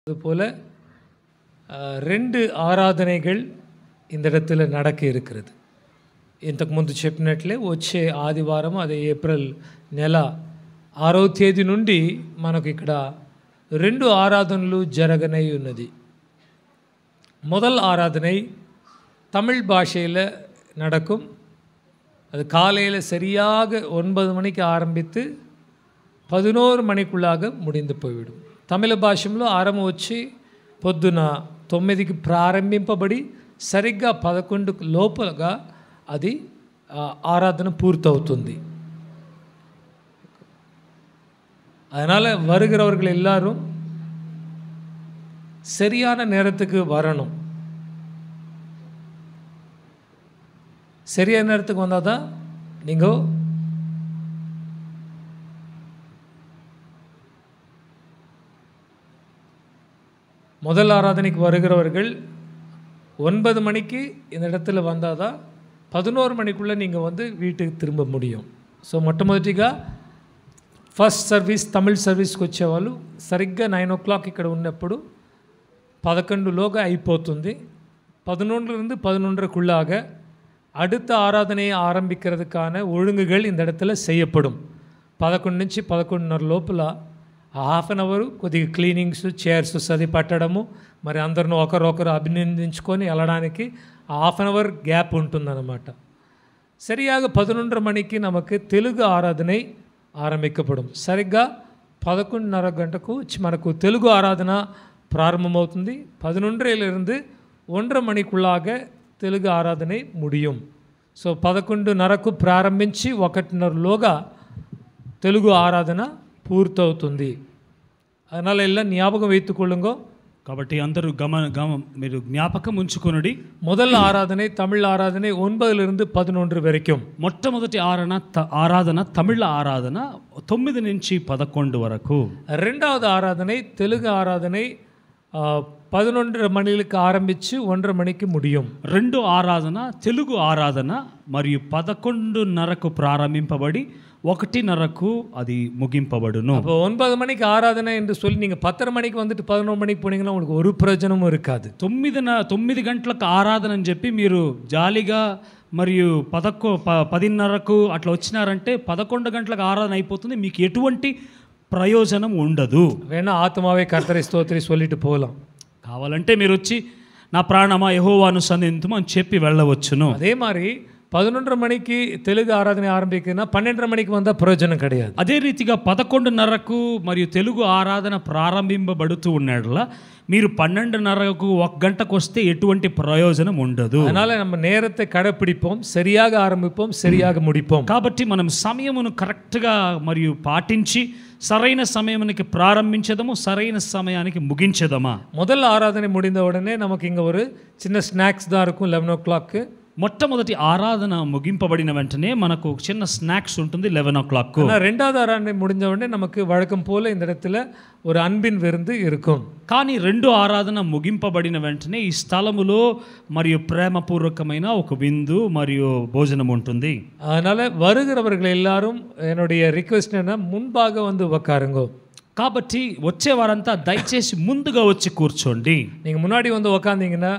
அதுபோல் 2 ఆరాధనகள் இந்த இடத்துல நடக்க இருக்கிறது. ఇంతకుముందు చెప్పినట్లే వచ్చే ఆదివారం అదే ఏప్రిల్ నెల 6వ తేదీ నుండి మనకు ఇక్కడ 2 ఆరాధనలు జరగనై ఉన్నది. முதல் ஆராதனை தமிழ் பாஷையில் நடக்கும். அது காலையில் சரியாக 9 மணிக்கு ஆரம்பித்து 11 మణిக்குள்ளாக முடிந்து పోయిடும். తమిళ భాషలో ఆరంభం వచ్చి పొద్దున 9కి ప్రారంభింపబడి సరిగ్గా 11 లోపలగా అది ఆరాధన పూర్తవుతుంది. அதனால் வருகிறவர்கள் எல்லாரும் சரியான நேரத்துக்கு வரணும். சரியான நேரத்துக்கு வந்தால் தான் நீங்கள் முதல் ஆராதனைக்கு வருகிறவர்கள் 9 மணிக்கு இந்த இடத்துல வந்தால் தான் 11 மணிக்குள்ளே நீங்கள் வீட்டுக்கு திரும்ப முடியும். సో మొట్టమొదటిగా ఫస్ట్ సర్వీస్ తమిళ్ సర్వీస్కి వచ్చేవాళ్ళు సరిగ్గా 9 o'clock ఇక్కడ ఉన్నప్పుడు 11లోగా అయిపోతుంది. 11லிருந்து 11:30க்குள்ளாக அடுத்த ஆராதனையை ஆரம்பிக்கிறதுக்கான ஒழுங்குகள் இந்த இடத்துல செய்யப்படும். 11 నుంచి 11:30 లోపల హాఫ్ అన్ అవర్ కొద్దిగా క్లీనింగ్స్, చైర్స్ సది పట్టడము, మరి అందరిని ఒకరొకరు అభినందించుకొని వెళ్ళడానికి హాఫ్ అన్ అవర్ గ్యాప్ ఉంటుందన్నమాట. సరిగా 11:30 మణికి நமக்கு తెలుగు ఆరాధனை ఆరంభించబடும். సరిగ్గా 11:30 గంటకు మనకు తెలుగు ఆరాధన ప్రారంభమవుతుంది. 11:30லிருந்து 1:30 మణిக்குள்ளாக తెలుగు ఆరాధனை முடியும். సో 11:30కు ప్రారంభించి 1:30లోగా తెలుగు ఆరాధన పూర్తవుతుంది. அதனால் எல்லாம் ஞாபகம் வைத்துக்கொள்ளுங்க. కాబట్టి అందరూ మీరు జ్ఞాపకం ఉంచుకొనుడి. முதல் ஆராதனை தமிழ் ஆராதனை 9லிருந்து 11 వరకు. మొట్టమొదటి ఆరాధన తమిళ ఆరాధన 9 నుంచి 11 వరకు. రెండవది ఆరాధனை తెలుగు ఆరాధனை 11:30 మణికి ఆరంభించి 1:30 మణికి முடியும். రెండో ఆరాధన తెలుగు ఆరాధన మరియు 11:30కు ప్రారంభింపబడి 1:30కు అది ముగింపబడును. அப்போ 9 மணிக்கு ஆராதனை என்று சொல்லி நீங்கள் 10:30 மணிக்கு வந்துட்டு 11 மணிக்கு போனீங்கன்னா உங்களுக்கு ஒரு ప్రయోజనము இருக்காது. 9 గంటలకు ఆరాధన అని చెప్పి మీరు జాలీగా మరియు 10:30కు అట్లా వచ్చినారంటే 11 గంటలకు ఆరాధన అయిపోతుంది. మీకు ఎటువంటి ప్రయోజనం ఉండదు. వేణా ఆత్మావే కర్తరి స్తోత్రి சொல்லிட்டு పోలాం. కావాలంటే మీరు వచ్చి నా ప్రాణమా యెహోవాను సన్నిధింతుము అని చెప్పి వెళ్ళవచ్చును. అదే మరి 11:30 మణికి తెలుగు ఆరాధన ఆరంభించినా 12:30 మణికి వంద ప్రయోజనం కడియాదు. అదే రీతిగా 11:30కు మరియు తెలుగు ఆరాధన ప్రారంభింపబడుతూ ఉన్నాడులా మీరు 12:30కు 1 గంటకు వస్తే ఎటువంటి ప్రయోజనం ఉండదు. அதனால நம்ம நேரத்தை கடைப்பிடிப்போம், சரியாக ஆரம்பிப்போம், சரியாக முடிப்போம். కాబట్టి మనం సమయమును కరెక్ట్గా మరియు పాటించి సరైన సమయానికి ప్రారంభించదము, సరైన సమయానికి ముగించదమా. முதல் ஆராதனை முடிந்த உடனே நமக்கு இங்கே ஒரு சின்ன ஸ்நாக்ஸ் தான் இருக்கும் 11 o'clock. మొట్టమొదటి ఆరాధన ముగింపబడిన వెంటనే మనకు చిన్న స్నాక్స్ ఉంటుంది 11 o'clock. రెండవది ఆరాధన முடிஞ்ச உடனே நமக்கு வழக்கம் போல இந்த இடத்துல ஒரு அன்பின் விருந்து இருக்கும். కానీ రెండో ఆరాధన ముగింపబడిన వెంటనే ఈ స్థలములో మరియు ప్రేమపూర్వకమైన ఒక విందు మరియు భోజనం ఉంటుంది. அதனால வருகிறவர்கள் எல்லாரும் என்னுடைய ரிக்வெஸ்ட் என்ன, முன்பாக வந்து உட்காருங்க. కాబట్టి వచ్చేవారంతా దయచేసి ముందుగా వచ్చి కూర్చోండి. நீங்கள் முன்னாடி வந்து உட்காந்தீங்கன்னா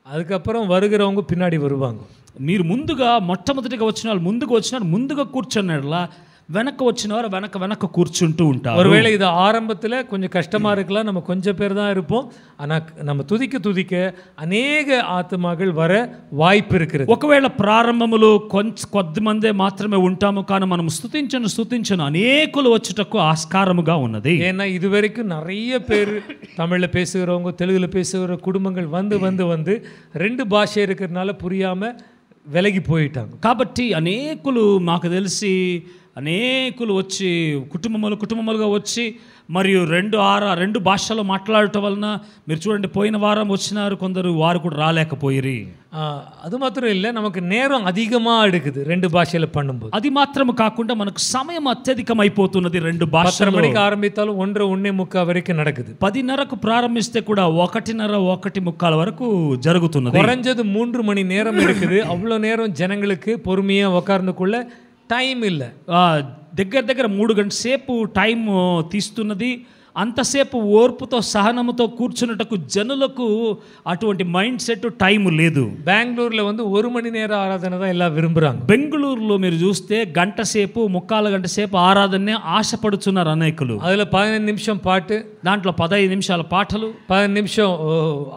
அதுக்கப்புறம் வருகிறவங்க பின்னாடி வருவாங்க. మీరు ముందుగా మొట్టమొదటిగా వచ్చిన వాళ్ళు ముందుగా కూర్చున్నాడులా వెనక్కి వచ్చిన వారు వెనక కూర్చుంటూ ఉంటారు. ஒருவேளை இது ஆரம்பத்தில் கொஞ்சம் கஷ்டமாக இருக்கலாம், நம்ம கொஞ்சம் பேர் தான் இருப்போம். ஆனால் நம்ம துதிக்க అనేక ఆత్మகள் వర వాய்ப்பு இருக்கிறது. ఒకవేళ ప్రారంభములో కొద్ది మందే మాత్రమే ఉంటాము, కానీ మనం స్తుతించను అనేకులు వచ్చుటకు ఆస్కారముగా ఉన్నది. ஏன்னா இதுவரைக்கும் நிறைய பேர் தமிழில் பேசுகிறவங்க, தெலுங்குல பேசுகிற குடும்பங்கள் வந்து 2 భాష இருக்கிறதுனால புரியாமல் వెలగి పోయిటాం. కాబట్టి అనేకులు మాకు తెలిసి అనేకులు వచ్చి కుటుంబములుగా వచ్చి మరియు 2 భాషల్లో మాట్లాడటం వలన మీరు చూడండి, పోయిన వారం వచ్చినారు కొందరు, వారు కూడా రాలేకపోయిరి. அது மாத்திரம் இல்லை, நமக்கு நேரம் அதிகமாக எடுக்குது 2 భాషలు பண்ணும்போது. అది మాత్రము కాకుండా మనకు సమయం అత్యధికం అయిపోతున్నది. 2 భాషలు 10 மணிக்கு ஆரம்பித்தாலும் 1:30 వరకు நடக்குது. 10:30కు ప్రారంభిస్తే కూడా 1:30, 1:45 వరకు జరుగుతున్నది. குறைஞ்சது 3 மணி நேரம் எடுக்குது. அவ்வளோ நேரம் ஜனங்களுக்கு பொறுமையாக உட்கார்ந்துக்குள்ள టైం இல்லை. దగ్గర 3 గంటల సేపు టైం తీస్తున్నది. అంతసేపు ఓర్పుతో సహనముతో కూర్చున్నటకు జనులకు అటువంటి మైండ్ సెట్ టైం లేదు. பெங்களூர்ல வந்து 1 மணி நேர ஆராதனை தான் எல்லாம் விரும்புறாங்க. బెంగళూరులో మీరు చూస్తే గంట సేపు 3/4 గంట సేపు ఆరాధనే ఆశపడుతున్నారు అనేకులు. அதுல 15 நிமிஷம் பாட்டு, దాంట్లో 15 నిమిషాల పాటలు, 15 நிமிஷம்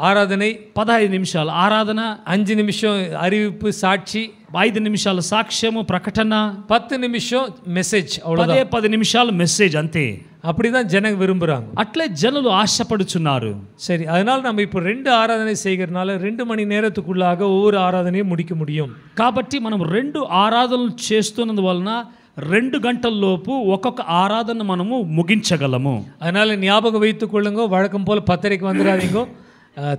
ஆராதனை, 15 నిమిషాల ఆరాధన, 5 நிமிஷம் அறிவிப்பு சாட்சி, 5 నిమిషాల సాక్ష్యము ప్రకటన, 10 நிமிஷம் மெசேஜ். அவ்வளவுதான். 10 నిమిషాలు మెసేజ్ అంతే. அப்படிதான் ஜனங்க விரும்புறாங்க. అట్లే జనులు ఆశపడుచున్నారు. சரி, அதனால நம்ம இப்போ 2 ஆராதனை செய்கிறதுனால 2 மணி நேரத்துக்குள்ளாக ஒவ்வொரு ஆராதனையும் முடிக்க முடியும். కాబట్టి మనం 2 ఆరాధనలు చేస్తున్నందువలన 2 గంటల లోపు ఒక్కొక్క ఆరాధన మనము ముగించగలము. அதனால ஞாபகம் வைத்துக் கொள்ளுங்க, வழக்கம் போல 10:30க்கு வந்துடாதீங்க.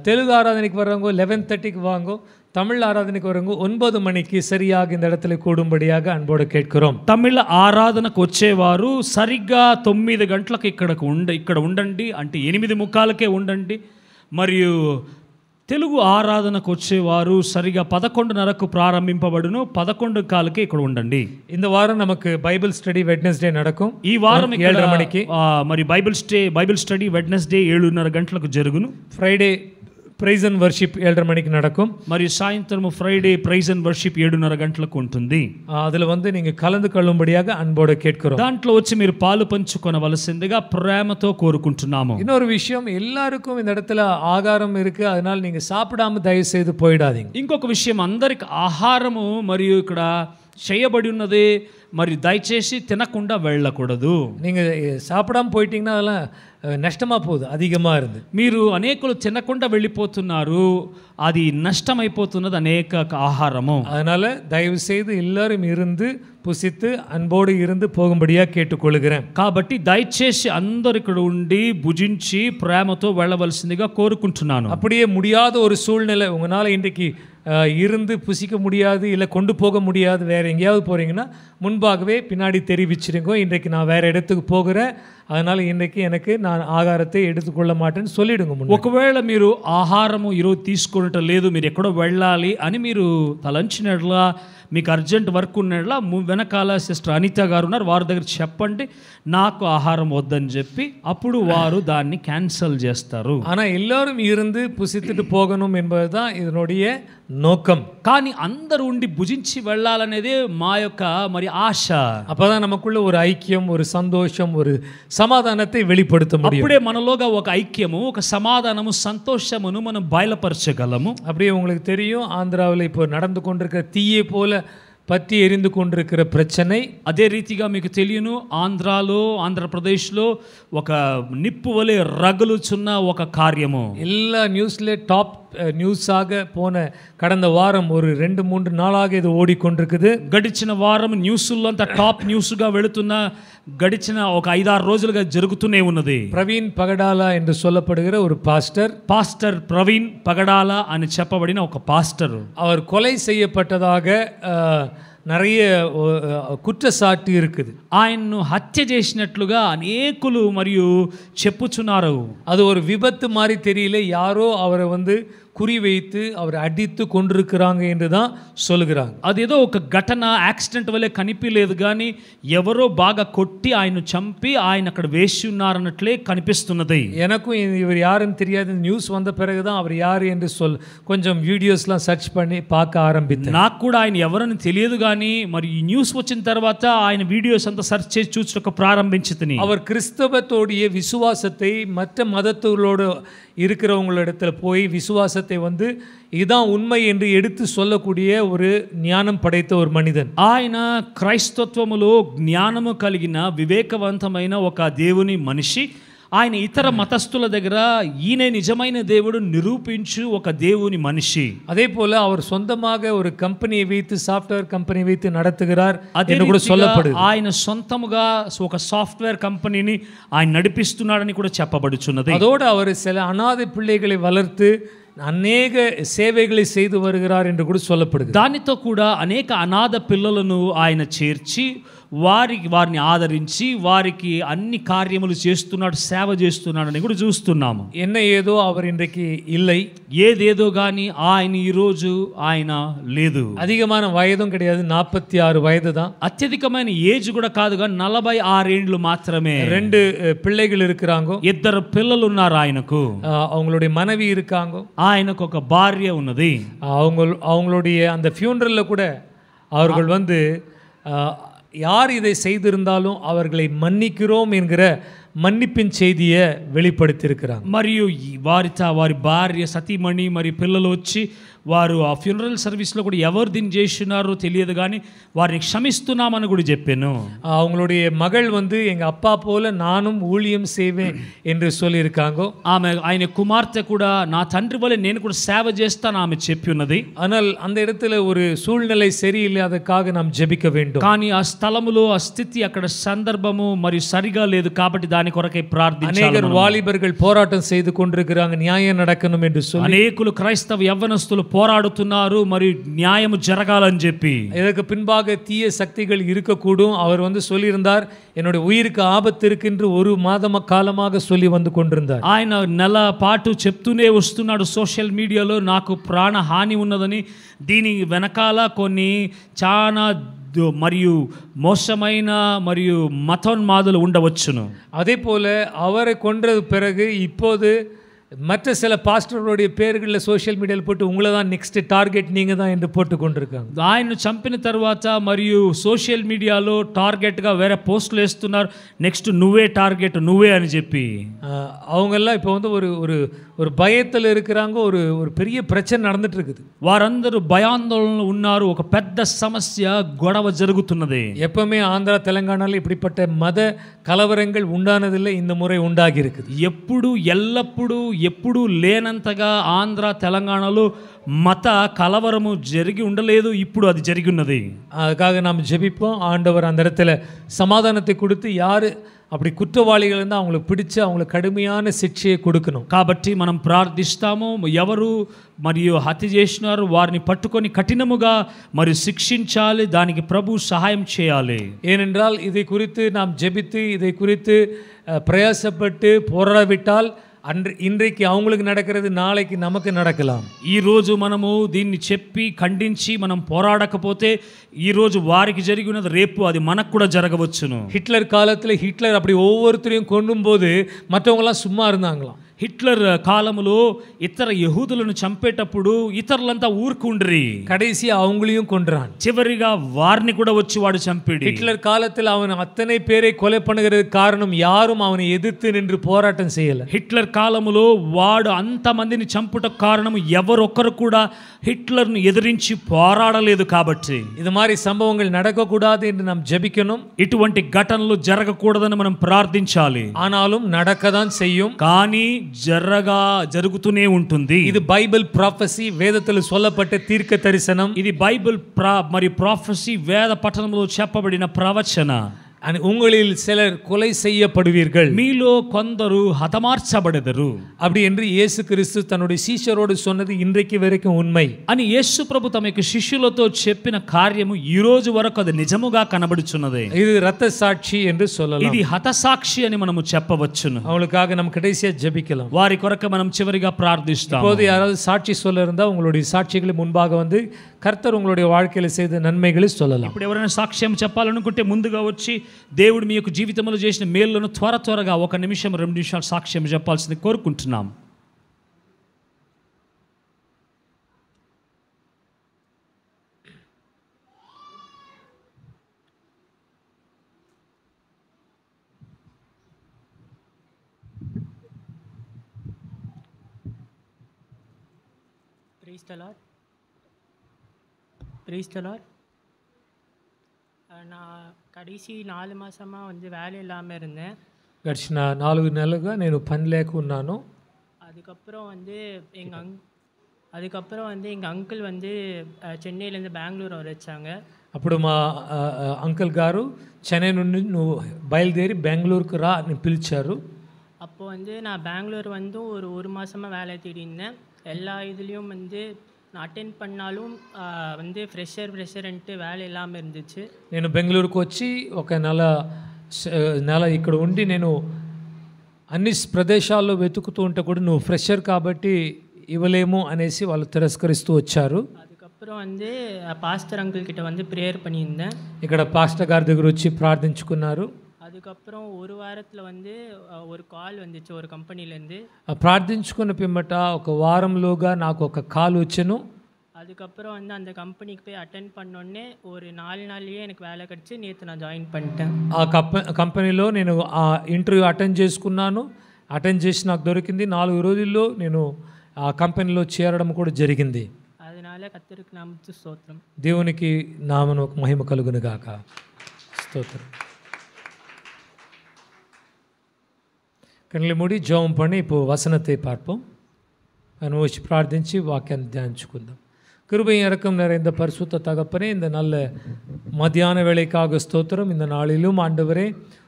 தெலுங்கு ஆராதனைக்கு வர்றவங்க 11:30க்கு வாங்க. தமிழ் ஆராதனைக்கு வரவங்க 9 மணிக்கு சரியாக இந்த இடத்துல கூடும்படியாக அன்போடு கேட்கிறோம். తమిళ ఆరాధనకు వచ్చేవారు సరిగ్గా 9 గంటలకు ఇక్కడ ఉండండి, అంటే 8:45కే ఉండండి. మరియు తెలుగు ఆరాధనకు వచ్చేవారు సరిగా 11:30కు ప్రారంభింపబడును, 11:15కే ఇక్కడ ఉండండి. இந்த வாரம் நமக்கு பைபிள் ஸ்டடி வெட்னஸ்டே நடக்கும். ఈ వారం 7:30 மணிக்கு మరి బైబిల్ స్టడీ వెడ్నెస్డే 7:30 గంటలకు జరుగును. ఫ్రైడే ప్రైజ్ అండ్ వర్షిప్ 7:30 மணிக்கு நடக்கும். మరియు సాయంత్రం ఫ్రైడే ప్రైజ్ అండ్ వర్షిప్ 7:30 గంటలకు ఉంటుంది. அதுல வந்து நீங்க கலந்து கொள்ளும்படியாக அன்போடு கேட்கிறோம். దాంట్లో వచ్చి మీరు పాలు పంచుకొనవలసిందిగా ప్రేమతో కోరుకుంటున్నాము. இன்னொரு விஷயம், எல்லாருக்கும் இந்த இடத்துல ஆகாரம் இருக்கு, அதனால நீங்க சாப்பிடாம தயவு செய்து போயிடாதீங்க. ఇంకొక విషయం, అందరికి ఆహారము మరియు ఇక్కడ చేయబడి ఉన్నది, మరి దయచేసి తినకుండా వెళ్ళకూడదు. நீங்க சாப்பிடாம போயிட்டீங்கன்னா அதெல்லாம் நஷ்டமா போகுது, அதிகமா இருந்து. మీరు అనేకులు తినకుండా వెళ్ళిపోతున్నారు, అది నష్టమైపోతున్నది అనేక ఆహారము. அதனால தயவு செய்து எல்லாரும் இருந்து புசித்து அன்போடு இருந்து போகும்படியா கேட்டுக்கொள்கிறேன். కాబట్టి దయచేసి అందరు ఇక్కడ ఉండి భుజించి ప్రేమతో వెళ్ళవలసిందిగా కోరుకుంటున్నాను. அப்படியே முடியாத ஒரு சூழ்நிலை உங்களால இன்றைக்கு இருந்து புசிக்க முடியாது, இல்லை கொண்டு போக முடியாது, வேற எங்கேயாவது போறீங்கன்னா முன்பாகவே பின்னாடி தெரிவிச்சிருங்க, இன்றைக்கு நான் வேற இடத்துக்கு போகிறேன், அதனால இன்றைக்கு எனக்கு நான் ఆహారத்தை எடுத்துకొள்ள మాటని சொல்லிடுங்க. ఒకవేళ మీరు ఆహారము ఈరోజు తీసుకున్నట్టు లేదు, మీరు ఎక్కడో వెళ్ళాలి అని మీరు తలంచినట్లా, మీకు అర్జెంట్ వర్క్ ఉన్నట్లా వెనకాల సిస్టర్ అనిత గారు ఉన్నారు, వారి దగ్గర చెప్పండి నాకు ఆహారం వద్దని చెప్పి, అప్పుడు వారు దాన్ని క్యాన్సిల్ చేస్తారు. ஆனால் எல்லாரும் இருந்து புசித்துட்டு போகணும் என்பதுதான் இதனுடைய நோக்கம். కానీ అందరూ ఉండి భుజించి వెళ్ళాలనేదే మా యొక్క మరి ఆశ. அப்பதான் நமக்குள்ள ஒரு ஐக்கியம், ஒரு சந்தோஷம், ஒரு సమాధానத்தை வெளிப்படுத்த முடியும். అప్పుడే మనలోగా ఒక ఐక్యము, ఒక సమాధానము, సంతోషమును మనం బయలుపరచగలము. அப்படியே உங்களுக்கு தெரியும், ఆంధ్రాவில் இப்போ நடந்து கொண்டிருக்கிற தீயை போல పట్టి ఎరిందు కొండిరుக்கிற ప్రచனை. అదే రీతిగా మీకు తెలియను, ఆంధ్రప్రదేశ్లో ఒక నిప్పు వలె రగులుచున్న ఒక కార్యము. எல்லா நியூஸ்ல டாப் நியூஸாக போன கடந்த வாரம் ஒரு 2-3 நாளாக இது ஓடிக்கொண்டிருக்குது. గడిచిన వారం న్యూస్లో అంతా టాప్ న్యూస్గా వెళుతున్న గడిచిన ఒక 5-6 రోజులుగా జరుగుతూనే ఉన్నది. ప్రవీణ్ పగడాల என்று சொல்லப்படுகிற ஒரு పాస్టర్ ప్రవీణ్ పగడాల అని చెప్పబడిన ఒక పాస్టర్, அவர் கொலை செய்யப்பட்டதாக நிறைய కుట్రసాటి இருக்குது. ఆయన్ను హత్య చేసినట్లుగా అనేకులు మరియు చెప్పుచున్నారు. அது ஒரு விபத்து மாதிரி தெரியல, யாரோ அவரை வந்து குறி வைத்து அவர் అడిత్తు கொண்டிருக்கிறாங்க என்று தான் சொல்லுகிறாங்க. అదేదో ఒక ఘటన యాక్సిడెంట్ వల్లే కనిపించలేదు, కానీ ఎవరో బాగా కొట్టి ఆయన చంపి ఆయన అక్కడ వేసి ఉన్నారన్నట్లే కనిపిస్తున్నది. எனக்கும் இவர் யாருன்னு தெரியாது, நியூஸ் வந்த பிறகுதான் அவர் யார் என்று கொஞ்சம் வீடியோஸ்லாம் சர்ச் பண்ணி பார்க்க ஆரம்பித்தேன். నాకు కూడా ఆయన ఎవరని తెలియదు, కానీ మరి ఈ న్యూస్ వచ్చిన తర్వాత ఆయన వీడియోస్ అంతా సెర్చ్ చేసి చూచక ప్రారంభించితిని. அவர் கிறிஸ்தவத்தோடைய விசுவாசத்தை மற்ற மதத்தோடு இருக்கிறவங்களிடத்துல போய் விசுவாசத்தை வந்து இதுதான் உண்மை என்று எடுத்து சொல்லக்கூடிய ஒரு ஞானம் படைத்த ஒரு மனிதன். ఆయన క్రైస్తవములో జ్ఞానము కలిగిన వివేకవంతమైన ఒక దేవుని మనిషి. ఆయన ఇతర మతస్థుల దగ్గర ఈయన నిజమైన దేవుడు నిరూపించు ఒక దేవుని మనిషి. அதே போல அவர் சொந்தமாக ஒரு கம்பெனியை வைத்து, சாஃப்ட்வேர் கம்பெனி வைத்து நடத்துகிறார் என்று கூட சொல்லப்படுது. ఆయన సొంతముగా ఒక సాఫ్ట్వేర్ కంపెనీని ఆయన నడిపిస్తున్నాడని కూడా చెప్పబడుచున్నది. அதோடு அவர் சில அநாதை பிள்ளைகளை வளர்த்து అనేక సేవகளை செய்து வருகிறார் என்று కూడా சொல்லப்படுது. దానితో కూడా అనేక అనాథ పిల్లలను ఆయన చేర్చి వారిని ఆదరించి వారికి అన్ని కార్యములు చేస్తున్నాడు, సేవ చేస్తున్నాడని కూడా చూస్తున్నాము. என்ன ஏதோ அவர் இன்றைக்கு இல்லை, ఏదేదో కానీ ఆయన ఈరోజు ఆయన లేదు. அதிகமான வயதும் கிடையாது, 46 வயது தான். అత్యధికమైన ఏజ్ కూడా కాదుగా, 46 ఏండ్లు మాత్రమే. 2 பிள்ளைகள் இருக்கிறாங்க, 2 పిల్లలు ఉన్నారు ఆయనకు. அவங்களுடைய மனைவி இருக்காங்க, ఆయనకు ఒక భార్య ఉన్నది. அவங்களுடைய அந்த ஃபியூனரல்ல கூட அவர்கள் வந்து யார் இதை செய்திருந்தாலும் அவர்களை மன்னிக்கிறோம் என்கிற మన్నిపిన్ செய்தியை வெளிப்படுத்தியிருக்கிறாங்க. మరియు వారి భార్య సతీమణి మరియు పిల్లలు వచ్చి వారు ఆ ఫ్యూనరల్ సర్వీస్లో కూడా ఎవరు దీన్ని చేస్తున్నారో తెలియదు కానీ వారిని క్షమిస్తున్నామని కూడా చెప్పాను. அவங்களுடைய மகள் வந்து எங்க அப்பா போல நானும் ஊழியம் செய்வேன் என்று சொல்லியிருக்காங்க. ఆయన కుమార్తె కూడా నా తండ్రి వలె నేను కూడా సేవ చేస్తాను ఆమె చెప్పి ఉన్నది. ஆனால் அந்த இடத்துல ஒரு சூழ்நிலை சரியில்லாததுக்காக நாம் ஜெபிக்க வேண்டும். కానీ ఆ స్థలములో ఆ స్థితి అక్కడ సందర్భము మరియు సరిగా లేదు కాబట్టి దాని కొరకై ప్రార్థించాలి. అనేక వాలిబர்கள் పోరాటం செய்து கொண்டிருக்கிறாங்க, న్యాయం நடக்கணும் என்று சொல்லி. అనేకులు క్రైస్తవ యవ్వనస్తులు పోరాడుతున్నారు మరియు న్యాయము జరగాలని చెప్పి. இதற்கு பின்பாக தீய சக்திகள் இருக்கக்கூடும். அவர் வந்து சொல்லியிருந்தார், என்னுடைய உயிருக்கு ஆபத்து இருக்கின்ற 1 மாத காலமாக சொல்லி வந்து கொண்டிருந்தார். ఆయన నెల పాటు చెప్తూనే వస్తున్నాడు సోషల్ మీడియాలో, నాకు ప్రాణ హాని ఉన్నదని. దీని వెనకాల కొన్ని చాలా మరియు మోసమైన మరియు మతోన్మాదులు ఉండవచ్చును. அதே போல அவரை கொன்றது பிறகு இப்போது மற்ற சில பாஸ்டர்களுடைய பேர்களில் சோஷியல் மீடியாவில் போட்டு உங்களை தான் நெக்ஸ்ட் டார்கெட் நீங்கள் தான் என்று போட்டு கொண்டிருக்காங்க. ఆయన చంపిన తర్వాత మరియు సోషల్ మీడియాలో టార్గెట్గా వేరే పోస్టులు వేస్తున్నారు, నెక్స్ట్ నువ్వే టార్గెట్ నువ్వే అని చెప్పి. அவங்கெல்லாம் இப்போ வந்து ஒரு ஒரு ஒரு பயத்தில் இருக்கிறாங்க. ஒரு ஒரு பெரிய பிரச்சனை நடந்துட்டு இருக்குது. వారందరూ భయాందోళనలో ఉన్నారు, ఒక పెద్ద సమస్య గొడవ జరుగుతున్నది. எப்பவுமே ஆந்திரா தெலுங்கானால இப்படிப்பட்ட மத கலவரங்கள் உண்டானதில்லை, இந்த முறை உண்டாகி இருக்குது. ఎప్పుడు లేనంతగా ఆంధ్ర తెలంగాణలో మత కలవరము జరిగి ఉండలేదు, ఇప్పుడు అది జరిగి ఉన్నది. அதுக்காக நாம் ஜெபிப்போம். ஆண்டவர் அந்த இடத்துல சமாதானத்தை கொடுத்து யார் அப்படி குற்றவாளிகள் இருந்தால் அவங்களுக்கு பிடிச்சு அவங்களுக்கு கடுமையான శిక్షயை கொடுக்கணும். కాబట్టి మనం ప్రార్థిస్తాము, ఎవరు మరియు హత్య చేసినారు వారిని పట్టుకొని కఠినముగా మరియు శిక్షించాలి, దానికి ప్రభు సహాయం చేయాలి. ஏனென்றால் இதை குறித்து நாம் ஜெபித்து இதை குறித்து பிரயாசப்பட்டு போராடாவிட்டால் இன்றைக்கு அவங்களுக்கு நடக்கிறது நாளைக்கு நமக்கு நடக்கலாம். ఈరోజు మనము దీన్ని చెప్పి ఖండించి మనం పోరాడకపోతే ఈరోజు వారికి జరిగినది రేపు అది మనకు కూడా జరగవచ్చును. ஹிட்லர் காலத்தில் ஹிட்லர் அப்படி ஒவ்வொருத்தரையும் கொன்னும்போது மற்றவங்களாம் சும்மா இருந்தாங்களாம். హిట్లర్ కాలములో ఇతర యహూదులను చంపేటప్పుడు ఇతరులంతా ఊరుకుండ్రి, கடைசி அவங்களையும் கொன்றான். చివరిగా వారిని కూడా వచ్చి వాడు చంపిడి. ஹிட்லர் காலத்தில் அவன் அத்தனை பேரை கொலை பண்ணுகிறதுக்கு காரணம் யாரும் அவனை எதிர்த்து நின்று போராட்டம் செய்யல. హిట్లర్ కాలములో వాడు అంతమందిని చంపుట కారణం ఎవరొక్కరు కూడా హిట్లర్ను ఎదిరించి పోరాడలేదు. కాబట్టి இது மாதிரி சம்பவங்கள் நடக்கக்கூடாது என்று நாம் ஜெபிக்கணும். ఇటువంటి ఘటనలు జరగకూడదని మనం ప్రార్థించాలి. ஆனாலும் நடக்கதான் செய்யும். కానీ జరుగుతూనే ఉంటుంది. ఇది బైబిల్ ప్రాఫెసీ, వేదத்தில் சொல்லப்பட்ட தீர்க்க தரிசனம். ఇది బైబిల్ మరియు ప్రాఫెసీ వేద పఠనంలో చెప్పబడిన ప్రవచన. உங்களில் சிலர் கொலை செய்யப்படுவீர்கள், మీలో కొందరు హతమార్చబడెదరు அப்படி என்று இயேசு கிறிஸ்து தன்னுடைய சீஷரோடு சொன்னது இன்றைக்கு வரைக்கும் உண்மை అని యేసు ప్రభు తమ యొక్క శిష్యులతో చెప్పిన కార్యము ఈ రోజు వరకు అది నిజముగా కనబడుచున్నది. இது இரத்த சாட்சி என்று சொல்லலாம். ఇది హతసాక్షి అని మనము చెప్పవచ్చును. அவங்களுக்காக நம்ம கடைசியா ஜெபிக்கலாம். వారి కొరకు మనం చివరిగా ప్రార్థిస్తాము. இப்போது யாராவது சாட்சி சொல்ல இருந்தா உங்களுடைய சாட்சிகளை முன்பாக வந்து கர்த்தர் உங்களுடைய வாழ்க்கையில செய்த நன்மைகளை சொல்லலாம். ఇప్పుడు ఎవరైనా సాక్ష్యం చెప్పాలనుకుంటే ముందుగా వచ్చి దేవుడు మీ యొక్క జీవితంలో చేసిన మేలులను త్వరగా 1 నిమిషం 2 నిమిషాలు సాక్ష్యం చెప్పాల్సింది కోరుకుంటున్నాం. Praise the Lord. நான் కడిసి 4 మాసமாக வந்து வேலை இல்லாமல் இருந்தேன். గడిచిన 4 నెలలుగా నేను పని లేక ఉన్నాను. அதுக்கப்புறம் வந்து எங்கள் அங்கிள் வந்து చెన్నైலேருந்து బెంగళూరు వచ్చాங்க. అప్పుడు మా అంకుల్ గారు చెన్నై నుండి నువ్వు బయలుదేరి బెంగళూరుకు రా అని పిలిచారు. அப்போ வந்து நான் பெங்களூர் வந்து ஒரு மாதமாக வேலை தேடி இருந்தேன். எல்லா இதுலேயும் வந்து நான் அட்டென்ட் பண்ணாலும் வந்து ఫ్రెషర్ంటే వేళ ఇలామే இருந்துச்சு. నేను బెంగళూరుకు వచ్చి ఒక నెల ఇక్కడ ఉండి నేను అన్ని ప్రదేశాల్లో వెతుకుతూ ఉంటే కూడా నువ్వు ఫ్రెషర్ కాబట్టి ఇవ్వలేము అనేసి వాళ్ళు తిరస్కరిస్తూ వచ్చారు. அதுக்கப்புறம் வந்து பாஸ்டர் அங்கிள் கிட்ட வந்து ப்ரேயர் பண்ணியிருந்தேன். ఇక్కడ పాస్టర్ గారి దగ్గర వచ్చి ప్రార్థించుకున్నారు. அதுக்கப்புறம் ஒரு வாரத்தில் வந்து ஒரு கால் வந்துச்சு ஒரு கம்பெனிலேருந்து. ప్రార్థించుకున్న పిమ్మట ఒక వారంలోగా నాకు ఒక కాల్ వచ్చెను. அதுக்கப்புறம் வந்து அந்த கம்பெனிக்கு போய் அட்டென்ட் பண்ணோடனே ஒரு 4 நாள்லயே எனக்கு வேலை கிடச்சி நேற்று நான் జాయిన్ பண்ணிட்டேன். ఆ కంపెనీలో నేను ఆ ఇంటర్వ్యూ అటెండ్ చేసుకున్నాను. అటెండ్ చేసి నాకు దొరికింది. 4 రోజుల్లో నేను ఆ కంపెనీలో చేరడం కూడా జరిగింది. அதனால கர்த்தருக்கு நாமத்துக்கு ஸ்தோத்திரம். దేవునికి నామమునకు మహిమ కలుగును గాక. స్తోత్రం. கண்களை மூடி ஜெபம் பண்ணி இப்போ வசனத்தை பார்ப்போம். அனுபவிச்சு பிரார்த்திச்சு வாக்கியம் தியானிச்சுకుందాం. கிருபையும் இரக்கம் நிறைந்த பரிசுத்த தகப்பனே, இந்த நல்ல மத்தியான வேளைக்காக ஸ்தோத்திரம். இந்த நாளிலும் ஆண்டவரே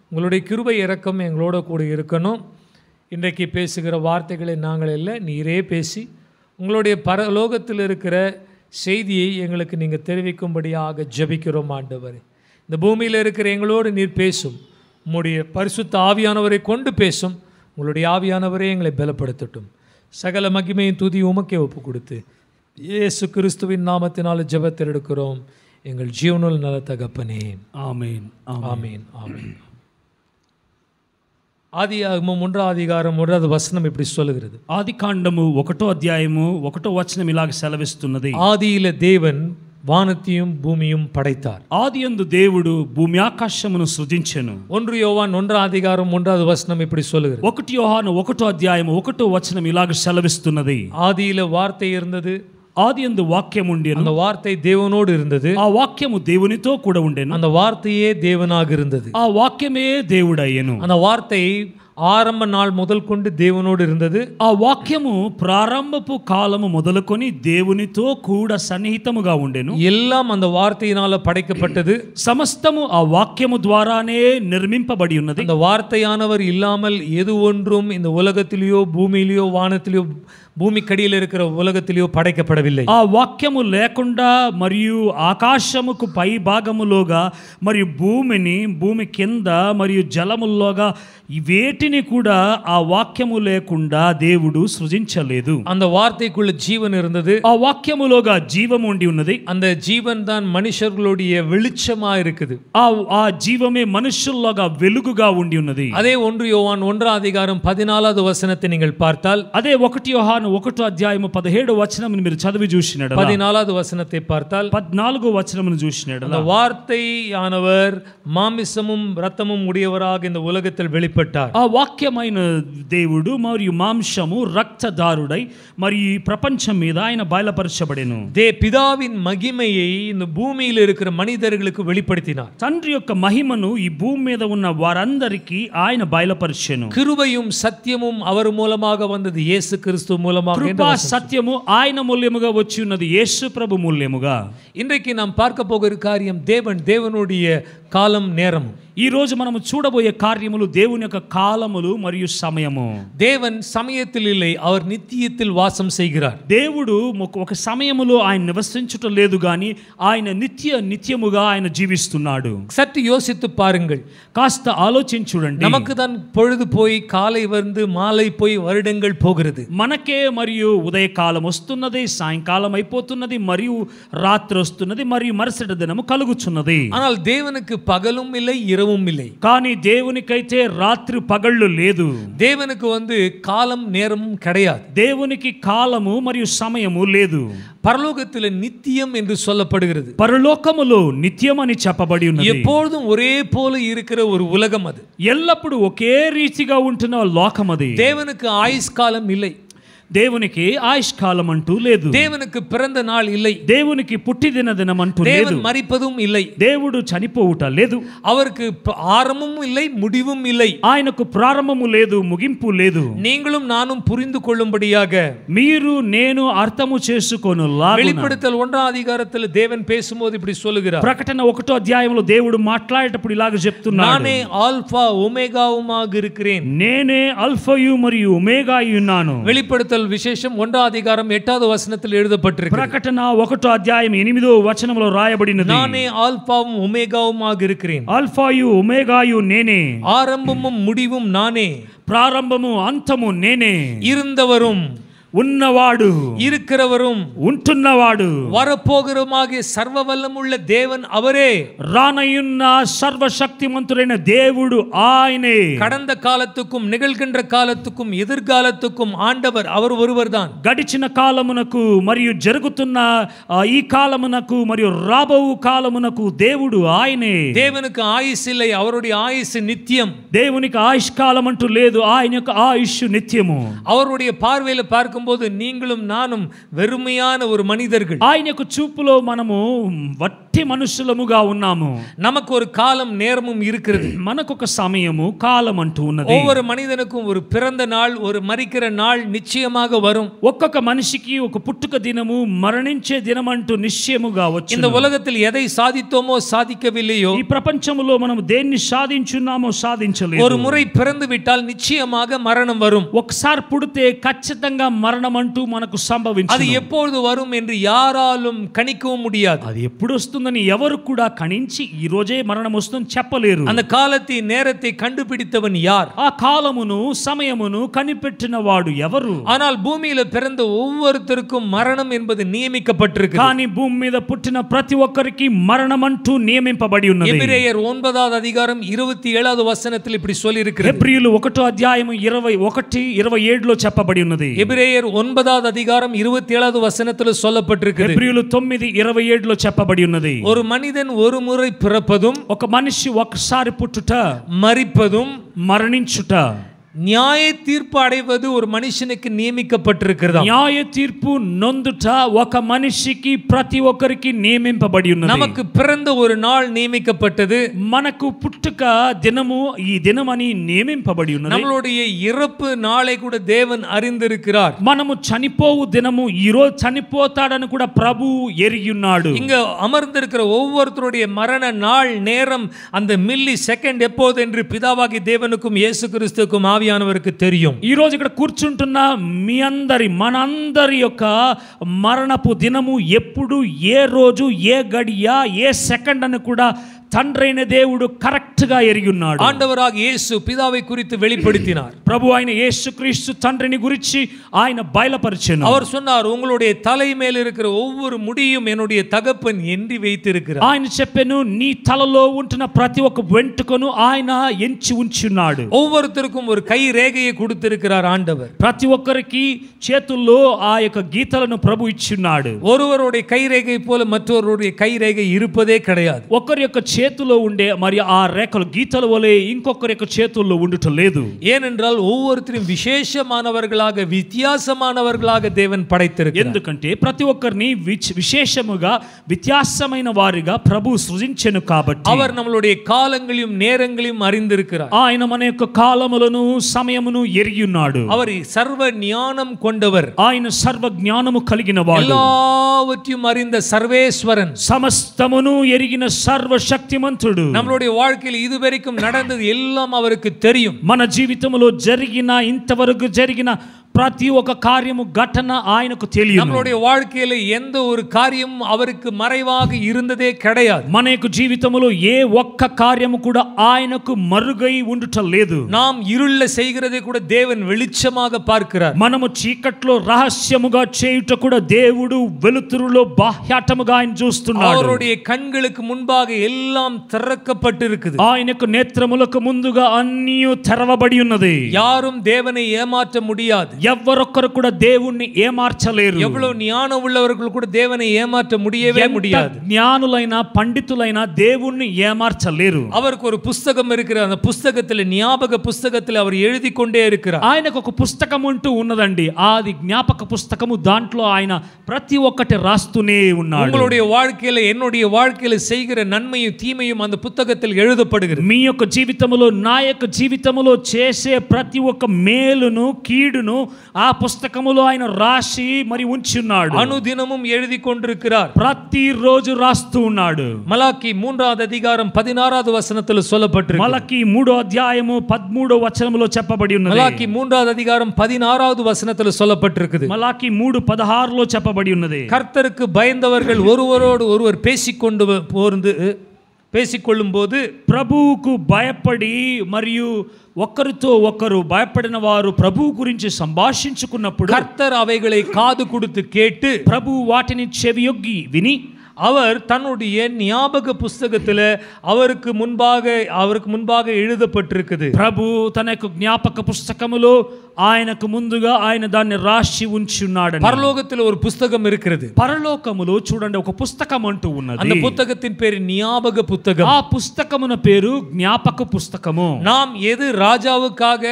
உங்களுடைய கிருபை இரக்கம் எங்களோட கூட இருக்கணும். இன்றைக்கு பேசுகிற வார்த்தைகளை நாங்கள் இல்லை, நீரே பேசி உங்களுடைய பரலோகத்தில் இருக்கிற செய்தியை எங்களுக்கு நீங்கள் தெரிவிக்கும்படியாக ஜெபிக்கிறோம் ஆண்டவரே. இந்த பூமியில் இருக்கிற எங்களோடு நீர் பேசும். உம்முடைய பரிசுத்த ஆவியானவரை கொண்டு பேசும். உங்களுடைய ஆவியானவரே எங்களை பலப்படுத்தட்டும். சகல மகிமையும் துதி உமக்கே ஒப்பு கொடுத்து இயேசு கிறிஸ்துவின் நாமத்தினால் ஜெபத்தில் எடுக்கிறோம் எங்கள் ஜீவனுள்ள நல்ல தகப்பனே. ஆமேன் ஆமேன் ஆமேன். ఆదియాగమం 1వ అధ్యాయం 1వ వచనం இப்படி சொல்லுகிறது. ఆదికాండము 1వ అధ్యాయము 1వ వచనం ఇలాగ సెలవిస్తున్నది. ఆదిயில தேவன் వానத்தையும் భూమిயும் పడైతాர். ఆదియందు దేవుడు భూమి ఆకాశమును సృజించెను. 1 యోవాన్ 1వ అధ్యాయం 1వ వచనం இப்படி சொல்லுகிறது. 1 యోహాను 1వ అధ్యాయం 1వ వచనం ఇలాగ సెలవిస్తున్నది. ఆదిயில వార్త இருந்தது. ఆదియందు వాక్యం ఉండెను. அந்த வார்த்தை தேவனோடு இருந்தது. ఆ వాక్యము దేవునితో కూడా ఉండెను. அந்த வார்த்தையே தேவனாக இருந்தது. ఆ వాక్యమే దేవుడయ్యెను. அந்த வார்த்தை ఆరంభ నాள் మొదలు కొండి దేవునోడు இருந்தது. ఆ వాక్యము ప్రారంభపు కాలము మొదలుకొని దేవునితో కూడా సన్నిహితముగా ఉండెను. எல்லாம் அந்த வார்த்தையினால படைக்கப்பட்டது. సమస్తము ఆ వాక్యము ద్వారానే నిర్మింపబడి ఉన్నది. அந்த வார்த்தையானவர் இல்லாமல் எது ஒன்றும் இந்த உலகத்திலேயோ பூமியிலேயோ வானத்திலேயோ భూమికడిயில் இருக்கிற ఉలగతిలో పడైக்கப்பడవిல்லை. ఆ వాక్యము లేకుండా మరియు ఆకాశముకు పై భాగములోగా మరియు భూమి కింద మరియు జలముల్లోగా వేటిని కూడా ఆ వాక్యము లేకుండా దేవుడు సృజించలేదు. அந்த வார்த்தைக்குள்ள ஜீவன் இருந்தது. ఆ వాక్యములోగా జీవము ఉండి ఉన్నది. அந்த ஜீவன் தான் மனுஷர்களுடைய வெளிச்சமா இருக்குது. ఆ జీవమే మనుషుల్లోగా వెలుగుగా ఉండి ఉన్నది. அதே 1 யோவான் 1వ అధ్యాయం 14వ వచనத்தை நீங்கள் பார்த்தால், అదే 1 యోహాను 1వ అధ్యాయము 17వ వచనమును మీరు చదివి చూసినట్లయితే 14వ వచనத்தை பார்த்தால் 14వ వచనమును చూసినట్లయితే அந்த வார்த்தையானவர் மாமிசமும் இரத்தமும் உடையவராக இந்த உலகத்தில் வெளிப்பட்டார். ఆ వాక్యమైన దేవుడు మరియు మాంసము రక్తదారుడై మరియు ప్రపంచం మీద ఆయన బయలుపరచబడెను. பிதாவின் மகிமையை இந்த பூமியில் இருக்கிற மனிதர்களுக்கு வெளிப்படுத்தினார். తండ్రి యొక్క మహిమను ఈ భూమి మీద ఉన్న వారందరికీ ఆయన బయలుపరచెను. கிருபையும் சத்தியமும் அவர் மூலமாக வந்தது, இயேசு கிறிஸ்து மூலமாக. కృపా సత్యము ఆయన మూల్యముగా వచ్చి ఉన్నది, యేసు ప్రభు మూల్యముగా. இன்றைக்கு நாம் பார்க்க போகிற காரியம் தேவனுடைய காலம் நேரமும். ఈ రోజు మనము చూడబోయే కార్యములు దేవుని యొక్క కాలములు మరియు సమయము. தேவன் சமயத்தில் இல்லை, அவர் நித்தியத்தில் வாசம் செய்கிறார். దేవుడు ఒక సమయములో ఆయన నివసించుట లేదు గాని ఆయన నిత్యముగా ఆయన జీవిస్తున్నాడు. சற்று யோசித்து பாருங்கள், కాస్త ఆలోచించుడండి. நமக்கு தான் பொழுது போய் காலை வந்து மாலை போய் வருடங்கள் போகிறது. మనకే మరియు ఉదయకాలం వస్తున్నది, సాయంకాలం అయిపోతున్నది, మరియు రాత్రి వస్తున్నది, మరియు మరుసటి దినము కలుగుచున్నది. ஆனால் தேவனுக்கு பகலும் இல்லை இரவும் இல்லை. కానీ దేవునికైతే రాత్రి పగళ్ళు లేదు. தேவனுக்கு வந்து காலம் நேரமும் கிடையாது. దేవునికి కాలము మరియు సమయము లేదు. பரலோகத்தில் நித்தியம் என்று சொல்லப்படுகிறது. పరలోకములో నిత్యమని చెప్పబడి ఉన్నది. எப்பொழுதும் ஒரே போல இருக்கிற ஒரு உலகம் அது. ఎల్లప్పుడూ ఒకే రీతిగా ఉంటున్న లోకం అది. தேவனுக்கு ஆயுஷ்காலம் இல்லை. దేవునికి ఆయుష్కాలం అంటూ లేదు. தேவனுக்கு பிறந்த நாள் இல்லை. దేవునికి పుట్టిదిన దినం అంటూ లేదు. தேவன் மரிப்பதும் இல்லை. దేవుడు చనిపోవుట లేదు. அவருக்கு ஆரம்பமும் இல்லை, முடிவும் இல்லை. ఆయనకు ప్రారంభము లేదు, ముగింపు లేదు. நீங்களும் நானும் புரிந்து கொள்ளும்படியாக మీరు నేను అర్థము చేసుకొనులాగున வெளிப்படுத்தல் 1వ అధ్యాయத்தில் தேவன் பேசும்போது இப்படி சொல்லுகிறார். ప్రకటన 1వ అధ్యాయంలో దేవుడు మాట్లాడేటప్పుడు ఇలాగ చెప్తున్నాడు, நானே ஆல்பா ஒமேகாவுமாக இருக்கிறேன். నేనే అల్ఫయు మరియు ఒమేగాయు ఉన్నాను. வெளிப்படுத்தல் அப்போஸ்தலர் விசேஷம் 1ஆம் அதிகாரம் 8வது வசனத்தில் எழுதப்பட்டிருக்கிறது. ప్రకటన 1వ అధ్యాయం 8వ వచనములో రాయబడినది. நானே ஆல்பாவும் ஒமேகாவுமாக இருக்கிறேன். ఆల్ఫాయు ఒమేగాయు నేనే. ஆரம்பமும் முடிவும் நானே. ప్రారంభము అంతము నేనే. இருந்தவரும் ఉన్నవాడు இருக்கிறவரும் ఉంటున్నవాడు வரப்போகிறவருமாகிய சர்வ வல்லமுள்ள தேவன் அவரே. రానయున్న సర్వశక్తిమంతుడైన దేవుడు ఆయనే. கடந்த காலத்துக்கும் நிகழ்கின்ற காலத்துக்கும் எதிர்காலத்துக்கும் ஆண்டவர் அவர் ஒருவர்தான். గడిచిన కాలమునకు మరియు జరుగుతున్న ఈ కాలమునకు మరియు రాబో కాలమునకు దేవుడు ఆయనే. தேவனுக்கு ஆயுசு இல்லை, அவருடைய ஆயுசு நித்தியம். దేవునికి ఆయుష్కాలం అంటూ లేదు, ఆయన యొక్క ఆయుష్ నిత్యము. அவருடைய பார்வையில் பார்க்கும்போது நீங்களும் நானும் வெறுமையான ஒரு மனிதர்கள். ఆయన యొక్క చూపులో మనము వట్టి మనుషులముగా ఉన్నాము. நமக்கு ஒரு காலம் நேரமும் இருக்கிறது. మనకు ఒక సమయము కాలం అంటూ ఉన్నది. ஒவ்வொரு மனிதனுக்கும் ஒரு பிறந்த நாள், ஒரு மரிக்கிற நாள் நிச்சயமாக வரும். ఒక్కొక్క మనిషికి ఒక పుట్టుక దినము, మరణించే దినం అంటూ నిశ్చయముగా వచ్చును. இந்த உலகத்தில் எதை சாதித்தோமோ சாதிக்கவில்லையோ, ఈ ప్రపంచంలో మనం దేన్ని సాధించున్నామో సాధించలేదు. ஒரு முறை பிறந்து விட்டால் நிச்சயமாக மரணம் வரும். ఒకసారి పుడితే ఖచ్చితంగా మరణం అంటూ మనకు సంభవించును. அது எப்பொழுது வரும் என்று யாராலும் கணிக்கவும் முடியாது. అది ఎప్పుడు వస్తుందని ఎవరు కూడా కణించి ఈ రోజే మరణం వస్తుందని చెప్పలేరు. அந்த காலத்தை நேரத்தை கண்டுபிடித்தவன் யார்? ఆ కాలమును సమయమును కనిపెట్టిన వాడు ఎవరు? ஆனால் பூமியில பிறந்த ஒவ்வொருத்தருக்கும் மரணம் என்பது நியமிக்கப்பட்டிருக்கு. కానీ భూమి మీద పుట్టిన ప్రతి ఒక్కరికి మరణం అంటూ నియమింపబడి ఉన్నది. எபிரேயர் 9வது அதிகாரம் 27வது వచనத்தில் இப்படி சொல்லி இருக்கிறது. హెబ్రీయులు 1వ అధ్యాయం 21-27లో చెప్పబడి ఉన్నది. எபிரேயர் 9வது அதிகாரம் 27வது வசனத்தில் சொல்லப்பட்டிருக்கிறது. హెబ్రీయులు 9:27లో చెప్పబడి ఉన్నది. ஒரு மனிதன் ஒரு முறை பிறப்பதும், ఒక మనిషి ఒకసారి పుట్టుట, மரிப்பதும், మరణించుట, நியாய தீர்ப்பு அடைவது ஒரு மனுஷனுக்கு நியமிக்கப்பட்டிருக்கிறது. న్యాయ తీర్పు నొందుట ఒక మనిషికి ప్రతి ఒక్కరికి నియమింపబడి ఉన్నది. நமக்கு பிறந்த ஒரு நாள் நியமிக்கப்பட்டது. మనకు పుట్టుక దినము ఈ దినమని నియమింపబడి ఉన్నది. நம்மளுடைய இறப்பு நாளை கூட தேவன் அறிந்திருக்கிறார். మనము చనిపోవు దినము ఈ రోజు చనిపోతాడని కూడా ప్రభు ఎరిగి ఉన్నాడు. இங்க அமர்ந்திருக்கிற ஒவ்வொருத்தருடைய மரண நாள், நேரம், அந்த மில்லி செகண்ட் எப்போது என்று பிதாவாகி தேவனுக்கும் இயேசு கிறிஸ்துவுக்கும் ஆவியானவருக்கு தெரியும். ఈ రోజు ఇక్కడ కూర్చుంటున్న మీ అందరి మనందరి యొక్క మరణపు దినము ఎప్పుడు, ఏ రోజు, ఏ గడియ, ఏ సెకండ్ అని కూడా తండ్రైన దేవుడు కరెక్ట్ గా ఎరిగి ఉన్నాడు. ஆண்டவராக இயேசு பிதாவை குறித்து வெளிப்படுத்தினார். ప్రభు ఆయన యేసుక్రీస్తు తండ్రిని గురించి ఆయన బయలుపరిచెను. அவர் சொன்னார், உங்களுடைய தலை மேல் இருக்கிற ஒவ்வொரு முடியும் என்னுடைய தகப்பன் எண்ணி வைத்திருக்கிறார். ఆయన చెప్పెను, నీ తలలో ఉంటున్న ప్రతి ఒక్క వెంట్రుకను ఆయన ఎంచి ఉంచున్నాడు. ஒவ்வொருத்தருக்கும் ஒரு கை ரேகையை கொடுத்திருக்கிறார் ஆண்டவர். ప్రతి ఒక్కరికి చేతుల్లో ఆ యొక్క గీతలను ప్రభు ఇచ్చున్నాడు. ஒருவருடைய கை ரேகை போல மற்றொருவருடைய கை ரேகை இருப்பதே கிடையாது. ఒకరి యొక్క చేతిలో ఉండే మరి ఆ రేఖలు గీతల వలె ఇంకొకరి యొక్క చేతుల్లో ఉండటం లేదు. ஏனென்றால் ஒவ்வொருத்தரும் விசேஷமானவர்களாக, வித்தியாசமானவர்களாக தேவன் படைத்திருக்கிறார். ఎందుకంటే ప్రతి ఒక్కరిని విశేషముగా వ్యత్యాసమైన వారిగా ప్రభు సృజించెను కాబట్టి அவர் நம்மளுடைய காலங்களையும் நேரங்களையும் அறிந்திருக்கிறார். ఆయన మన యొక్క కాలములను సమయమును ఎరిగి ఉన్నాడు. அவர் சர்வ ஞானம் கொண்டவர். ఆయన సర్వ జ్ఞానము కలిగిన వాడు. எல்லாவற்றையும் அறிந்த சர்வேஸ்வரன். సమస్తమును ఎరిగిన సర్వశక్తిమంతుడు. நம்மளுடைய வாழ்க்கையில் இதுவரைக்கும் நடந்தது எல்லாம் அவருக்கு தெரியும். మన జీవితంలో జరిగిన ఇంతవరకు జరిగిన ప్రతి ఒక్క కార్యము ఘటన ఆయనకు తెలియదు. நம்மளுடைய வாழ்க்கையில எந்த ஒரு காரியமும் அவருக்கு மறைவாக இருந்ததே கிடையாது. మన యొక్క జీవితంలో ఏ ఒక్క కార్యము కూడా ఆయనకు మరుగై ఉండటం లేదు. நாம் இருள செய்கிறதை கூட தேவன் வெளிச்சமாக பார்க்கிறார். మనము చీకట్లో రహస్యముగా చేయుట కూడా దేవుడు వెలుతురులో బాహ్యాటముగా ఆయన చూస్తున్నాడు. அவருடைய கண்களுக்கு முன்பாக எல்லாம் திறக்கப்பட்டிருக்குது. ఆయన యొక్క నేత్రములకు ముందుగా అన్నీ తెరవబడి ఉన్నది. யாரும் தேவனை ஏமாற்ற முடியாது. ఎవ్వరొక్కరు కూడా దేవుణ్ణి ఏమార్చలేరు. எவ்வளவு ஞானம் உள்ளவர்கள் கூட தேவனை ஏமாற்ற முடியவே முடியாது. జ్ఞానులైన పండితులైన దేవుణ్ణి ఏమార్చలేరు. அவருக்கு ஒரு புஸ்தகம் இருக்கிறது. அந்த புஸ்தகத்தில், ஞாபக புஸ்தகத்தில் அவர் எழுதி கொண்டே இருக்கிறார். ఆయనకు ఒక పుస్తకం అంటూ ఉన్నదండి. అది జ్ఞాపక పుస్తకము. దాంట్లో ఆయన ప్రతి ఒక్కటి రాస్తూనే ఉన్నాడు. உங்களுடைய வாழ்க்கையில, என்னுடைய வாழ்க்கையில செய்கிற நன்மையும் தீமையும் அந்த புத்தகத்தில் எழுதப்படுகிறது. మీ యొక్క జీవితంలో, నా యొక్క జీవితంలో చేసే ప్రతి ఒక్క మేలును కీడును ఆ పుస్తకములో ఆయన రాసి మరి ఉంచున్నాడు. అనుదినமும் எழுதி கொண்டிருக்கிறார். ప్రతిరోజు రాస్తూ ఉన్నాడు. மலாக்கி 3வது அதிகாரம் 16வது வசனத்தில் சொல்லப்பட்டிருக்கு. మలకి 3వ అధ్యాయము 13వ వచనములో చెప్పబడి ఉన్నది. மலாக்கி 3வது அதிகாரம் 16வது வசனத்தில் சொல்லப்பட்டிருக்குது. మలాకి 3:16లో చెప్పబడి ఉన్నది. கர்த்தருக்கு பயந்தவர்கள் ஒருவரோடு ஒருவர் பேசிக்கொள்ளும் போது ప్రభువుకు భయపడి మరియు ఒకరితో ఒకరు భయపడిన వారు ప్రభువు గురించి సంభాషించుకున్నప్పుడు கர்த்தர் அவைகளை காது கொடுத்து கேட்டு ప్రభువు వాటిని చెవియొగ్గి విని அவர் தன்னுடைய ஞாபக புஸ்தகத்தில் அவருக்கு முன்பாக எழுதப்பட்டிருக்குது. ప్రభు తన యొక్క జ్ఞాపక పుస్తకములో ఆయనకు ముందుగా ఆయన దాన్ని రాసి ఉంచి ఉన్నాడు. பரலோகத்தில் ஒரு புஸ்தகம் இருக்கிறது. పరలోకములో చూడండి ఒక పుస్తకం అంటూ ఉన్నది. அந்த புத்தகத்தின் பேரு ஞாபக புத்தகம். ఆ పుస్తకమున పేరు జ్ఞాపక పుస్తకము. நாம் எது ராஜாவுக்காக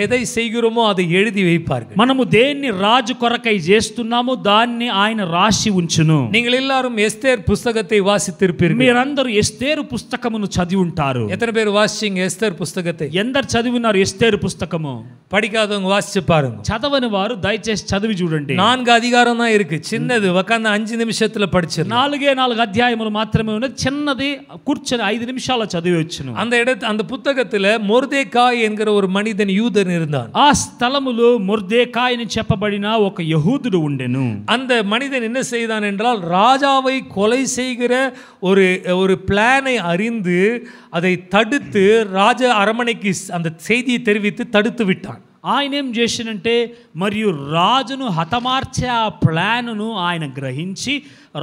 எதை செய்கிறோமோ அதை எழுதி வைப்பார்கள். మనము దేన్ని రాజు కొరకై చేస్తున్నామో దాన్ని ఆయన రాసి ఉంచును. நீங்கள் எல்லாரும் எஸ்தேர் புஸ்தகத்தை வாசித்திருப்பீர்கள். మీరందరూ ఎస్తేరు పుస్తకమును చదివి ఉంటారు. எத்தனை பேர் வாசிச்சீங்க எஸ்தேர் புஸ்தகத்தை? ఎందరు చదివి ఉన్నారు ఎస్తేరు పుస్తకము? படிக்காதவங்க வாசிச்சு பாருங்க. చదవని వారు దయచేసి చదివి చూడండి. 4 அதிகாரம் தான் இருக்கு. சின்னது உட்கார்ந்து 5 நிமிஷத்துல படிச்சிடலாம். 4 అధ్యాయములు మాత్రమే ఉన్నది. చిన్నది కూర్చొని 5 నిమిషాల చదివొచ్చును. அந்த புத்தகத்துல மொர்தெகாய் என்கிற ஒரு மனிதன் யூதன் இருந்தான். ఆ స్థలములో మొర్దెకాయి అని చెప్పబడిన ఒక యహూదుడు ఉండెను. அந்த மனிதன் என்ன செய்தான் என்றால் ராஜாவை கொலை செய்கிற ஒரு பிளானை அறிந்து அதை தடுத்து ராஜ அரமனைக்கு அந்த செய்தியை தெரிவித்து தடுத்து விட்டான். ఆయన ఏం చేసినంటే మరియు రాజును హతమార్చే ఆ ప్లానును ఆయన గ్రహించి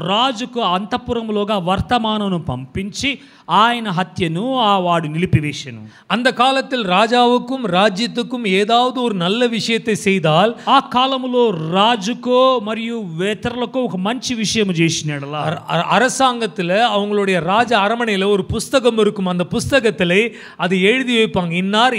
రాజుకు అంతఃపురములోగా వర్తమానమును పంపించి ఆయన హత్యను వాడు నిలిపివేశను. அந்த காலத்தில் ராஜாவுக்கும் ராஜ்யத்துக்கும் ஏதாவது ஒரு நல்ல விஷயத்தை செய்தால் ఆ కాలములో రాజుకో మరియు వేతరులకో ఒక మంచి విషయం చేసినాడలా அரசாங்கத்தில் அவங்களுடைய ராஜ அரமனையில் ஒரு புஸ்தகம் இருக்கும். அந்த புஸ்தகத்திலே அது எழுதி வைப்பாங்க. இன்னார்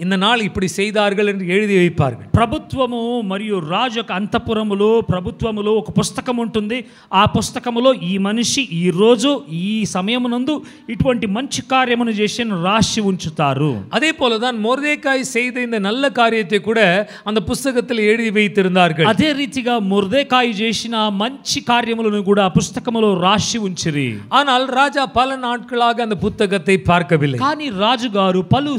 இந்த நாள் இப்படி செய்தார்கள் என்று எழுதி வைப்பார்கள். ప్రభుత్వము మరియు రాజు యొక్క అంతఃపురములో ప్రభుత్వములో ఒక పుస్తకం ఉంటుంది. ఆ పుస్తకములో ఈ మనిషి ఈ రోజు ఈ సమయమునందు ఇటువంటి మంచి కార్యమును చేసి రాసి ఉంచుతారు. அதே போலதான் மொர்தெகாய் செய்த இந்த நல்ல காரியத்தை கூட அந்த புஸ்தகத்தில் எழுதி வைத்திருந்தார்கள். అదే రీతిగా మొర్దెకాయి చేసిన మంచి కార్యములను కూడా ఆ పుస్తకములో రాసి ఉంచిరి. ஆனால் ராஜா பல நாட்களாக அந்த புத்தகத்தை பார்க்கவில்லை. కానీ రాజుగారు పలు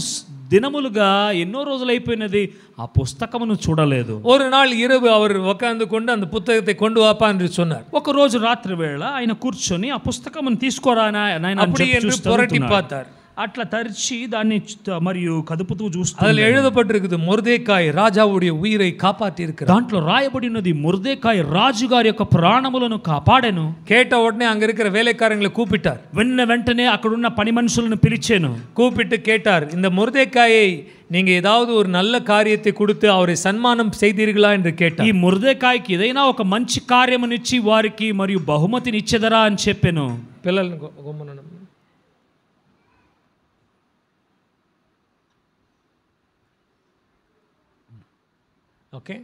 దినములుగా ఎన్నో రోజులైపోయినది ఆ పుస్తకమును చూడలేదు. ஒரு நாள் இரவு அவர் உட்கார்ந்து கொண்டு அந்த புத்தகத்தை கொண்டு வாப்பா என்று சொன்னார். ఒక రోజు రాత్రి వేళ ఆయన కూర్చొని ఆ పుస్తకమును తీసుకురా నాయనా அப்படி என்று புரட்டி பார்த்தார். అట్లా తరిచి దాన్ని మరియు కదుపుతూ చూస్తూ அதில் எழுதப்பட்டிருக்குது மொர்தெகாய் ராஜாவுடைய உயிரை காப்பாற்றி இருக்கிறார். దాంట్లో రాయబడి ఉన్నది మొర్దెకాయి రాజుగారి యొక్క ప్రాణములను కాపాడెను. கேட்ட உடனே அங்க இருக்கிற வேலைக்காரங்களை கூப்பிட்டார். వెంటనే అక్కడున్న పని మనుషులను పిలిచాను. கூப்பிட்டு கேட்டார், இந்த மொர்தெகாயை நீங்க ஏதாவது ஒரு நல்ல காரியத்தை கொடுத்து அவரை சன்மானம் செய்தீர்களா என்று கேட்டார். ఈ మొర్దెకాయికి ఏదైనా ఒక మంచి కార్యమునిచ్చి వారికి మరియు బహుమతిని ఇచ్చెదరా అని చెప్పాను. పిల్లల్ని గమ్మున ஓகே.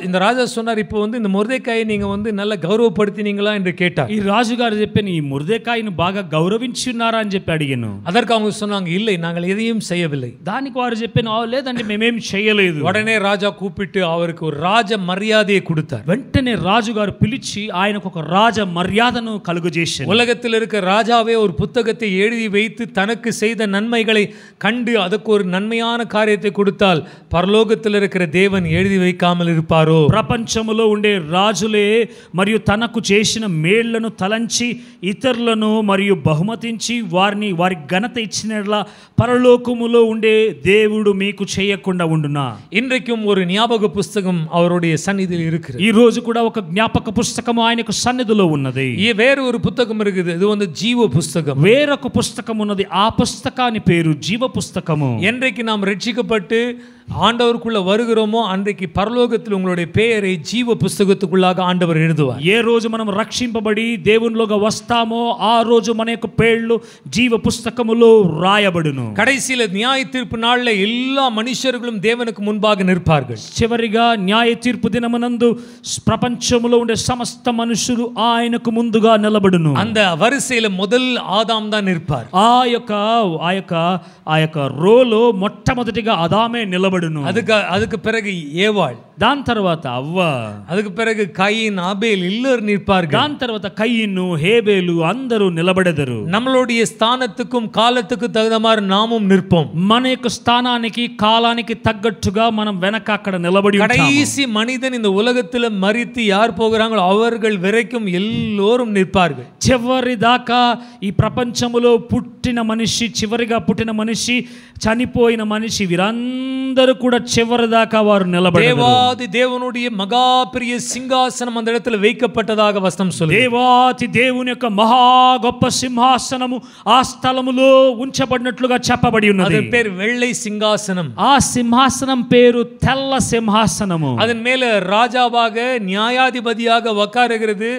இந்த ராஜா சொன்னார், இப்போ இந்த மொர்தெகாயை நீங்க நல்ல கௌரவப்படுத்தினீங்களா என்று கேட்டார். ఈ రాజుగారు చెప్పాను ఈ మొర్దెకాయిని బాగా గౌరవించున్నారా అని చెప్పి అడిగాను. அதற்கு அவங்க சொன்னாங்க, இல்லை நாங்கள் எதையும் செய்யவில்லை. దానికి వారు చెప్పాను లేదండి మేమేం చేయలేదు. உடனே ராஜா கூப்பிட்டு அவருக்கு ஒரு ராஜ மரியாதையை கொடுத்தார். వెంటనే రాజుగారు పిలిచి ఆయనకు ఒక రాజ మర్యాదను కలుగజేశారు. உலகத்தில் இருக்க ராஜாவே ஒரு புத்தகத்தை எழுதி வைத்து தனக்கு செய்த நன்மைகளை கண்டு அதுக்கு ஒரு நன்மையான காரியத்தை கொடுத்தால் பரலோகத்தில் இருக்கிற தேவன் எழுதி வைக்காமல் இருப்பாரோ? ప్రపంచములో ఉండే రాజులే మరియు తనకు చేసిన మేళ్లను తలంచి ఇతరులను మరియు బహుమతించి వారి ఘనత ఇచ్చినట్లా పరలోకములో ఉండే దేవుడు మీకు చేయకుండా ఉండునా? இன்றைக்கும் ஒரு ஞாபக புஸ்தகம் அவருடைய சந்நிதியில் இருக்கிறது. ఈ రోజు కూడా ఒక జ్ఞాపక పుస్తకం ఆయనకు సన్నిధిలో ఉన్నది. வேற ஒரு புத்தகம் இருக்குது, இது ஜீவ புஸ்தகம். వేరొక పుస్తకం ఉన్నది, ఆ పుస్తకాని పేరు జీవ పుస్తకము. என்றைக்கு நாம் ரட்சிக்கப்பட்டு ஆண்டவருக்குள்ள வருகிறோமோ அன்றைக்கு பரலோகத்தில் உங்களுடைய பெயரை ஜீவ புஸ்தகத்துக்குள்ளாக ஆண்டவர் எழுதுவார். ఏ రోజు మనం రక్షింపబడి దేవునిలోగా వస్తామో ఆ రోజు మన యొక్క పేర్లు జీవ పుస్తకములో రాయబడును. கடைசியில நியாய தீர்ப்பு நாள்ல எல்லா மனுஷர்களும் தேவனுக்கு முன்பாக நிற்பார்கள். చివరిగా న్యాయ తీర్పు దినమునందు ప్రపంచములో ఉండే సమస్త మనుషులు ఆయనకు ముందుగా నిలబడును. அந்த వరుసையில முதல் ஆதாம் தான் நிற்பார். ఆ యొక్క రోలో మొట్టమొదటిగా అదామే నిలబడును. அதுக்கு பிறகு ஏவாள், దాని తర్వాత అవ్వ, அதுக்கு பிறகு கயீன், ஆபேல் எல்லாரும் நிற்பார்கள். దాని తర్వాత కయీను, హేబేలు అందరూ నిలబడెదరు. நம்மளுடைய ஸ்தானத்துக்கும் காலத்துக்கும் தகுந்த மாதிரி நாமும் நிற்போம். మన యొక్క స్థానానికి కాలానికి తగ్గట్టుగా మనం వెనక అక్కడ నిలబడి ఉంటాము. கடைசி மனிதன் இந்த உலகத்துல மரித்து யார் போகிறாங்களோ அவர்கள் வரைக்கும் எல்லோரும் நிற்பார்கள். చివరి దాకా ఈ ప్రపంచములో పుట్టిన మనిషి, చివరిగా పుట్టిన మనిషి, చనిపోయిన మనిషి, వీరందరూ కూడా చివరి దాకా వారు నిలబడతారు. தேவாதி தேவனுடைய மகா பெரிய సింహాసనం அந்த இடத்துல வைக்கப்பட்டதாக வசனம் சொல்லுது. దేవాతి దేవుని యొక్క మహా గొప్ప సింహాసనము ఆ స్థలములో ఉంచబడినట్లుగా చెప్పబడి ఉన్నది. அதன் பேர் வெள்ளை சிங்காசனம். ఆ సింహాసనం పేరు తెల్ల సింహాసనము. அதன் மேல ராஜாவாக நியாயாதிபதியாக உட்காருகிறது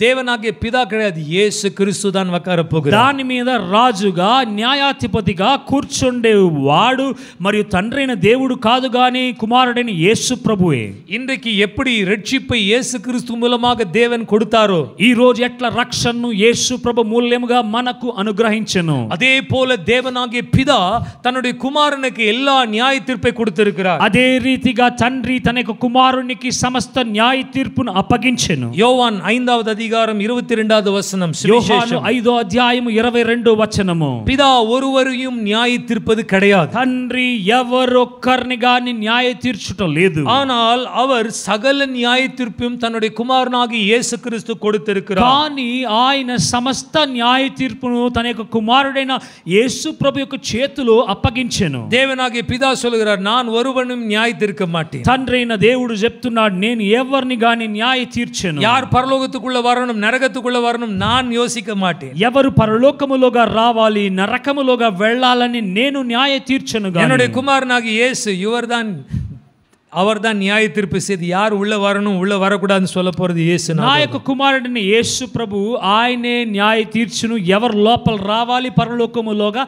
தேவனாகிய பிதா கிடையாது, இயேசு கிறிஸ்து தான் உட்கார போகிறார். దాని మీద రాజుగా న్యాయాధిపతిగా కూర్చుండే వాడు మరియు తండ్రైన దేవుడు కాదు గాని కుమారుడైన యేసు ప్రభువే. இன்றைக்கு எப்படி ரட்சிப்பை இயேசு கிறிஸ்து மூலமாக தேவன் கொடுத்தாரோ, ఈ రోజు ఎట్లా రక్షణను యేసు ప్రభు మూల్యముగా మనకు అనుగ్రహించెను, அதே போல தேவனாகிய பிதா தன்னுடைய குமாரனுக்கு எல்லா நியாய தீர்ப்பை கொடுத்திருக்கிறார். అదే రీతిగా తండ్రి తన యొక్క కుమారునికి సమస్త న్యాయ తీర్పును అప్పగించెను. యోవాన్ 5వ అధికారం 22వ వచనం, యోహాను 5వ అధ్యాయము 22వ వచనము, பிதா ஒருவரையும் நியாய தீர்ப்பது கிடையாது. తండ్రి ఎవరొక్కరిని గాని న్యాయ తీర్చుట లేదు. ஆனால் அவர் சகல நியாய தீர்ப்பையும் தன்னுடைய குமாரனாகிய இயேசு கிறிஸ்து கொடுத்திருக்கிறார். కానీ ఆయన సమస్త న్యాయ తీర్పును తన యొక్క కుమారుడైన యేసు ప్రభు యొక్క చేతిలో అప్పగించెను. தேவனாகிய பிதா சொல்கிறார், நான் ஒருவனும் நியாய தீர்க்க மாட்டேன். తండ్రైన దేవుడు చెప్తున్నాడు, నేను ఎవరిని గాని న్యాయ తీర్చెను. யார் பரலோகத்துக்குள்ள வரணும் நரகத்துக்குள்ள வரணும் நான் யோசிக்க மாட்டேன். ఎవరు పరలోకములోగా రావాలి, నరకములోగా వెళ్ళాలని నేను న్యాయ తీర్చెను. என்னுடைய குமாரனாகிய இயேசு அவர்தான் நியாய தீர்ப்பு செய்து யார் உள்ள வரணும் உள்ள வரக்கூடாதுன்னு சொல்ல போறது இயேசு. నా యొక్క కుమారుడైన యేసు ప్రభు ఆయనే న్యాయ తీర్చును, ఎవరు లోపల రావాలి పరలోకములోగా,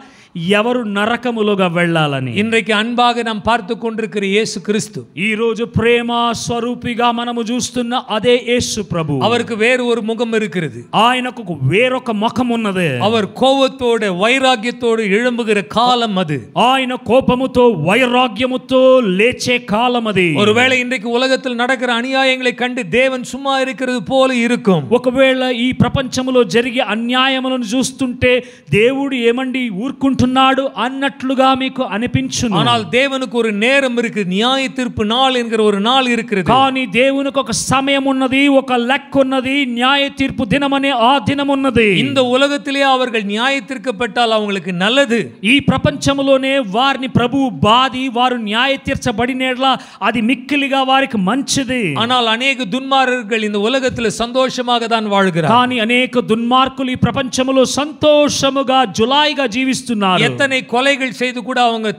ఎవరు నరకములోగా వెళ్ళాలని. இன்றைக்கு அன்பாக நாம் பார்த்து கொண்டிருக்கிற இயேசு கிறிஸ்து, ఈ రోజు ప్రేమ స్వరూపిగా మనము చూస్తున్న అదే యేసు ప్రభు. அவருக்கு வேறு ஒரு முகம் இருக்கிறது. ఆయనకు వేరొక ముఖం ఉన్నది. அவர் கோபத்தோட வைராக்கியத்தோடு எழும்புகிற காலம் அது. ఆయన కోపముతో వైరాగ్యముతో లేచే కాలం అది. ஒருவேளை இன்றைக்கு உலகத்தில் நடக்கிற அநியாயங்களை கண்டு தேவன் சும்மா இருக்கிறது போல இருக்கும். ఒకవేళ ఈ ప్రపంచములో జరిగే అన్యాయములను చూస్తుంటే దేవుడు ఏమండి ఊరుకుంటున్నాడు అన్నట్లుగా మీకు అనిపించును. ஆனால் தேவனுக்கு ஒரு நேரம் இருக்கு, நியாய தீர்ப்பு நாள் என்கிற ஒரு நாள் இருக்கிறது. కానీ దేవునికి ఒక సమయం ఉన్నది, ఒక లెక్క ఉన్నది, న్యాయ తీర్పు దినమనే ఆ దినం ఉన్నది. இந்த உலகத்திலே அவர்கள் நியாய தீர்க்கப்பட்டால் அவங்களுக்கு நல்லது. ఈ ప్రపంచములోనే వారిని ప్రభువు బాది వారు న్యాయ తీర్చబడినేట్లా అది మిక్కిలిగా వారికి మంచిది. ஆனால் அநேக துன்மார்க்கர்கள் இந்த உலகத்தில் சந்தோஷமாக தான் வாழ்கிறார்கள். కానీ అనేక దుర్మార్గులు ఈ ప్రపంచములో సంతోషముగా జులాయిగా జీవిస్తున్నారు. எத்தனை கொலைகள் செய்து கூட அவங்க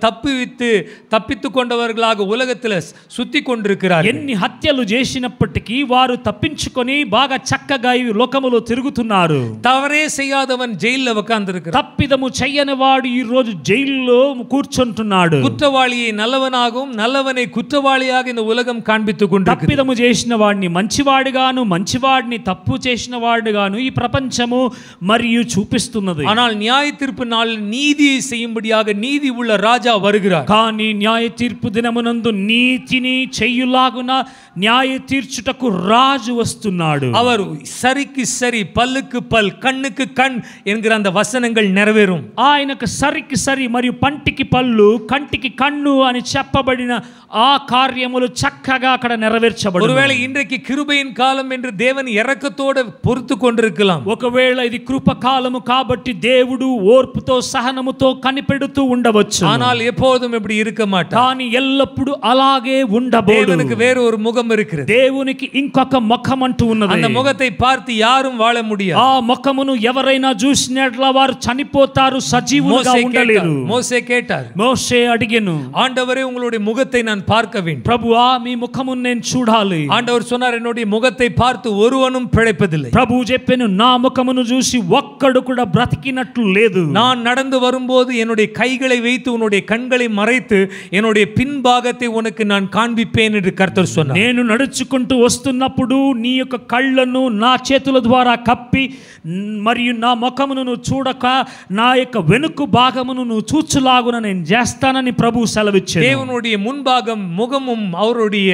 தப்பித்து கொண்டவர்களாக உலகத்தில் சுத்தி கொண்டிருக்கிறார்கள். ఎన్ని హత్యలు చేసినప్పటికీ వారు తప్పించుకొని బాగా చక్కగా ఈ లోకములో తిరుగుతున్నారు. தவறே செய்யாதவன் ஜெயில்ல உட்கார்ந்திருக்கிறான். తప్పిదము చెయ్యని వాడు ఈ రోజు జైల్లో కూర్చుంటున్నాడు. குற்றவாளியை நல்லவனாகவும் நல்லவனை குற்றவாளியாக இந்த உலகம் காண்பித்துக் கொண்டிருக்கிறது. తప్పిదము చేసిన వాడిని మంచివాడిగాను, మంచివాడిని తప్పు చేసిన వాడిగాను ఈ ప్రపంచము మరియు చూపిస్తున్నది. ஆனால் நியாய தீர்ப்பு நாளில் நீதியை செய்யும்படியாக நீதி உள்ள ராஜா வருகிறார். కానీ న్యాయ తీర్పు దినమునందు నీతిని చెయ్యులాగున న్యాయ తీర్చుటకు రాజు వస్తున్నాడు. அவர் சரிக்கு சரி பல்லுக்கு பல் கண்ணுக்கு கண் என்கிற அந்த வசனங்கள் நிறைவேறும். ఆయనకు సరికి సరి మరియు పంటికి పళ్ళు కంటికి కన్ను అని చెప్పబడిన ఆ కార్యములు చక్కగా అక్కడ నెరవేర్చబడును. ஒருவேளை இன்றைக்கு கிருபையின் காலம் என்று தேவன் இரக்கத்தோடு பொறுத்து கொண்டிருக்கலாம். ఒకవేళ ఇది కృప కాలము కాబట్టి దేవుడు ఓర్పుతో సహనముతో కోపముతో కనిపెడుతూ ఉండవచ్చు, ஆனால் எப்போதும் இப்படி இருக்க மாட்டார். కానీ ఎల్లప్పుడూ అలాగే ఉండబోడు. தேவனுக்கு வேறு ஒரு முகம் இருக்கிறது. దేవునికి ఇంకొక ముఖం అంటూ ఉన్నది. அந்த முகத்தை பார்த்து யாரும் வாழ முடியாது. ఆ ముఖమును ఎవరైనా చూసినట్ల వారు చనిపోతారు, సజీవులుగా ఉండలేరు. మోసే కేட்டார். మోషే అడిగెను, ஆண்டவரே உங்களுடைய முகத்தை நான் பார்க்க வேண்டும். ప్రభువా మీ ముఖమును నేను చూడాలి. ஆண்டவர் சொன்னார், என்னுடைய முகத்தை பார்த்து ஒருவனும் பிழைப்பதில்லை. ప్రభు చెప్పెను, నా ముఖమును చూసి ఒక్కడు కూడా బ్రతికినట్లు లేదు. நான் நடந்து வரும்போது என்னுடைய கைகளை வைத்து உன்னுடைய கண்களை மறைத்து என்னுடைய பின்பாகத்தை உனக்கு நான் காண்பிப்பேன் என்று கர்த்தர் சொன்னார். నేను నడుచుకుంటూ వస్తున్నప్పుడు నీ యొక్క కళ్ళను నా చేతుల ద్వారా కప్పి మరియు నా ముఖమును నువ్వు చూడక నా యొక్క వెనుక భాగమును నువ్వు చూచులాగున నేను చేస్తానని ప్రభు సెలవిచ్చాడు. தேவனுடைய முன்பாகம் முகமும் அவருடைய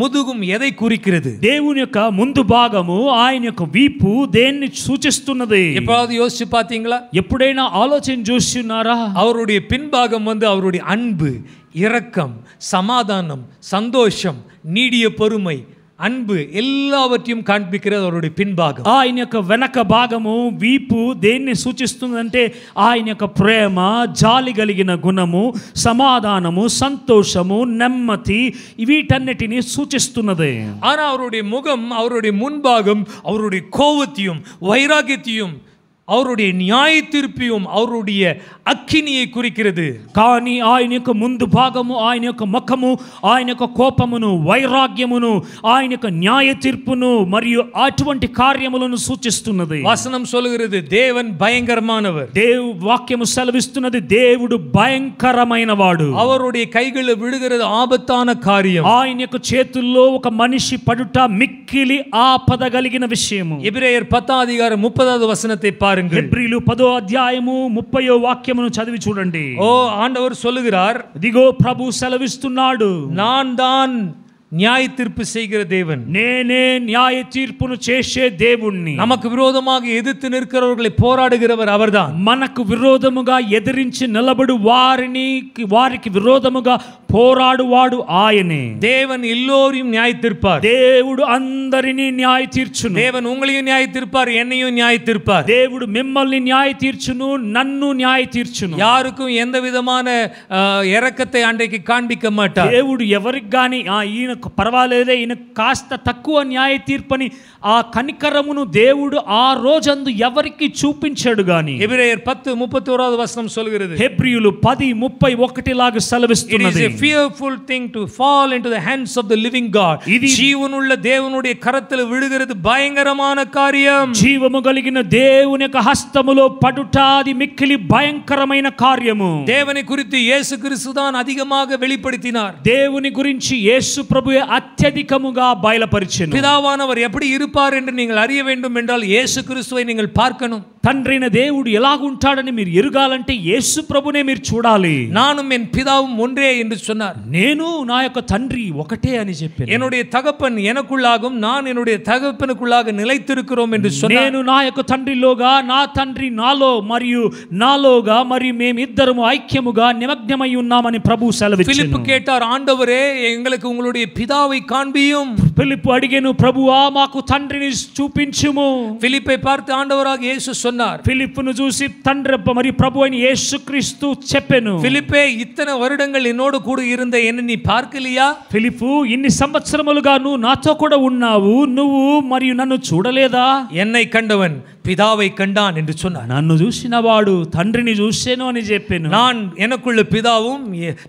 முதுகும் எதை குறிக்கிறது? దేవుని యొక్క ముందు భాగము ఆయన యొక్క వీపు దేన్ని సూచిస్తున్నది? எப்போது யோசிச்சு பாத்தீங்களா? ఎప్పుడైనా ఆలోచన చూస్తున్నారా? அவருடைய பின்பாகம் அவருடைய அன்பு, இரக்கம், சமாதானம், சந்தோஷம், நீடிய பொறுமை, அன்பு எல்லாவற்றையும் காண்பிக்கிறது அவருடைய பின்பாகம். ఆయన యొక్క వెనక భాగము వీపు దేన్ని సూచిస్తుందంటే ఆయన యొక్క ప్రేమ, జాలి కలిగిన గుణము, సమాధానము, సంతోషము, నెమ్మది వీటన్నిటిని సూచిస్తున్నది. ஆனா அவருடைய முகம், அவருடைய முன்பாகம் அவருடைய கோபத்தையும் வைராகியத்தையும் அவருடைய நியாய தீர்ப்பையும் அவருடைய అగ్నిயை குறிக்கிறது. కానీ ఆయన యొక్క ముందు భాగము, ఆయన యొక్క ముఖము, ఆయన యొక్క కోపమును, వైరాగ్యమును, ఆయన యొక్క న్యాయ తీర్పును మరియు అటువంటి కార్యములను సూచిస్తున్నది. వచనం சொல்கிறது தேவன் பயங்கரமானவர். వాక్యము సెలవిస్తున్నది దేవుడు భయంకరమైన వాడు. அவருடைய கைகளில் விழுகிறது ஆபத்தான காரியம். ఆయన యొక్క చేతుల్లో ఒక మనిషి పడుట మిక్కిలి ఆపద కలిగిన విషయము. ఎబ్రేయర్ 10వ అధ్యాయం 30వ వచనத்தை பாருங்கள். హెబ్రీలు 10వ అధ్యాయము 30వ వాక్యమును చదివి చూడండి. ఓ ఆండవర్ சொல்லுகிறார், ఇదిగో ప్రభు సెలవిస్తున్నాడు, நான் தான் న్యాయ తీర్పు செய்கிற தேவன், నేనే న్యాయ తీర్పును చేసే దేవుణ్ణి. நமக்கு விரோதமாக எதிர்த்து நிற்கிறவர்களை போராடுகிறவர் அவர்தான். మనకు విరోధముగా ఎదిరించి నిలబడు వారికి విరోధముగా పోరాడువాడు ఆయనే. தேவன் எல்லோரையும் நியாய தீர்ப்பார். దేవుడు అందరినీ న్యాయ తీర్చును. தேவன் உங்களையும் நியாய தீர்ப்பார், என்னையும் நியாய தீர்ப்பார். దేవుడు మిమ్మల్ని న్యాయ తీర్చును, నన్ను న్యాయ తీర్చును. யாருக்கும் எந்த விதமான இரக்கத்தை அன்றைக்கு காண்பிக்க மாட்டார். దేవుడు ఎవరికి గాని ఈయనకు పర్వాలేదే, ఈయన కాస్త తక్కువ న్యాయ తీర్పని ఆ కనికరమును దేవుడు ఆ రోజందు ఎవరికి చూపించాడు గాని. ఎబ్రేయర్ 10:31 వచనం சொல்கிறது, హెబ్రీయులు 10:31 లాగా సెలవిస్తున్నది, it is a fearful thing to fall into the hands of the living God. ఇది జీవనుள்ள దేవునుடைய కరத்தில் విడుகிறது பயங்கரமான காரியம். జీవము కలిగిన దేవుని యొక్క హస్తములో పడుట అది మిక్కిలి భయంకరమైన కార్యము. தேவனை குறித்து இயேசு கிறிஸ்து தான் அதிகமாக வெளிப்படுத்தினார். దేవుని గురించి యేసు ప్రభువే అత్యధికముగా బయలుపరిచెను. பிதாவானவர் எப்படி இருப்பார் என்று நீங்கள் அறிய வேண்டும் என்றால் இயேசு கிறிஸ்துவை நீங்கள் பார்க்கணும். తండ్రైన దేవుడు ఎలాగుంటాడని మీరు ఎరుగాలంటే యేసు ప్రభునే మీరు చూడాలి. நானும் என் பிதாவும் ஒன்றே என்று சொன்னார். నేను నా యొక్క తండ్రి ఒకటే అని చెప్పాను. என்னுடைய தகப்பன் எனக்குள்ளாகும், நான் என்னுடைய தகப்பனுக்குள்ளாக நிலைத்திருக்கிறோம் என்று சொன்னார். నేను నా యొక్క తండ్రిలోగా, నా తండ్రి నాలో మరియు నాలోగా మరియు మేమిద్దరము ఐక్యముగా నిమగ్నమై ఉన్నామని ప్రభు సెలవిచ్చెను. பிலிப்பு கேட்டார், ஆண்டவரே எங்களுக்கு உங்களுடைய பிதாவை காண்பியும். பிலிப்பு అడిగెను, ప్రభువా మాకు తండ్రిని చూపించుము. பிலிப்பை பார்த்து ஆண்டவராக இயேசு சொன்னார். பிலிப்புను చూసి తండ్రి మరియు ప్రభు అయిన యేసుక్రీస్తు చెప్పెను, பிலிப்பே இத்தனை வருடங்கள் என்னோடு கூட இருந்த என்ன நீ பார்க்கலையா? ఫిలిప్పు ఇన్ని సంవత్సరములుగా నువ్వు నాతో కూడా ఉన్నావు, నువ్వు మరియు నన్ను చూడలేదా? என்னை கண்டவன் பிதாவை கண்டான் என்று சொன்னார். నన్ను చూసినవాడు తండ్రిని చూసెను అని చెప్పాను. நான் எனக்குள்ள பிதாவும்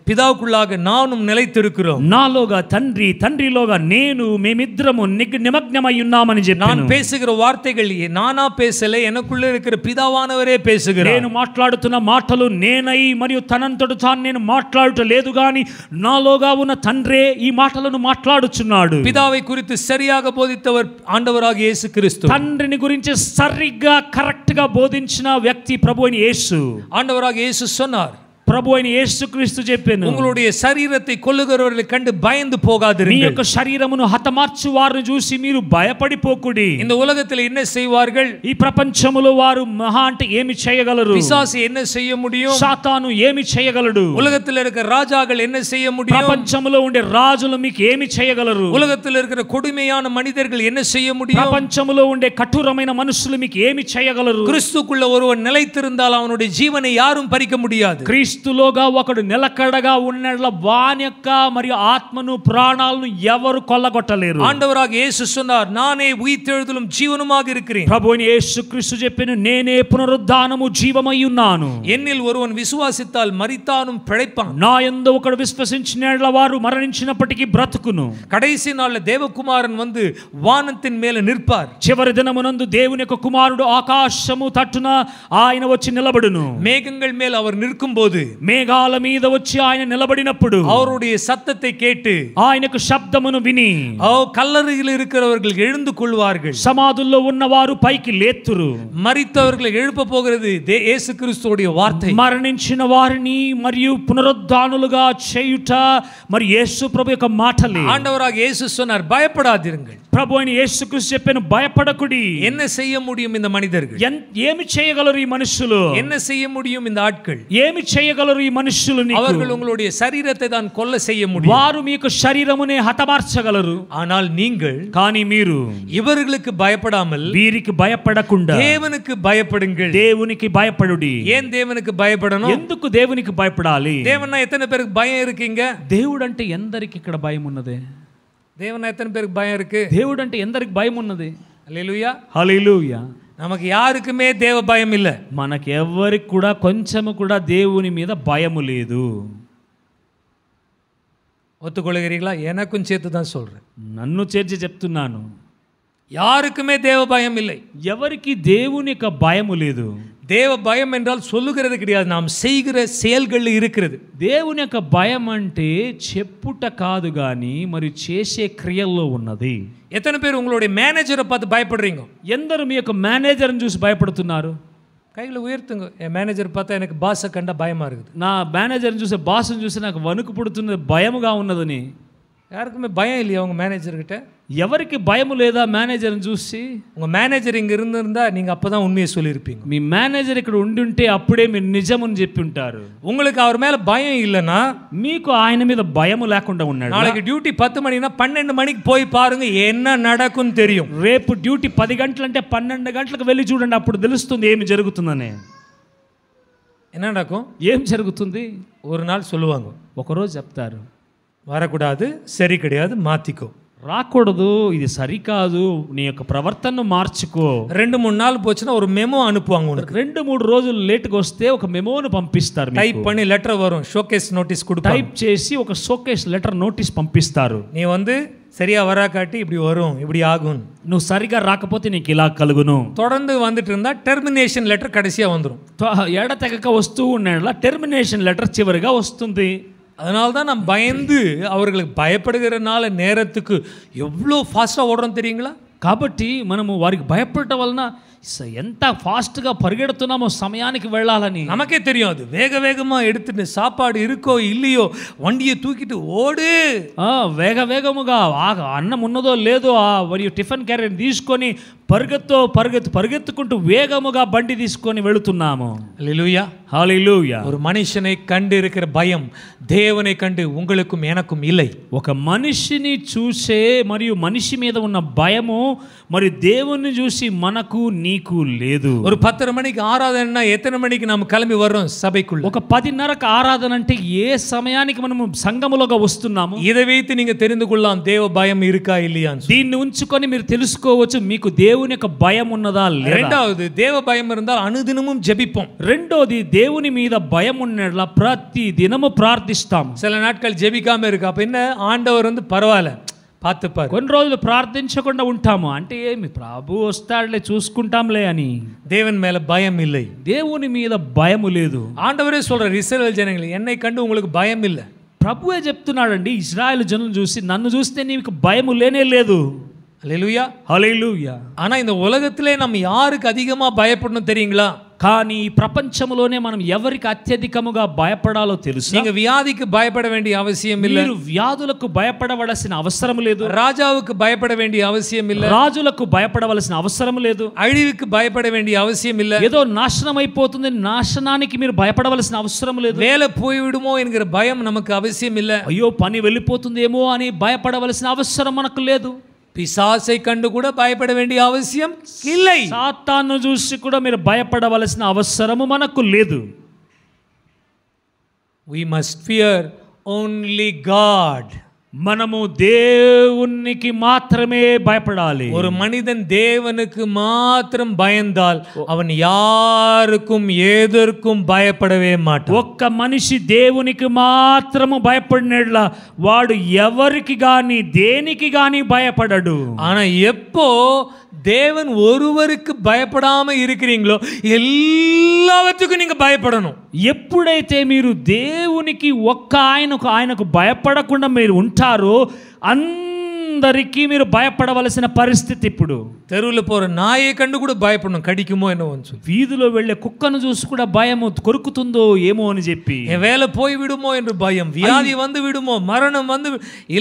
பிதாவுக்குள்ளாக நானும் நிலைத்திருக்கிறோம். నాలోగా తండ్రి, తండ్రిలోగా నేను, మేమిద్దరము నిమగ్నమై ఉన్నామని చెప్పాను. நான் பேசுகிற வார்த்தைகள் நானா பேசல, எனக்குள்ள இருக்கிற பிதாவானவரே பேசுகிறார். నేను మాట్లాడుతున్న మాటలు నేనై మరియు తనంతట తాను నేను మాట్లాడుట లేదు గాని నాలోగా ఉన్న తండ్రే ఈ మాటలను మాట్లాడుచున్నాడు. பிதாவை குறித்து சரியாக போதித்தவர் ஆண்டவராக இயேசு கிறிஸ்து. తండ్రిని గురించి సరిగ్గా కరెక్ట్ గా బోధించిన వ్యక్తి ప్రభువైన యేసు. ஆண்டவராக இயேசு சொன்னார், ప్రభు అయిన యేసుక్రీస్తు చెప్పాను, உங்களுடைய சரீரத்தை கொல்லுகிறவர்களை கண்டு பயந்து మీ போகாதிருங்கள். యొక్క శరీరమును హతమార్చు వారిని చూసి మీరు భయపడిపోకుడి. இந்த உலகத்தில் என்ன செய்வார்கள்? ఈ ప్రపంచములో వారు మహా అంటే ఏమి చేయగలరు? பிசாசு என்ன செய்ய முடியும்? సాతాను ఏమి చేయగలడు? உலகத்தில் இருக்கிற ராஜாக்கள் என்ன செய்ய முடியும்? ప్రపంచములో ఉండే రాజులు మీకు ఏమి చేయగలరు? உலகத்தில் இருக்கிற கொடுமையான மனிதர்கள் என்ன செய்ய முடியும்? ప్రపంచములో ఉండే కఠోరమైన మనుషులు మీకు ఏమి చేయగలరు? கிறிஸ்துக்குள்ள ஒருவன் நிலைத்திருந்தால் அவனுடைய ஜீவனை யாரும் பறிக்க முடியாது. క్రీస్తులోగా ఒకడు నిలకడగా ఉన్నట్ల వాని యొక్క మరియు ఆత్మను ప్రాణాలను ఎవరు కొల్లగొట్టలేరు. ஆண்டவராக இயேசு சொன்னார், நானே உயிர்த்தெழுதலும் ஜீவனுமாக இருக்கிறேன். ప్రభువైన యేసుక్రీస్తు చెప్పెను, నేనే పునరుద్ధానము జీవమై ఉన్నాను. என்னில் ஒருவன் விசுவாசித்தால் மரித்தானும் பிழைப்பான். నా యందు ఒకడు విశ్వసించినట్ల వారు మరణించినప్పటికీ బ్రతుకును. கடைசி நாள்ல தேவகுமாரன் வந்து வானத்தின் மேல நிற்பார். చివరి దినమునందు దేవుని యొక్క కుమారుడు ఆకాశము తట్టున ఆయన వచ్చి నిలబడును. மேகங்கள் மேல் அவர் நிற்கும்போது, మేఘాల మీద వచ్చి ఆయన నిలబడినప్పుడు அவருடைய சத்தத்தை கேட்டு ఆయనకు శబ్దమును విని கல்லறையில் இருக்கிறவர்கள் எழுந்து கொள்வார்கள். సమాధుల్లో ఉన్నవారు పైకి లేత్తురు. மரித்தவர்களை எழுப்ப போகிறது இயேசு கிறிஸ்துவுடைய வார்த்தை. మరణించిన వారిని మరియు పునరుద్ధానులుగా చేయుట మరి యేసు ప్రభు యొక్క మాటలే. ஆண்டவராக இயேசு சொன்னார், பயப்படாதிருங்கள். ప్రభు అయిన యేసుక్రీస్తు చెప్పాను, భయపడకుడి. என்ன செய்ய முடியும் இந்த మనిదர்கள்? ఏమి చేయగలరు ఈ మనుషులు? என்ன செய்ய முடியும் இந்த ஆட்கள்? ఏమి చేయగలరు ఈ మనుషులు? அவர்கள் உங்களுடைய சரீரத்தை தான் கொல்ல செய்ய முடியும். వారు మీకు శరీరమునే హతమార్చగలరు. ஆனால் நீங்கள் కానీ మీరు இவர்களுக்கு பயப்படாமல் వీరికి భయపడకుండా தேவனுக்கு பயப்படுங்கள். దేవునికి భయపడుడి. ஏன் தேவனுக்கு பயப்படணும்? ఎందుకు దేవునికి భయపడాలి? தேவனா எத்தனை பேருக்கு பயம் இருக்கீங்க? దేవుడు అంటే ఎందరికి ఇక్కడ భయం ఉన్నది? தேவனா எத்தனை பேருக்கு பயம் இருக்கு? దేవుడు అంటే ఎందరికి భయం ఉన్నది? హల్లెలూయా. హల్లెలూయా. நமக்கு யாருக்குமே தேவ பயம் இல்ல. మనకి ఎవరికి కూడా కొంచెము కూడా దేవుని మీద భయము లేదు. ஒத்துக்கொள்கிறீங்களா? எனக்கும் சேர்த்து தான் சொல்றேன். నన్ను చేర్చి చెప్తున్నాను, யாருக்குமே தேவ பயம் இல்லை. ఎవరికి దేవుని యొక్క భయము లేదు. தேவ பயம் என்றால் சொல்லுகிறது கிடையாது, நாம் செய்கிற செயல்கள் இருக்கிறது. దేవుని యొక్క భయం అంటే చెప్పుట కాదు కానీ మరి చేసే క్రియల్లో ఉన్నది. எத்தனை பேர் உங்களுடைய மேனேஜரை பார்த்து பயப்படுறீங்க? ఎందరు మీ యొక్క మేనేజర్ని చూసి భయపడుతున్నారు? கைகளை உயர்த்துங்க. என் மேனேஜர் பார்த்தா எனக்கு பாஸை கண்டா பயமா இருக்குது. నా మేనేజర్ని చూసి బాస్ని చూసి నాకు వణుకు పుడుతున్నది, భయముగా ఉన్నదని. யாருக்குமே பயம் இல்லையா உங்க மேனேஜர்கிட்ட? ఎవరికి భయం లేదా మేనేజర్ని చూసి? உங்க మేనేజర్ இங்க இருந்திருந்தா நீங்க அப்பதான் உண்மையை சொல்லியிருப்பீங்க. మీ మేనేజర్ ఇక్కడ ఉండుంటే అప్పుడే మీరు నిజముని చెప్పి ఉంటారు. உங்களுக்கு அவர் மேல பயம் இல்லைன்னா మీకు ఆయన మీద భయము లేకుండా ఉన్నాడు. நாளைக்கு டியூட்டி 10 மணினா 12 மணிக்கு போய் பாருங்க என்ன நடக்கும்னு தெரியும். రేపు డ్యూటీ 10 గంటలంటే 12 గంటలకు వెళ్ళి చూడండి, అప్పుడు తెలుస్తుంది ఏమి జరుగుతుందని. என்ன நடக்கும்? ఏం జరుగుతుంది? ஒரு நாள் சொல்லுவாங்க, ఒకరోజు చెప్తారు, வரக்கூடாது, சரி கிடையாது, மாத்திக்கோ. రాకూడదు, ఇది సరికాదు, నీ యొక్క ప్రవర్తనను మార్చుకో. 2-3 நாள் போச்சுன்னா ஒரு மெமோ அனுப்புவாங்க உனக்கு. 2-3 రోజులు లేట్గా వస్తే ఒక మెమోను పంపిస్తారు. டைப் பண்ணி லெட்டர் வரும், ஷோகேஸ் நோட்டீஸ் கொடுப்பாங்க. టైప్ చేసి ఒక షోకేస్ లెటర్ నోటీస్ పంపిస్తారు. நீ வந்து சரியா வராக்காட்டி இப்படி வரும், இப்படி ஆகும். నువ్వు సరిగా రాకపోతే నీకు ఇలా కలుగును. தொடர்ந்து வந்துட்டு இருந்தா டெர்மினேஷன் லெட்டர் கடைசியா வந்துடும். ఎడతెగక వస్తూ ఉన్నాడు టెర్మినేషన్ లెటర్ చివరిగా వస్తుంది. அதனால தான் நான் பயந்து அவர்களுக்கு பயப்படுகிறனால நேரத்துக்கு எவ்வளோ ஃபாஸ்ட்டாக ஓடுறோம் தெரியுங்களா? కాబట్టి మనము వారికి భయపడటం వలన ఎంత ఫాస్ట్గా పరిగెడుతున్నామో సమయానికి వెళ్ళాలని நமக்கே தெரியும். அது வேக வேகமாக எடுத்துட்டு சாப்பாடு இருக்கோ இல்லையோ வண்டியை தூக்கிட்டு ஓடு. వేగముగా అన్నం ఉన్నదో లేదో మరియు టిఫిన్ క్యారియర్ తీసుకొని పరిగెత్తుకుంటూ వేగముగా బండి తీసుకొని వెళుతున్నాము. ஹல்லேலூயா. హల్లెలూయా. ஒரு மனுஷனை கண்டு இருக்கிற பயம் தேவனை கண்டு உங்களுக்கும் எனக்கும் இல்லை. ఒక మనిషిని చూసే మరియు మనిషి మీద ఉన్న భయము మరియు దేవుణ్ణి చూసి మనకు నీకు లేదు. ஒரு 10 மணிக்கு ஆராதனைனா எத்தனை மணிக்கு நாம் கிளம்பி வர்றோம் சபைக்குள்ள? ఒక 10:30க்கு ఆరాధన అంటే ఏ సమయానికి మనము సంఘములోగా వస్తున్నాము? இதை வைத்து நீங்க தெரிந்து கொள்ளலாம் தேவ பயம் இருக்கா இல்லையா. దీన్ని ఉంచుకొని మీరు తెలుసుకోవచ్చు మీకు దేవుని యొక్క భయం ఉన్నదా లేదా. రెండవది தேவ பயம் இருந்தால் అనుదినமும் ஜெபிப்போம். రెండోది దేవుని మీద భయం ఉన్నట్లా ప్రతి దినము ప్రార్థిస్తాం. சில நாட்கள் ஜெபிக்காம இருக்கு, அப்ப என்ன ஆண்டவர் வந்து பரவாயில்ல பார்த்துப்பார். కొన్ని రోజులు ప్రార్థించకుండా ఉంటాము అంటే ఏమి ప్రభు వస్తాడులే చూసుకుంటాంలే అని. தேவன் மேல பயம் இல்லை. దేవుని మీద భయము లేదు. ஆண்டவரே சொல்றார் இஸ்ரவேல் ஜனங்களே, என்னை கண்டு உங்களுக்கு பயம் இல்லை. ప్రభువే చెప్తున్నాడండి, ఇశ్రాయేలు జనులను చూసి నన్ను చూస్తే నీకు భయము లేనే లేదు. ஹல்லேலூயா. హల్లెలూయా. ஆனா இந்த உலகத்திலே நம்ம யாருக்கு அதிகமா பயப்படணும் தெரியுங்களா? కానీ ఈ ప్రపంచంలోనే మనం ఎవరికి అత్యధికముగా భయపడాలో తెలుసు. நீங்க வியாதிக்கு பயப்பட வேண்டிய அவசியம் இல்ல. మీరు వ్యాధులకు భయపడవలసిన అవసరం లేదు. ராஜாவுக்கு பயப்பட வேண்டிய அவசியம் இல்ல. రాజులకు భయపడవలసిన అవసరం లేదు. அழிவுக்கு பயப்பட வேண்டிய அவசியம் இல்ல. ఏదో నాశనం అయిపోతుంది, నాశనానికి మీరు భయపడవలసిన అవసరం లేదు. வேலை போய்விடுமோ என்கிற பயம் நமக்கு அவசியம் இல்ல. అయ్యో పని వెళ్ళిపోతుందేమో అని భయపడవలసిన అవసరం మనకు లేదు. பிசாசை கண்டு கூட பயப்பட வேண்டிய அவசியம் இல்லை. సాతాను చూసి కూడా మీరు భయపడవలసిన అవసరము మనకు లేదు. We must fear only God. మనము దేవునికి మాత్రమే భయపడాలి. ஒரு மனிதன் தேவனுக்கு மாத்திரம் பயந்தால் அவன் யாருக்கும் எதற்கும் பயப்படவே மாட்டான். ఒక్క మనిషి దేవునికి మాత్రము భయపడినట్ల వాడు ఎవరికి గాని దేనికి గాని భయపడడు. ஆனா எப்போ தேவன் ஒருவருக்கு பயப்படாம இருக்கிறீங்களோ எல்லாவற்றுக்கும் நீங்க பயப்படணும். ఎప్పుడైతే మీరు దేవునికి ఒక్క ఆయనకు భయపడకుండా మీరు ఉంటారో అందరికీ మీరు భయపడవలసిన పరిస్థితి. ఇప్పుడు தெருவில் போற நாயை கண்டு கூட பயப்படணும், கடிக்குமோ என்னவோ சொல்லி. వీధిలో వెళ్ళే కుక్కను చూసి కూడా భయము, కొరుకుతుందో ఏమో అని చెప్పి. என் வேலை போய் விடுமோ என்று பயம், வியாதி வந்து விடுமோ, மரணம் வந்து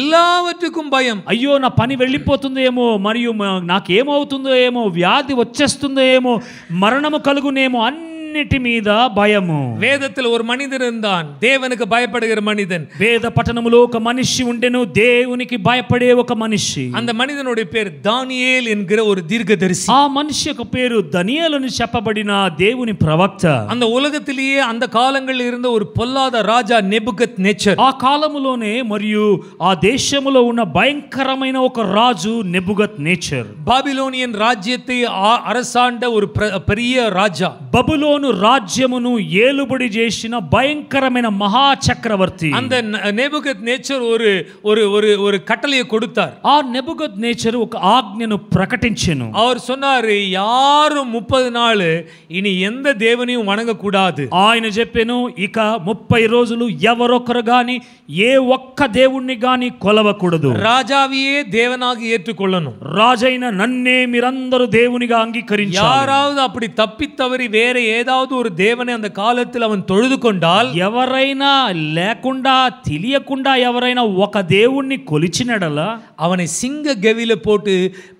எல்லாவற்றுக்கும் பயம். అయ్యో నా పని వెళ్ళిపోతుందో ఏమో, మరియు నాకేమవుతుందో ఏమో, వ్యాధి వచ్చేస్తుందో ఏమో, మరణము కలుగునేమో, అన్నిటి మీద భయము. வேதத்தில் ஒரு மனிதன் இருந்தான், தேவனுக்கு பயப்படுகிற மனிதன். వేద పట్టణములో ఒక మనిషి ఉండెను, దేవునికి భయపడే ఒక మనిషి. அந்த மனிதனுடைய பேர் தானியேல் என்கிற ஒரு தீர்க்கதரிசி. ఆ మనిషి యొక్క పేరు దనియేలు అని చెప్పబడిన దేవుని ప్రవక్త. அந்த உலகத்திலேயே அந்த காலங்களில் இருந்த ஒரு பொல்லாத ராஜா నెబుకద్నెజర్. ఆ కాలములోనే మరియు ఆ దేశములో ఉన్న భయంకరమైన ఒక రాజు నెబుకద్నెజర్. பாபிலோனியன் ராஜ்யத்தை அரசாண்ட ஒரு பெரிய ராஜா. బబులోను రాజ్యమును ఏలుబడి చేసిన భయంకరమైన మహా చక్రవర్తి. அந்த నెబుకద్నెజర్ ஒரு கட்டளையை கொடுத்தார். ఆ నెబుకద్నెజర్ ఒక ఆజ్ఞను ప్రకటించెను. அவர் சொன்னாரு, யாரும் 30 நாள் இனி எந்த தேவனையும் வணங்க கூடாது. ఆయన చెప్పెను, ఇక 30 రోజులు ఎవరొకరు గాని ఏ ఒక్క దేవుణ్ణి గాని కొలవకూడదు. ராஜாவையே தேவனாக ஏற்றுக்கொள்ளணும். రాజైన నన్నే మీరందరూ దేవునిగా అంగీకరించాలి. யாராவது அப்படி தப்பித்தவரி வேற ஏதாவது ஒரு தேவனை அந்த காலத்தில் அவன் தொழுது கொண்டால், ఎవరైనా లేకుండా తెలియకుండా ఎవరైనా ఒక దేవుణ్ణి కొలిచినడలా அவனை சிங்க கவில போட்டு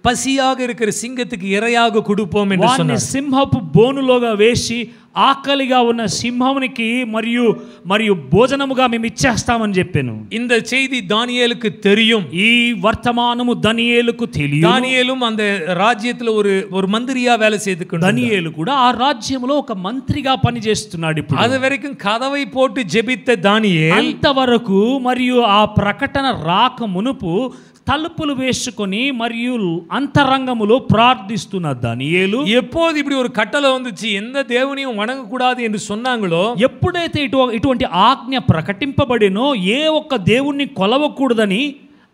பசியாக இருக்கிற சிங்கத்துக்கு இரையாக கொடுப்போம் என்று சொன்னார். సింహపు బోనులోగా వేసి ఆకలిగా ఉన్న సింహమునికి మరియు భోజనముగా మేము ఇచ్చేస్తామని చెప్పాను. இந்த செய்தி தானியேலுக்கு தெரியும். ఈ వర్తమానము దనియేలుకు తెలియదు. தானியேலும் அந்த ராஜ்யத்துல ஒரு மந்திரியா வேலை செய்து கொண்டு, దనియేలు కూడా ఆ రాజ్యములో ఒక మంత్రిగా పనిచేస్తున్నాడు. ఇప్పుడు அது வரைக்கும் கதவை போட்டு ஜெபித்த தானியேல் అంతవరకు మరియు ఆ ప్రకటన రాక మునుపు తలుపులు వేసుకొని మరియు అంతరంగములో ప్రార్థిస్తున్న దనియేలు எப்போது இப்படி ஒரு கட்டளை வந்துச்சு, எந்த தேவனையும் வணங்கக்கூடாது என்று சொன்னாங்களோ, ఎప్పుడైతే ఇటువంటి ఆజ్ఞ ప్రకటింపబడినో ఏ ఒక్క దేవుణ్ణి కొలవకూడదని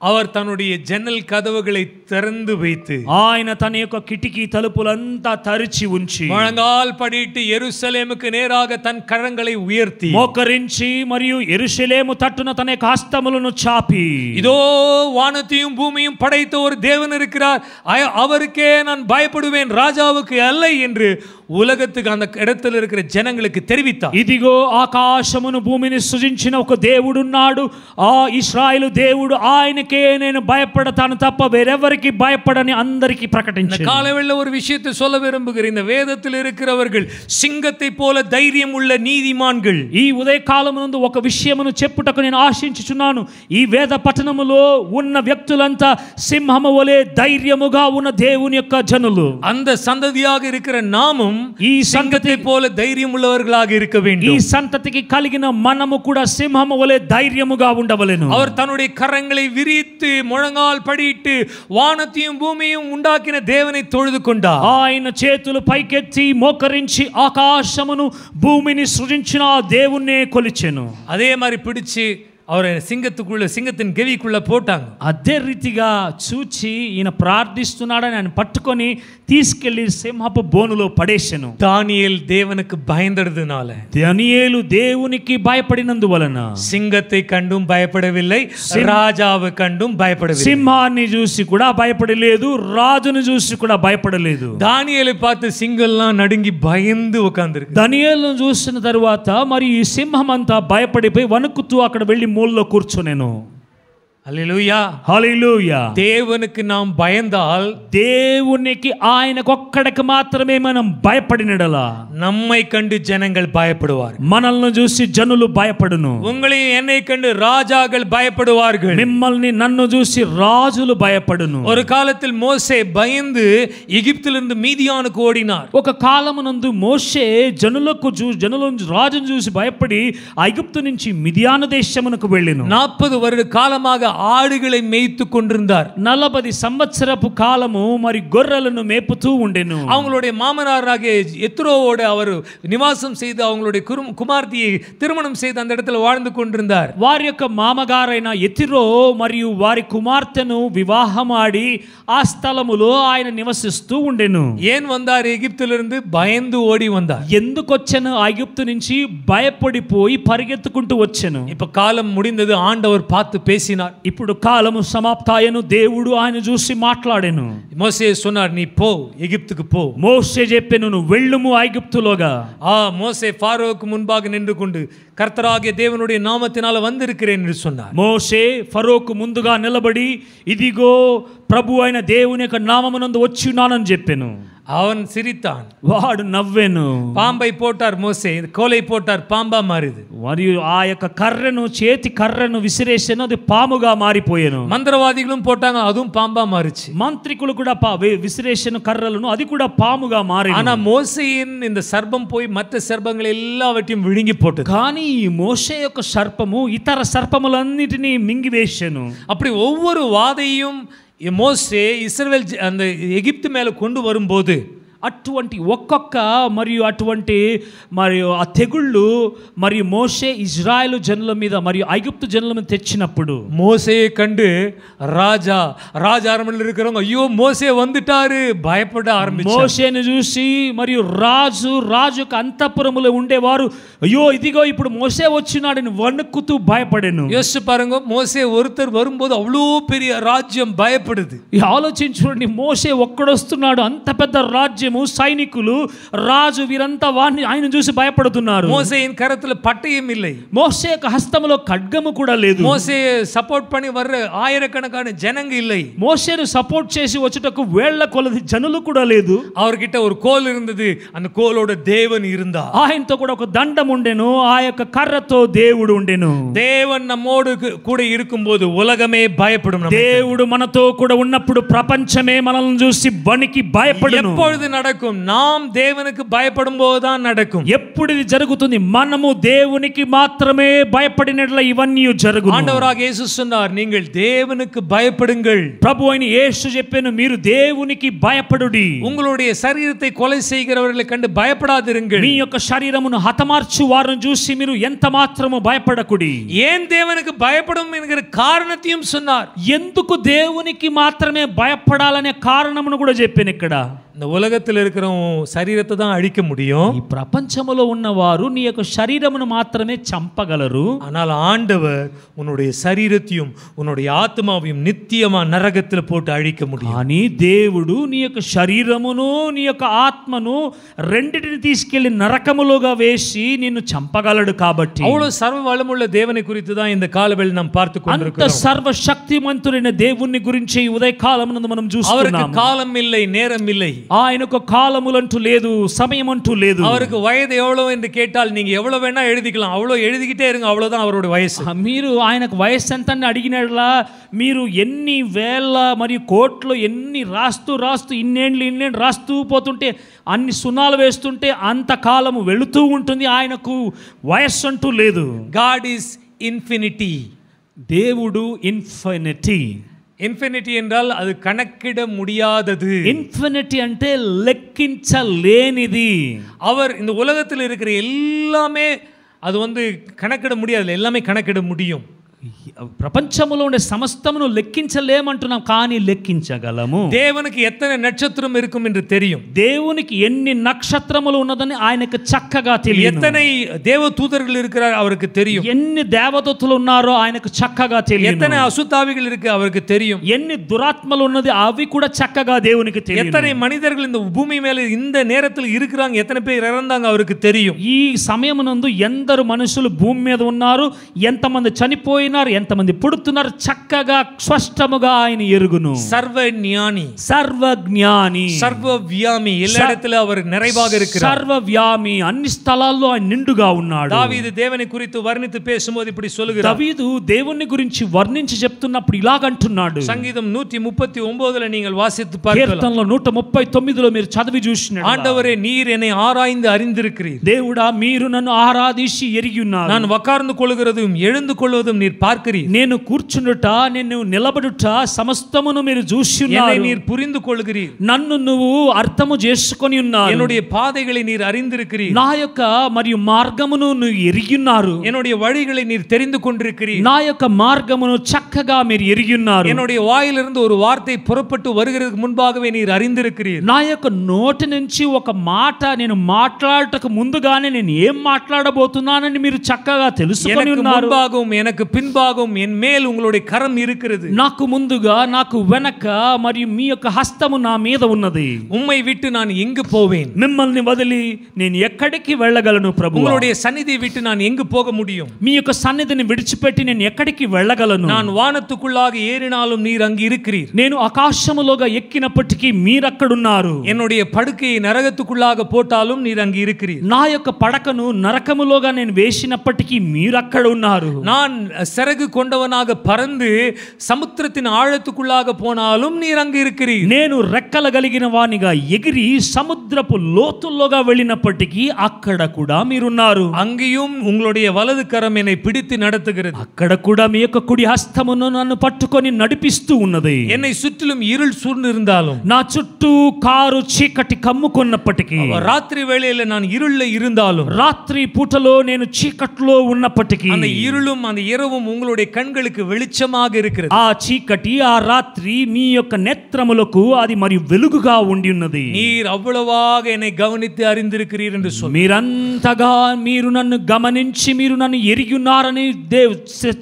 அவர் தன்னுடைய ஜன்னல் கதவுகளை திறந்து வைத்து ఆయన తన యొక్క కిటికీ తలుపులంతా తెరిచి ఉంచి முழங்கால் படிட்டு எருசலேமுக்கு நேராக தன் கரங்களை உயர்த்தி మోకరించి మరియు యెరూషలేము తట్టున తన యొక్క హస్తములను చాపి, இதோ வானத்தையும் பூமியும் படைத்த ஒரு தேவன் இருக்கிறார், அவருக்கே நான் பயப்படுவேன், ராஜாவுக்கு அல்ல என்று உலகத்துக்கு அந்த இடத்துல இருக்கிற ஜனங்களுக்கு தெரிவித்தார். ఇదిగో ఆకాశమును భూమిని సృజించిన ఒక దేవుడున్నాడు, ఆ ఇశ్రాయేలు దేవుడు, ఆయనకే నేను భయపడతాను తప్ప వేరెవరికి భయపడని అందరికీ ప్రకటించాను. காலைவேளை ஒரு விஷயத்தை சொல்ல விரும்புகிறேன். இந்த வேதத்தில் இருக்கிறவர்கள் சிங்கத்தை போல தைரியம் உள்ள நீதிமான்கள். ఈ ఉదయకాలమునందు ఒక విషయమును చెప్పుటకు నేను ఆశించుచున్నాను. ఈ వేద పట్టణములో ఉన్న వ్యక్తులంతా సింహము వలె ధైర్యముగా ఉన్న దేవుని యొక్క జనులు. அந்த சந்ததியாக இருக்கிற நாமும் ఈ సంగతి పోల ధైర్యం உள்ளவர்களாக இருக்க வேண்டும். ఈ సంతతికి కలిగిన మనము కూడా సింహము వలె ధైర్యముగా ఉండవలెను. அவர் தன்னுடைய கரங்களை விரித்து முழங்கால் படிட்டு வானத்தையும் பூமியும் உண்டாக்கின தேவனை தொழுது கொண்டார். ఆయన చేతులు పైకెత్తి మోకరించి ఆకాశమును భూమిని సృజించిన ఆ దేవుణ్ణే కొలిచెను. அதே மாதிரி பிடிச்சு அவரை సింగத்தின் గెవికుள்ள పోటాంగ. అదే రీతిగా చూచి ఈయన ప్రార్థిస్తున్నాడని ఆయన పట్టుకొని తీసుకెళ్లి సింహపు బోనులో పడేసెను. దానియేల్ దేవునికి பயந்ததுனால, దానియేలు దేవునికి భయపడినందువలన సింగத்தை கண்டும் பயப்படவில்லை, రాజాவை கண்டும் பயப்படவில்லை. సింహాన్ని చూసి కూడా భయపడలేదు, రాజును చూసి కూడా భయపడలేదు. దానియేలు பார்த்து సింగంலாம் నడుంగి భయందు ఉకాందిருக்கு. దానియేలును చూసిన తరువాత మరి ఈ సింహం అంతా భయపడిపోయి వణుకుతూ అక్కడ వెళ్ళి మూలలో కూర్చునేను. హల్లెలూయా, హల్లెలూయా. దేవునికి நாம் பயந்தால், దేవునికి ఆయనకు ఒక్కడికి మాత్రమే మనం భయపడినడలా நம்மை கண்டு ஜனங்கள் பயப்படுவார். మనల్ని చూసి జనులు భయపడును. உங்களையும் என்னை கண்டு ராஜாக்கள் பயப்படுவார்கள். మిమ్మల్ని నన్ను చూసి రాజులు భయపడును. ஒரு காலத்தில் மோசே பயந்து எகிப்திலிருந்து மீதியானுக்கு ஓடினார். ఒక కాలమునందు మోషే జనులను రాజును చూసి భయపడి ఐగుప్తు నుంచి మిదియాను దేశమునకు వెళ్ళెను. 40 வருட காலமாக ஆடுகளை மேய்த்து கொண்டிருந்தார். 40 సంవత్సరపు కాలము మరి గొర్రెలను మేపుతూ ఉండెను. அவங்களுடைய மாமனாராகிய எத்ரோவோடு அவர் நிவாசம் செய்து அவங்களுடைய குமார்த்தியை திருமணம் செய்து அந்த இடத்துல வாழ்ந்து கொண்டிருந்தார். వారి యొక్క మామగారైన ఎతిరో మరియు వారి కుమార్తెను వివాహమాడి ఆ స్థలములో ఆయన నివసిస్తూ ఉండెను. ஏன் வந்தார்? எகிப்திலிருந்து பயந்து ஓடி வந்தார். ఎందుకు వచ్చెను? ఐగుప్తు నుంచి భయపడిపోయి పరిగెత్తుకుంటూ వచ్చెను. இப்ப காலம் முடிந்தது, ஆண்டவர் பார்த்து பேசினார். ఇప్పుడు కాలము సమాప్తాయను, దేవుడు ఆయన చూసి మాట్లాడెను. మోసే சொன்னார், நீ போ, எகிப்துக்கு போ. మోషే చెప్పెను, నువ్వు వెళ్ళుము ఐగుప్తులోగా. மோசே ஃபாரோவுக்கு முன்பாக நின்று கொண்டு கர்த்தராகிய தேவனுடைய நாமத்தினால வந்திருக்கிறேன் என்று சொன்னார். మోషే ఫరోకు ముందుగా నిలబడి ఇదిగో ప్రభు అయిన దేవుని యొక్క నామమునందు వచ్చి ఉన్నానని చెప్పెను. அவன் சிரித்தான், వాడు నవ్వెను. பாம்பை போட்டார் மோசே, கோலை போட்டார், பாம்பா மாறிது. మరియు ఆ యొక్క కర్రను, చేతి కర్రను విసిరేసెను, అది పాముగా మారిపోయెను. మంత్రవాదిகளும் போட்டாங்க, அதுவும் பாம்பா மாறிச்சு. మంత్రికులు కూడా విసిరేసెను కర్రలను, అది కూడా పాముగా మారి. ஆனா மோசேயின் இந்த சர்ப்பம் போய் மற்ற சர்ப்பங்கள் எல்லாவற்றையும் விழுங்கி போட்டது. కానీ ఈ మోషే యొక్క సర్పము ఇతర సర్పములన్నిటినీ మింగివేసెను. அப்படி ஒவ்வொரு வாதையும் மோசே இஸ்ரவேல் அந்த எகிப்து மேல கொண்டு வரும்போது అటువంటి ఒక్కొక్క మరియు అటువంటి మరియు ఆ తెగుళ్ళు మరియు మోషే ఇజ్రాయేలు జనుల మీద మరియు ఐగుప్తు జనుల మీద తెచ్చినప్పుడు மோசேயை கண்டு ராஜ அரண்மனையில் இருக்கிறவங்க ஐயோ மோசே வந்துட்டாரு பயப்பட ஆரம்பிச்சாరు. మోషేను చూసి మరియు రాజు అంతఃపురములో ఉండేవారు అయ్యో ఇదిగో ఇప్పుడు మోసే వచ్చినాడని వణుకుతూ భయపడెను. யோசிச்சு பாருங்க, மோசே ஒருத்தர் வரும்போது அவ்வளோ பெரிய ராஜ்யம் பயப்படுது. ఆలోచించుకోండి, మోసే ఒక్కడొస్తున్నాడు, అంత పెద్ద రాజ్యం, సైనికులు, రాజు, వీరంతా ఆయన చూసి భయపడుతున్నారు. மோசேயின் கரத்துல பட்டயம் இல்லை. మోసే యొక్క హస్తములో ఖడ్గము కూడా లేదు. మోసే సపోర్ట్ పని వర్ర ఆయిరకణకాన జనంగ இல்லை. మోసేను సపోర్ట్ చేసి వచ్చుటకు వేళ్ల కొలది జనులు కూడా లేదు. அவர்கிட்ட ஒரு கோல் இருந்தது, அந்த கோலோட தேவன் இருந்தார். ఆయనతో కూడా ఒక దండం ఉండెను, ఆ యొక్క కర్రతో దేవుడు ఉండెను. தேவன் நம்மோடு கூட இருக்கும்போது உலகமே பயப்படும். దేవుడు మనతో కూడా ఉన్నప్పుడు ప్రపంచమే మనల్ని చూసి వణికి భయపడును. எப்பொழுது நடக்கும்? நாம் தேவனுக்கு பயப்படும் போதுதான் நடக்கும். ఎప్పుడు ఇది జరుగుతుంది? మనము దేవునికి మాత్రమే భయపడినట్ల ఇవన్నీ జరుగును. ஆண்டவராகிய இயேசு சொன்னார், நீங்கள் தேவனுக்கு பயப்படுங்கள். ప్రభు అయిన యేసు చెప్పెను, మీరు దేవునికి భయపడుడి. உங்களுடைய சரீரத்தை கொலை செய்கிறவர்களை கண்டு பயப்படாதிருங்கள். మీ యొక్క శరీరమును హతమార్చు వారిని చూసి మీరు ఎంత మాత్రము భయపడకుడి. ஏன் தேவனுக்கு பயப்படும் என்கிற காரணத்தையும் சொன்னார். ఎందుకు దేవునికి మాత్రమే భయపడాలనే కారణమును కూడా చెప్పాను ఇక్కడ. இந்த உலகத்தில் இருக்கிற சரீரத்தை தான் அழிக்க முடியும். ఈ ప్రపంచములో ఉన్నవారు నీ యొక్క శరీరమును మాత్రమే చంపగలరు. ஆனால் ஆண்டவர் உன்னுடைய சரீரத்தையும் உன்னுடைய ஆத்மாவையும் நித்தியமா நரகத்தில் போட்டு அழிக்க முடியும். కానీ దేవుడు నీ యొక్క శరీరమును నీ యొక్క ఆత్మను రెండిటిని తీసుకెళ్లి నరకములోగా వేసి నిన్ను చంపగలడు. కాబట్టి அவ்வளவு சர்வ வல்லமுள்ள தேவனை குறித்து தான் இந்த காலவேளை நாம் பார்த்து கொண்டிருக்கிறோம். అంత సర్వశక్తిమంతుడైన దేవుని గురించి ఉదయ కాలమునందు మనం చూస్తున్నాం. அவருக்கு காலம் இல்லை, நேரம் இல்லை. ఆయనకు కాలములంటూ లేదు, సమయం అంటూ లేదు. அவருக்கு వయது எவ்வளவு என்று கேட்டால் நீங்க எவ்வளவு வேணா எழுதிக்கலாம், அவ்வளவு எழுதிக்கிட்டே இருங்க, அவ்வளவுதான் அவருடைய వయసు. మీరు ఆయనకు వయసు ఎంత అని అడిగినట్లా మీరు ఎన్ని వేల మరియు కోట్లు ఎన్ని రాస్తూ ఇన్నేళ్ళు రాస్తూ పోతుంటే, అన్ని సున్నాలు వేస్తుంటే అంత కాలము వెళుతూ ఉంటుంది. ఆయనకు వయస్సు అంటూ లేదు. God is infinity. దేవుడు ఇన్ఫినిటీ. ఇన్ఫినిటీ என்றால் அது கணக்கிட முடியாதது. ఇన్ఫినిటీ అంటే లెక్కించలేనిది. அவர் இந்த உலகத்தில் இருக்கிற எல்லாமே அது கணக்கிட முடியாது, எல்லாமே கணக்கிட முடியும். ప్రపంచంలో ఉండే సమస్తమును లెక్కించలేమంటున్నాం, కానీ లెక్కించగలము. தேவனுக்கு எத்தனை நட்சத்திரம் இருக்கும் என்று தெரியும். దేవునికి ఎన్ని నక్షత్రములు ఉన్నదని ఆయనకు చక్కగా తెలియదు. எத்தனை தேவ தூதர்கள் இருக்கிறார் அவருக்கு தெரியும். ఎన్ని దేవదూతలు ఉన్నారో ఆయనకు చక్కగా తెలియదు. எத்தனை அசுத்தாவிகள் இருக்கு அவருக்கு தெரியும். ఎన్ని దురాత్మలు ఉన్నది అవి కూడా చక్కగా దేవునికి తెలియదు. எத்தனை மனிதர்கள் இந்த பூமி மேல இந்த நேரத்தில் இருக்கிறாங்க, எத்தனை பேர் இறந்தாங்க அவருக்கு தெரியும். ఈ సమయమునందు ఎందరు మనుషులు భూమి మీద ఉన్నారు, ఎంతమంది చనిపోయినారు, ఎంతమంది పుడుతున్నారు, చక్కగా స్పష్టముగా ఆయన ఎరుగును. சர்வ ஞானி, సర్వజ్ఞాని, சர்வவியாமி, எல்லா இடத்துல அவர் நிறைவாக இருக்கிறார். సర్వవ్యామి, అన్ని స్థలాల్లో ఆయన నిండుగా ఉన్నాడు. தாவீது தேவனை குறித்து வர்ணித்து பேசும்போது இப்படி சொல்லுகிறார். దావీదు దేవుని గురించి వర్ణించి చెప్తున్నప్పుడు ఇలాగంటున్నాడు. சங்கீதம் 139ல நீங்கள் வாசித்து பார்க்கலாம். కీర్తనలో 139లో మీరు చదివి చూసినట్టు, ஆண்டவரே நீர் என்னை ஆராய்ந்து அறிந்திருக்கிறீர். దేవుడా మీరు నన్ను ఆరాధించి ఎరిగి ఉన్నారు. நான் உட்கார்ந்து கொள்கிறதும் எழுந்து கொள்வதும் நீர் பார்க்கிறீர். నేను కూర్చుండుట, నేను నిలబడుట సమస్తమును మీరు చూసి என்னை ఉన్నారు. நீர் புரிந்து கொள்கிறீர். నన్ను నువ్వు అర్థము చేసుకొని ఉన్నారు. என்னுடைய பாதைகளை நீர் அறிந்திருக்கிறீர். నా యొక్క మరియు మార్గమును నువ్వు ఎరిగి ఉన్నారు. என்னுடைய வழிகளை நீர் தெரிந்து கொண்டிருக்கிறீர். నా యొక్క మార్గమును చక్కగా మీరు ఎరిగి ఉన్నారు. என்னுடைய வாயிலிருந்து ஒரு வார்த்தை புறப்பட்டு வருகிறதுக்கு முன்பாகவே நீர் அறிந்திருக்கிறீர். నా యొక్క నోటి నుంచి ఒక మాట నేను మాట్లాడటకు ముందుగానే నేను ఏం మాట్లాడబోతున్నానని మీరు చక్కగా తెలుసుకొని எனக்கு ఉన్నారు. முன்பாகவும் எனக்கு பின்பாகவும் என் மேல் உங்களுடைய கரம் இருக்கிறது. నాకు ముందుగా నాకు వెనక మరియు మీ యొక్క హస్తము నా మీద ఉన్నది. உம்மை விட்டு நான் எங்கு போவேன்? మిమ్మల్ని వదిలి నేను ఎక్కడికి వెళ్ళగలను ప్రభువా? உங்களுடைய சந்நிதியை விட்டு நான் எங்கு போக முடியும்? మీ యొక్క సన్నిధిని విడిచిపెట్టి నేను ఎక్కడికి వెళ్ళగలను? நான் வானத்துக்குள்ளாக ஏறினாலும் நீர் அங்கு இருக்கிறீர். నేను ఆకాశములోగా ఎక్కినప్పటికీ మీరు అక్కడున్నారు. என்னுடைய படுக்கையை நரகத்துக்குள்ளாக போட்டாலும் நீர் அங்கு இருக்கிறீர். నా యొక్క పడకను నరకములోగా నేను వేసినప్పటికీ మీరు అక్కడ ఉన్నారు. நான் சிறகு கொண்டவனாக பறந்து சமுத்திரத்தின் ஆழத்துக்குள்ளாக போனாலும் நீர் அங்கு இருக்கிறீர். నేను రెక్కల కలిగిన వానిగా ఎగిరి సముద్రపు లోతుల్లోగా వెళ్ళినప్పటికీ అక్కడ కూడా మీరున్నారు. அங்கேயும் உங்களுடைய வலது கரம் என்னை பிடித்து நடத்துகிறது. అక్కడ కూడా మీ యొక్క కుడి హస్తమును నన్ను పట్టుకొని నడిపిస్తూ ఉన్నది. என்னை சுற்றிலும் இருள் சூழ்ந்திருந்தாலும், నా చుట్టూ కారు చీకటి కమ్ముకున్నప్పటికీ, ராத்திரி வேளையில நான் இருள்ல இருந்தாலும், రాత్రి పూటలో నేను చీకట్లో ఉన్నప్పటికీ, அந்த இருளும் அந்த இரவும் உங்களுடைய கண்களுக்கு வெளிச்சமாக இருக்கிறது. ఆ చీకటి ఆ రాత్రి మీ యొక్క నేత్రములకు అది మరి వెలుగుగా ఉండి ఉన్నది. நீர் அவ்வளவாக என்னை கவனித்து அறிந்திருக்கிறீர் என்று சொல். మీరంతగా మీరు నన్ను గమనించి మీరు నన్ను ఎరిగి ఉన్నారని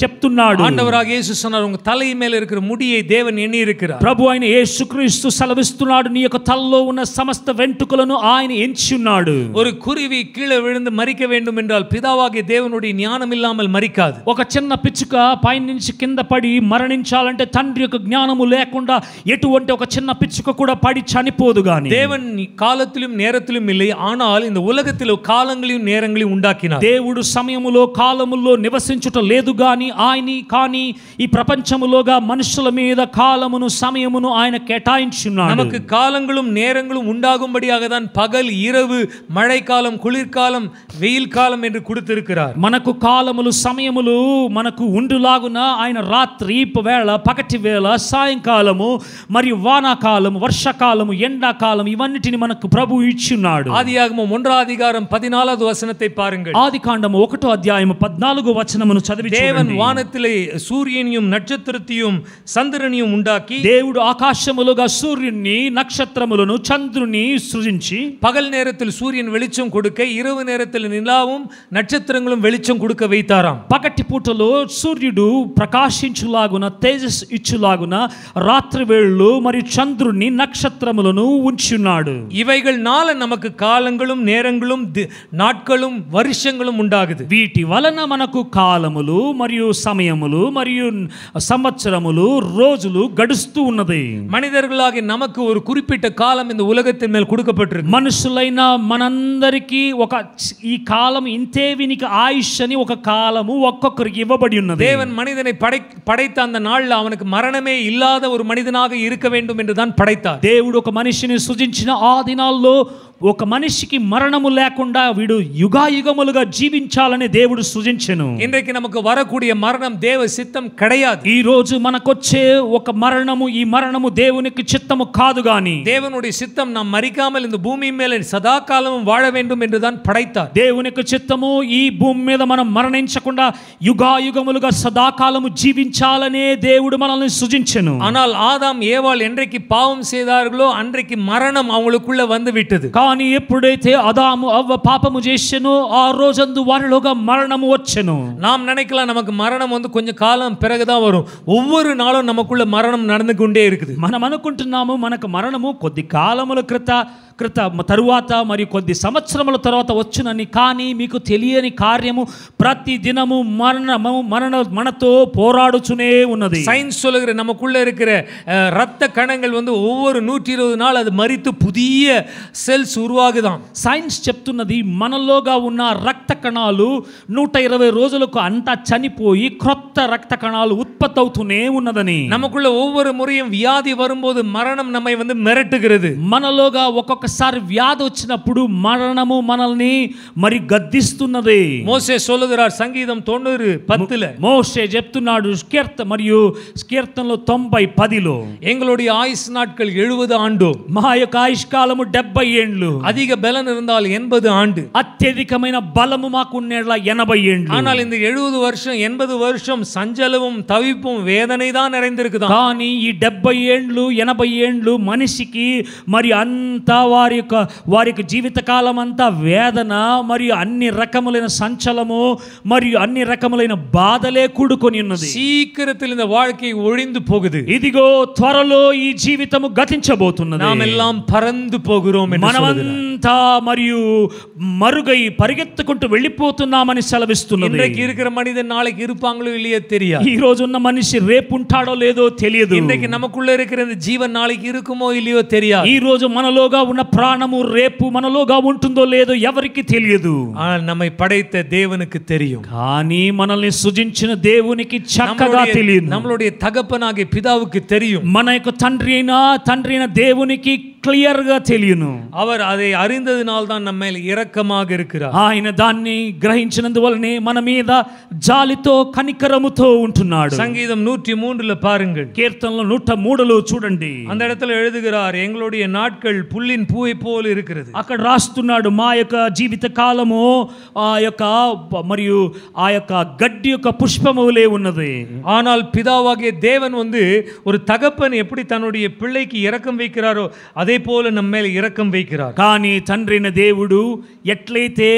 చెప్తున్నాడు. ஆண்டவராக இயேசு சொன்னார், உங்க தலை மேல இருக்கிற முடியை தேவன் எண்ணி இருக்கிறார். ప్రభు అయిన యేసుక్రీస్తు సెలవిస్తున్నాడు, నీ యొక్క తలలో ఉన్న సమస్త వెంట్రుకలను ఆయన ఎంచి ఉన్నాడు. ஒரு குருவி கீழே விழுந்து மரிக்க வேண்டும் என்றால் பிதாவாகிய தேவனுடைய ஞானம் இல்லாமல் மரிக்காது. ఒక చిన్న పిచ్చుక పైనుంచి కింద పడి మరణించాలంటే తండ్రి యొక్క జ్ఞానము లేకుండా ఎటువంటి ఒక చిన్న పిచ్చుక కూడా పడి చనిపోదు. గాని தேவன் காலத்திலும் நேரத்திலும் இல்லை, ஆனால் இந்த உலகத்தில் காலங்களையும் நேரங்களையும் உண்டாக்கினார். దేవుడు సమయములో కాలములో నివసించుట లేదు గాని కానీ ఈ ప్రపంచములోగా మనుషుల మీద కాలమును సమయమును ఆయన కేటాయించున్నాడు. நமக்கு காலங்களும் நேரங்களும் உண்டாகும்படியாக தான் பகல் இரவு மழைக்காலம் குளிர்காலம் வெயில் காலம் என்று கொடுத்திருக்கிறார். మనకు కాలములు సమయములు మనకు ఉండులాగున ఆయన రాత్రి వేళ, పగటి వేళ, సాయంకాలము మరియు వానాకాలము, వర్షకాలము, ఎండాకాలం ఇవన్నిటిని మనకు ప్రభు ఇచ్చున్నాడు. ஆதியாகமம் 1:14 வசனத்தை பாருங்கள். ఆదికాండము 1:14 చదివి தேவன் வானத்திலே சூரியனையும் நட்சத்திரத்தையும் சந்திரனையும் உண்டாக்கி, దేవుడు ఆకాశములుగా సూర్యుని నక్షత్రములను చంద్రుని సృజించి, பகல் நேரத்தில் சூரியன் வெளிச்சம் கொடுக்க, இரவு நேரத்தில் நிலாவும் நட்சத்திரங்களும் வெளிச்சம் கொடுக்க வைத்தாராம். పగటి పూటలో సూర్యుడు ప్రకాశించులాగున, తేజస్ ఇచ్చులాగున రాత్రి వేళలు మరియు చంద్రుని నక్షత్రములను ఉంచున్నాడు. இவைகள்னால நமக்கு காலங்களும் நேரங்களும் நாட்களும் வருஷங்களும் உண்டாகுது. వీటి వలన మనకు కాలములు మరియు సమయములు మరియు సంవత్సరములు, రోజులు గడుస్తూ ఉన్నది. மனிதர்களாகிய நமக்கு ஒரு குறிப்பிட்ட காலம் இந்த உலகத்தின் மேல் கொடுக்கப்பட்டிருக்கு. మనుషులైన మనందరికీ ఒక ఈ కాలం ఇంతే, వీనికి ఆయుష్ అని ఒక కాలము ఒక్కొక్కరికి ఇవ్వబడి ఉన్నది. தேவன் மனிதனை படைத்த அந்த நாள்ல அவனுக்கு மரணமே இல்லாத ஒரு மனிதனாக இருக்க வேண்டும் என்று தான் படைத்தார். దేవుడు ఒక మనిషిని సృజించిన ఆ దినాల్లో ఒక మనిషికి మరణము లేకుండా వీడు యుగాయుగములుగా జీవించాలని దేవుడు సృజించెను. இன்றைக்கு நமக்கு வரக்கூடிய மரணம் தேவ சித்தம் கிடையாது. ఈ రోజు మనకొచ్చే ఒక మరణము, ఈ మరణము దేవునికి చిత్తము కాదు గాని தேவனுடைய சித்தம் நாம் மரிக்காமல் இந்த பூமி மேலே சதா காலமும் வாழ வேண்டும் என்று தான் படைத்தார். దేవునికి చిత్తము ఈ భూమి మీద మనం మరణించకుండా యుగాయుగములుగా సదాకాలము జీవించాలనే దేవుడు మనల్ని సృజించెను. ஆனால் ஆதாம் ஏவாள் என்றைக்கு பாவம் செய்தார்களோ அன்றைக்கு மரணம் அவங்களுக்குள்ள வந்து விட்டது. కానీ ఎప్పుడైతే అదాము అవ్వ పాపము చేసెనో ఆ రోజందు వారిలోగా మరణము వచ్చెను. நாம் நினைக்கலாம் நமக்கு மரணம் வந்து கொஞ்சம் காலம் பிறகுதான் வரும். ஒவ்வொரு நாளும் நமக்குள்ள மரணம் நடந்து கொண்டே இருக்குது. మనం అనుకుంటున్నాము మనకు మరణము కొద్ది కాలముల తరువాత మరియు కొద్ది సంవత్సరముల తర్వాత వచ్చునని. కానీ మీకు తెలియని కార్యము ప్రతి దినము మనతో పోరాడుచునే ఉన్నది. சயின்ஸ் சொல்லுகிற நமக்குள்ள இருக்கிற ரத்த கணங்கள் வந்து ஒவ்வொரு 120 நாள் அது மரித்து புதிய செல்ஸ் உருவாகுதான். సైన్స్ చెప్తున్నది మనలోగా ఉన్న రక్త కణాలు 120 రోజులకు అంతా చనిపోయి క్రొత్త రక్త కణాలు ఉత్పత్తి అవుతూనే ఉన్నదని. நமக்குள்ள ஒவ்வொரு முறையும் வியாதி வரும்போது மரணம் நம்மை வந்து மிரட்டுகிறது. మనలోగా ఒక్కొక్కసారి వ్యాధి వచ్చినప్పుడు మరణము మనల్ని మరి గద్దిస్తున్నది. మోసే சொல்லுகிறார் సంగీతం 90:10 మోసే చెప్తున్నాడు కీర్తనలో 90:10 எங்களுடைய ஆயுஸ் நாட்கள் 70 ஆண்டு, మా యొక్క ఆయుష్కాలము 70 ఏండ్లు. அதிக பலன் இருந்தால் 80 ஆண்டு, అత్యధికమైన బలము మాకు ఉండేలా 80 ఏండ్లు. ஆனால் இந்த 70 வருஷம் 80 வருஷம் சஞ்சலமும் தவிப்பும் வேதனை தான் நிறைந்திருக்குதான். కానీ ఈ 70 ఏండ్లు 80 ఏండ్లు మనిషికి మరి అంతా వారి యొక్క జీవిత కాలం అంతా వేదన మరియు అన్ని రకములైన సంచలము మరియు అన్ని రకములైన బాధలే కూడుకొని ఉన్నది. சீக்கிரத்தில் இந்த வாழ்க்கை ஒழிந்து போகுது. ఇదిగో త్వరలో ఈ జీవితము గతించబోతున్నది. நாம் எல்லாம் பறந்து போகிறோம் என்று சொல்லுகிறார். మనమంతా మరియు మరుగై పరిగెత్తుకుంటూ వెళ్ళిపోతున్నామని సెలవిస్తున్నది. இன்றைக்கு இருக்கிற மனிதன் நாளைக்கு இருப்பாங்களோ இல்லையோ தெரியாது. ఈ రోజు ఉన్న మనిషి రేపు ఉంటాడో లేదో తెలియదు. இன்றைக்கு நமக்குள்ள இருக்கிற இந்த ஜீவன் நாளைக்கு இருக்குமோ இல்லையோ தெரியாது. ఈ రోజు మనలోగా ఉన్న ప్రాణము రేపు మనలోగా ఉంటుందో లేదో ఎవరికి తెలియదు. ஆனால் நம்மை படைத்த தேவனுக்கு தெரியும். కానీ మనల్ని సృజించిన దేవునికి చక్కగా తెలియదు. நம்மளுடைய தகப்பனாகிய பிதாவுக்கு தெரியும். మన యొక్క తండ్రి అయిన దేవునికి క్లియర్ గా తెలియను. அவர் அதை அறிந்ததினால் தான் நம்ம மேல் இரக்கமாக இருக்கிறார். ఆయన దాన్ని గ్రహించినందువల్లనే మన మీద జాలితో కనికరముతో ఉంటున్నాడు. సంగీతం 103 பாருங்கள். కీర్తనలో 103లో చూడండి. அந்த இடத்துல எழுதுகிறார், எங்களுடைய நாட்கள் புல்லின் பூவை போல இருக்கிறது. అక్కడ రాస్తున్నాడు, మా యొక్క జీవిత కాలము ఆ యొక్క మరియు ఆ యొక్క గడ్డి యొక్క పుష్పములే ఉన్నది. ஆனால் பிதாவாகிய தேவன் வந்து ஒரு தகப்பன் எப்படி தன்னுடைய பிள்ளைக்கு இரக்கம் வைக்கிறாரோ அதே போல நம்ம மேல் இரக்கம் வைக்கிறார். కానీ తండ్రిన దేవుడు ఎట్లయితే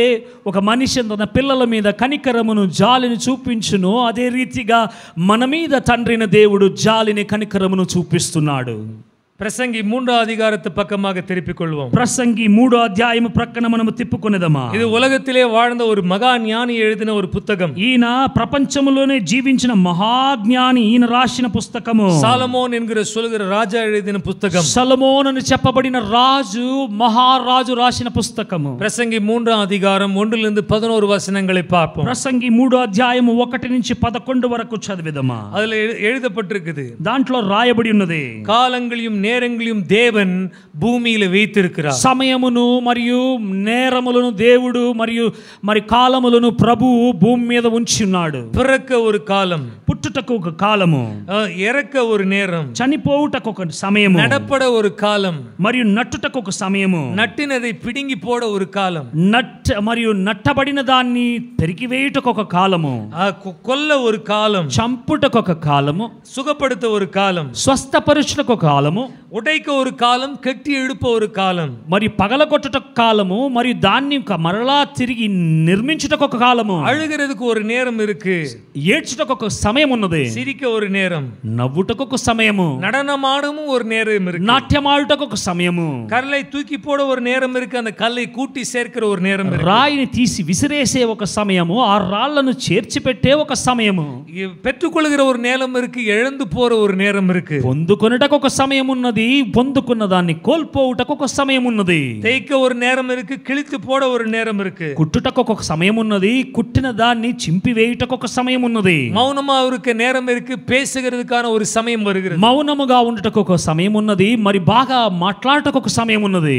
ఒక మనిషి తన పిల్లల మీద కనికరమును జాలిని చూపించునో అదే రీతిగా మన మీద తండ్రిన దేవుడు జాలిని కనికరమును చూపిస్తున్నాడు. பிரசங்கி 3 அதிகாரத்து பக்கமாக திருப்பிக் கொள்வோம். ప్రసంగి 3 అధ్యాయము ప్రక్కన మనము తిప్పుకొనేదమా. இது உலகத்திலே வாழ்ந்த ஒரு மகா ஞானி எழுதின ஒரு புத்தகம். ఈయన ప్రపంచములోనే జీవించిన మహాజ్ఞాని ఈయన రాసిన పుస్తకము. సాలమోన్ ఎన్గిற சொல்கிற రాజా எழுதின పుస్తకం. సొలొమోను అని చెప్పబడిన రాజు మహారాజు రాసిన పుస్తకము. பிரசங்கி 3 அதிகாரம் 1 to 11 வசனங்களை பார்ப்போம். ప్రసంగి 3 అధ్యాయము 1 నుంచి 11 వరకు చదివేదమా. அதுல எழுதப்பட்டிருக்குது, దాంట్లో రాయబడి ఉన్నది, காலங்களையும் நேரங்களையும் தேவன் பூமியில வைத்திருக்கிறார். సమయమును మరియు నేరములను దేవుడు మరి కాలములను ప్రభువు భూమి మీద ఉంచి ఉన్నాడు. பிறக்க ஒரு காலம், పుట్టుటకు ఒక కాలము, இறக்க ஒரு நேரம், చనిపోవుటకు ఒక సమయము, நடப்பட ஒரு காலம், మరియు నట్టుటకు ఒక సమయము, నట్టినதை பிடுங்கி போட ஒரு కాలం, మరియు నట్టబడిన దాన్ని పెరికివేయుటకు ఒక కాలము, కొల్ల ஒரு కాలం, చంపుటకు ఒక కాలము, సుఖపడుత ஒரு కాలం, స్వస్థపరుచుటకు ఒక కాలము, ఉడైక ஒரு కాలం, కట్టి ఎడుప ஒரு కాలం, మరి పగలగొట్టుటకు కాలము, మరియు దాన్ని మరలా తిరిగి నిర్మించుటకు ఒక కాలము, అழுகிறதுக்கு ஒரு நேரம் இருக்கு, ఏడ్చుటకు ఒక సమయం ఉన్నది, சிரிக்க ஒரு நேரம், నవ్వుటకు ఒక సమయము, நடனமாடவும் ஒரு நேரம் இருக்கு, నాట్యమాడుటకు ఒక సమయము, కర్రలై తూకి పోడ ஒரு நேரம் இருக்கு, அந்த కல்லை కూட்டி சேர்க்கிற ஒரு நேரம் இருக்கு, రాయిని తీసి విసిరేసే ఒక సమయము, ఆ రాళ్లను చేర్చి పెట్టే ఒక సమయము, பெற்றுக்கொள்கிற ஒரு நேரம் இருக்கு, இழந்து போற ஒரு நேரம் இருக்கு, పొందుకొనుటకు ఒక సమయం ఉన్నది, ఉన్నది, పొందుకున్న దాన్ని కోల్పోవుటకు ఒక సమయం ఉన్నది. தேய்க்க ஒரு நேரம் இருக்கு, கிழித்து போட ஒரு நேரம் இருக்கு. కుట్టుటకు ఒక సమయం ఉన్నది, కుట్టిన దాన్ని చింపివేయుటకు ఒక సమయం ఉన్నది. மௌனமா இருக்க நேரம் இருக்கு, பேசுகிறதுக்கான ஒரு సమయం வருகிறது. మౌనముగా ఉండటకు ఒక సమయం ఉన్నది, మరి బాగా మాట్లాడటకు ఒక సమయం ఉన్నది.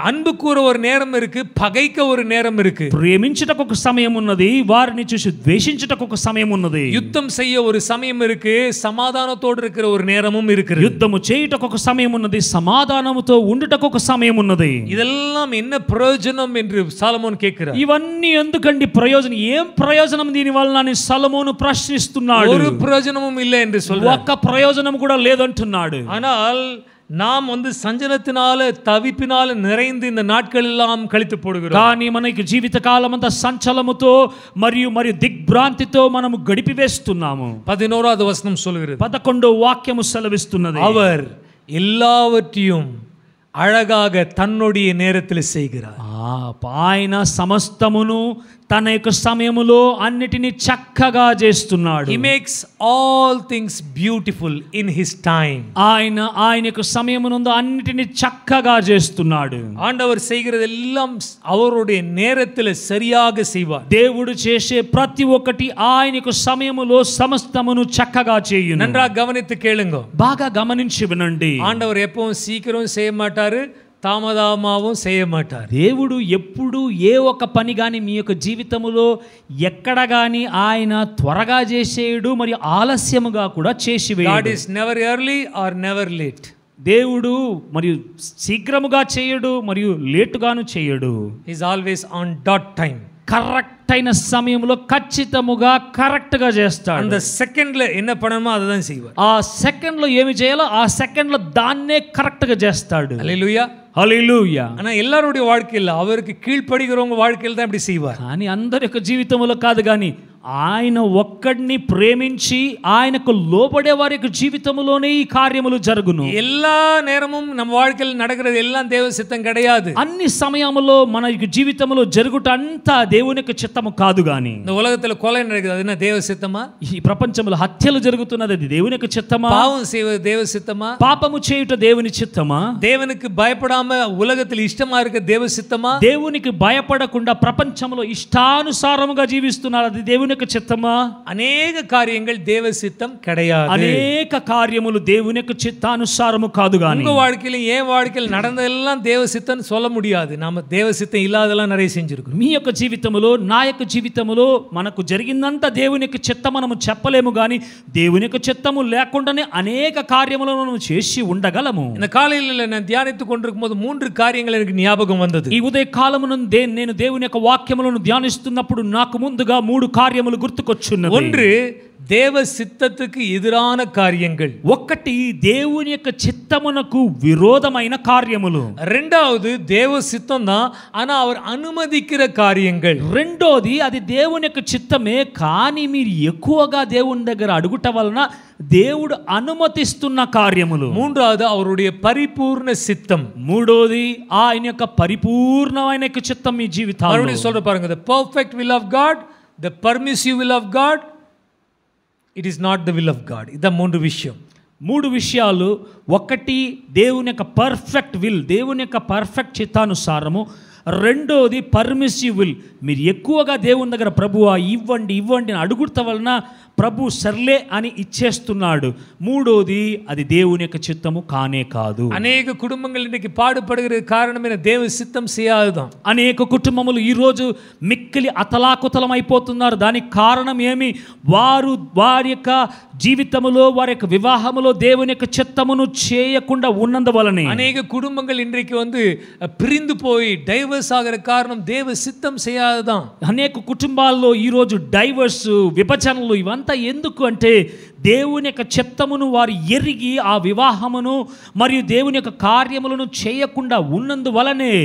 அன்பு கூற ஒரு நேரம் இருக்கு, பகைக்க ஒரு நேரம் இருக்கு. ప్రేమించుటకు ఒక సమయం ఉన్నది, వారిని చూసి ద్వేషించుటకు ఒక సమయం ఉన్నది. யுத்தம் செய்ய ஒரு సమయం இருக்கு, సమాధానతోడు இருக்கிற ஒரு நேரமும் இருக்கு. యుద్ధము చేయుటకు ఒక సమయం ఉన్నది, సమాధానముతో ఉండుటకు ఒక సమయం ఉన్నది. இதெல்லாம் என்ன பிரயோஜனம் என்று சாலமோன் கேட்கிறார். ఇవన్నీ ఎందుకండి ప్రయోజనం, ఏం ప్రయోజనం దీని వలన అని సొలొమోను ప్రశ్నిస్తున్నాడు. ஒரு பிரயோஜனமும் இல்லை என்று சொல்றார். ఒక్క ప్రయోజనం కూడా లేదంటున్నాడు. ஆனால் நாம் సంజనத்தினால తవిపినాల நிறைந்து இந்த நாட்கள் எல்லாம் கழித்து போடுகிறோம். కానీ మనకి జీవిత కాలం అంతా సంచలముతో మరియు దిగ్భ్రాంతితో మనము గడిపివేస్తున్నాము. 11வது வசனம் சொல்கிறது, 11వ వాక్యము సెలవిస్తున్నది, அவர் எல்லாவற்றையும் அழகாக தன்னுடைய நேரத்தில் செய்கிறார். ఆయన సమస్తమును తన యొక్క సమయములో అన్నిటిని చక్కగా చేస్తున్నాడు. He makes all things beautiful in his time. ఆయన యొక్క సమయమునందు అన్నిటిని చక్కగా చేస్తున్నాడు. ஆண்டவர் செய்கிறது எல்லாம் அவருடைய நேரத்தில் சரியாக செய்வார். దేవుడు చేసే ప్రతి ఒక్కటి ఆయన యొక్క సమయములో సమస్తమును చక్కగా చేయును. நன்றாக கவனித்து கேளுங்க. బాగా గమనించి వినండి. ஆண்டவர் எப்பவும் சீக்கிரம் செய்ய மாட்டாரு, తామదామాவும் செய்ய மாட்டார். దేవుడు ఎప్పుడు ఏ ఒక్క పని కానీ మీ యొక్క జీవితంలో ఎక్కడ కానీ ఆయన త్వరగా చేసేయడు, మరియు ఆలస్యముగా కూడా చేసివేయడు. God is never early or never late. దేవుడు మరియు శీఘ్రముగా చేయడు మరియు లేటుగాను చేయడు. He is always on dot time. Correct అయిన సమయంలో ఖచ్చితముగా కరెక్ట్ గా చేస్తాడు. அந்த செகண்ட்ல என்ன பண்ணணுமோ அதுதான் செய்வார். ఆ సెకండ్ లో ఏమి చేయాలో ఆ సెకండ్ లో దాన్నే కరెక్ట్ గా చేస్తాడు. హల్లెలూయా, హల్లెలూయా. ஆனா எல்லாருடைய வாழ்க்கையில அவருக்கு கீழ்ப்படிகிறவங்க வாழ்க்கையில தான் இப்படி செய்வார். కానీ అందరి యొక్క జీవితంలో కాదు, కానీ ఆయన ఒక్కడిని ప్రేమించి ఆయనకు లోబడే వారి యొక్క జీవితంలోనే ఈ కార్యములు జరుగును. எல்லா நேரமும் நம்ம வாழ்க்கையில் நடக்கிறது எல்லாம் தேவ சித்தம் கிடையாது. అన్ని సమయములో మన యొక్క జీవితంలో జరుగుట అంతా దేవుని యొక్క చిత్తము కాదు. గాని இந்த உலகத்துல கொலை நடக்குது, அது என்ன தேவ சித்தமா? ఈ ప్రపంచంలో హత్యలు జరుగుతున్నది, అది దేవుని యొక్క చిత్తమా? பாவம் செய்வது தேவ சித்தமா? పాపము చేయుట దేవుని చిత్తమా? தேவனுக்கு பயப்படாம உலகத்தில் இஷ்டமா இருக்க தேவ சித்தமா? దేవునికి భయపడకుండా ప్రపంచంలో ఇష్టానుసారముగా జీవిస్తున్నారు, అది దేవుని యొక్క చిత్తమా? అనేక కార్యங்கள் தேவ சித்தம் கிடையாது. అనేక కార్యములు దేవుని యొక్క చిత్తానుసారము కాదు. గాని உங்க வாழ்க்கையில ஏன் வாழ்க்கையில் நடந்ததெல்லாம் தேவ சித்தம் சொல்ல முடியாது. நாம தேவ சித்தம் இல்லாதெல்லாம் நிறைய செஞ்சிருக்கோம். మీ యొక్క జీవితంలో, నా యొక్క జీవితంలో మనకు జరిగిందంతా దేవుని యొక్క చిత్తం మనము చెప్పలేము, కానీ దేవుని యొక్క చిత్తము లేకుండానే అనేక కార్యములను మనం చేసి ఉండగలము. இந்த காலையில நான் தியானித்துக் கொண்டிருக்கும் போது 3 காரியங்கள் எனக்கு ஞாபகம் வந்தது. ఈ ఉదయ కాలమున నేను దేవుని యొక్క వాక్యములను ధ్యానిస్తున్నప్పుడు నాకు ముందుగా 3 కార్యములు గుర్తుకొచ్చున్నవి. ஒன்று, தேவ சித்தத்துக்கு எதிரான காரியங்கள். ఒకటి, దేవుని యొక్క చిత్తమునకు విరోధమైన కార్యములు. ரெண்டாவது, தேவ சித்தம் தான், ஆனா அவர் அனுமதிக்கிற காரியங்கள். రెండోది, అది దేవుని యొక్క చిత్తమే, కానీ మీరు ఎక్కువగా దేవుని దగ్గర అడుగుట వలన దేవుడు అనుమతిస్తున్న కార్యములు. மூன்றாவது, அவருடைய பரிபூர்ண சித்தம். మూడోది, ఆయన యొక్క పరిపూర్ణమైన యొక్క చిత్తం మీ జీవితాల్లో. மறுபடியும் சொல்ற பாருங்க, the perfect will of God, the permissive will of God, it is not the will of God. இத 3 விஷயம். 3 విషయాలు. ఒకటి, దేవుని యొక్క పర్ఫెక్ట్ విల్, దేవుని యొక్క పర్ఫెక్ట్ చిత్తానుసారము. రెండోది పర్మిసివ్ విల్, మీరు ఎక్కువగా దేవుని దగ్గర ప్రభువా ఇవ్వండి ఇవ్వండి అని అడుగుట వలన ప్రభు సర్లే అని ఇచ్చేస్తున్నాడు. మూడోది, అది దేవుని యొక్క చిత్తము కానే కాదు. అనేక కుటుంబங்கள் இன்னைக்கு பாடுபடுகிற காரணம் என்ன? தேவ சித்தம் செய்யாததான். అనేక కుటుంబములు ఈరోజు మిక్కిలి అతలాకుతలం అయిపోతున్నారు. దానికి కారణం ఏమి? వారి యొక్క జీవితములో, వారి యొక్క వివాహములో దేవుని యొక్క చిత్తమును చేయకుండా ఉన్నందువలనే అనేక కుటుంబங்கள் இன்றைக்கு பிரிந்து போய் டைவர்ஸ் ஆகிற காரணம் தேவ சித்தம் செய்யாததான். అనేక కుటుంబాల్లో ఈరోజు డైవర్స్, విభజనలు ఇవంతా ఎందుకు అంటే దేవుని యొక్క చిత్తమును వారు ఎరిగి ఆ వివాహమును మరియు దేవుని యొక్క కార్యములను చేయకుండా ఉన్నందువలనే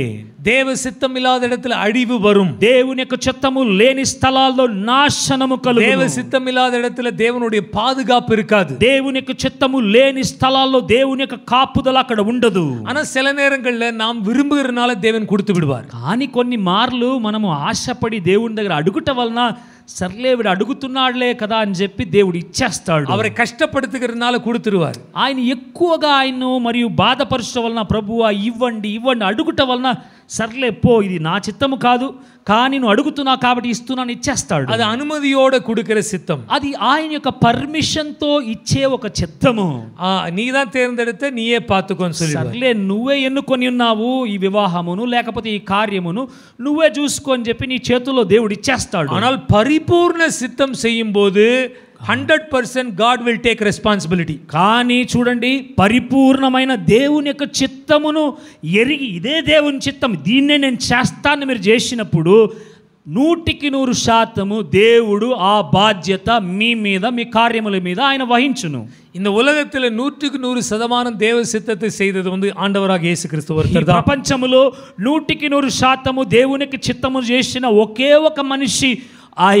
தேவ சித்தம் இல்லாத இடத்துல அழிவு வரும். దేవుని యొక్క చిత్తము లేని స్థలాల్లో నాశనము కలుగును. தேவ சித்தம் இல்லாத இடத்துல தேவனுடைய பாதுகாப்பு இருக்காது. దేవుని యొక్క చిత్తము లేని స్థలాల్లో దేవుని యొక్క కాపుదల అక్కడ ఉండదు. ஆனா சில நேரங்கள்ல நாம் விரும்புகிறனால தேவன் கொடுத்து விடுவார். కానీ కొన్ని మార్లు మనము ఆశపడి దేవుని దగ్గర అడుగుట వలన సర్లే వీడు అడుగుతున్నాడులే కదా అని చెప్పి దేవుడు ఇచ్చేస్తాడు. அவரை கஷ்டப்படுத்துகிறதுனால கொடுத்துருவார். ఆయన ఎక్కువగా ఆయన్ను మరియు బాధపరచడం వలన ప్రభువా ఇవ్వండి ఇవ్వండి అడుగుట వలన సర్లే పో ఇది నా చిత్తము కాదు కానీ నువ్వు అడుగుతున్నావు కాబట్టి ఇస్తున్నాను ఇచ్చేస్తాడు. அது అనుమతిயோட கொடுக்கிற சித்தம். అది ఆయన యొక్క పర్మిషన్తో ఇచ్చే ఒక చిత్తము. நீதான் தேர்ந்தெடுத்த நீயே பார்த்துக்கோன்னு சொல்லி సర్లే నువ్వే ఎన్నుకొని ఉన్నావు ఈ వివాహమును లేకపోతే ఈ కార్యమును నువ్వే చూసుకో అని చెప్పి నీ చేతుల్లో దేవుడు ఇచ్చేస్తాడు. ஆனால் పరిపూర్ణ சித்தம் செய்யும்போது 100% God will take responsibility. కానీ చూడండి పరిపూర్ణమైన దేవుని యొక్క చిత్తమును ఎరిగి ఇదే దేవుని చిత్తం దీన్నే నేను చేస్తానని మీరు చేసినప్పుడు 100% దేవుడు ఆ బాధ్యత మీ మీద మీ కార్యముల మీద ఆయన వహించును. இந்த உலகத்தில் 100% தேவ சித்தத்தை செய்தது ஆண்டவராக இயேசு கிறிஸ்து ஒருத்தர் தான். ప్రపంచములో 100% దేవునికి చిత్తము చేసిన ఒకే ఒక మనిషి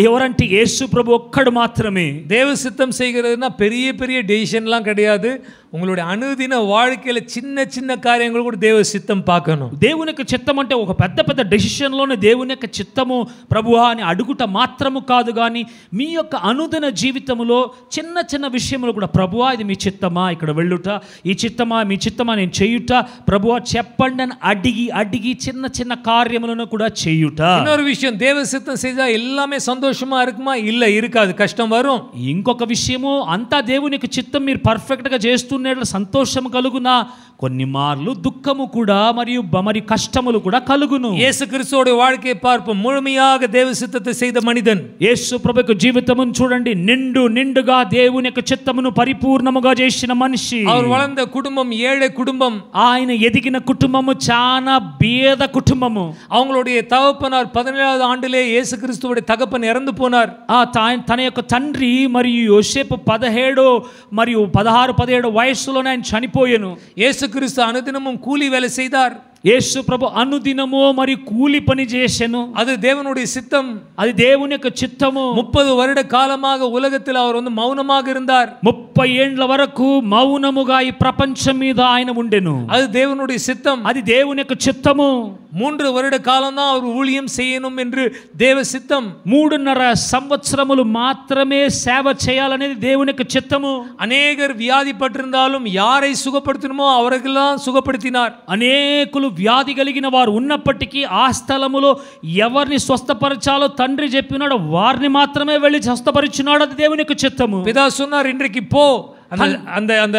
ఎవరంటే యేసు ప్రభు ఒక్కడు మాత్రమే. தேவ சித்தம் செய்கிறதுனா பெரிய பெரிய டெசிஷன்லாம் கிடையாது. உங்களுடைய అనుదిన வாழ்க்கையில చిన్న చిన్న కార్యங்கள் కూడా దేవ సిద్ధం பார்க்கணும். దేవుని యొక్క చిత్తం అంటే ఒక పెద్ద పెద్ద డెసిషన్లోనే దేవుని యొక్క చిత్తము ప్రభువా అని అడుగుట మాత్రము కాదు కానీ మీ యొక్క అనుదిన జీవితంలో చిన్న చిన్న విషయములు కూడా ప్రభువా ఇది మీ చిత్తమా ఇక్కడ వెళ్ళుట ఈ చిత్తమా మీ చిత్తమా నేను చేయుట ప్రభువా చెప్పండి అని అడిగి అడిగి చిన్న చిన్న కార్యములను కూడా చేయుట. இன்னொரு விஷயம் தேவ சித்தம் செய்தா எல்லாமே సంతోషமா இருக்குமா? இல்ல இருக்காது, కష్టం వரும். ఇంకొక విషయము అంతా దేవునికి చిత్తం మీరు పర్ఫెక్ట్గా చేస్తున్నట్లు సంతోషం కలుగునా కొన్ని మార్లు దుఃఖము కూడా మరి కష్టములు కూడా కలుగును. యేసు கிறிஸ்துவோட வாழ்க்கையை பார்ப்போம். முழுமையாக தேவ சித்தத்தை செய்த மனிதன் యేసు ప్రభు యొక్క జీవితమును చూడండి. నిండుగా దేవుని యొక్క చిత్తమును పరిపూర్ణముగా చేసిన మనిషి. அவர் வளர்ந்த குடும்பம் ஏழை குடும்பம். ఆయన ఎదిగిన కుటుంబము చాలా బీద కుటుంబము. அவங்களுடைய தகப்பனார் 17வது ஆண்டிலே యేసు கிறிஸ்துவோட தகப்பன் இறந்து போனார். తన యొక్క తండ్రి మరియు యోసేపు 17 మరియు 16-17 వయస్సులోనే ఆయన చనిపోయాను. యేసు கிறிஸ்து அனுதினமும் கூலி வேலை செய்தார். యేసు ప్రభు అనుదినము మరి కూలి పని చేసెను. அது தேவனுடைய சித்தம். అది దేవుని యొక్క చిత్తము. 30 வருட காலமாக உலகத்தில் அவர் மௌனமாக இருந்தார். 30 ఏండ్ల వరకు మౌనముగా ఈ ప్రపంచం మీద ఆయన ఉండెను. அது தேவனுடைய சித்தம். అది దేవుని యొక్క చిత్తము. 3 வருட காலம் தான் அவர் ஊழியம் செய்யணும் என்று தேவ சித்தம். 3.5 సంవత్సరములు మాత్రమే సేవ చేయాలనేది దేవుని యొక్క చిత్తము. అనేకர் வியாதிப்பட்டிருந்தாலும் யாரை சுகப்படுத்தணுமோ அவர்களெல்லாம் சுகப்படுத்தினார். అనేకులు వ్యాధి కలిగిన వారు ఉన్నప్పటికీ ఆ స్థలములో ఎవరిని స్వస్థపరచాలో తండ్రి చెప్పినాడో వారిని మాత్రమే వెళ్ళి స్వస్థపరిచినాడు. అది దేవుని యొక్క చిత్తము. பிதா சொன்னார், இன்றைக்கு போ அந்த அந்த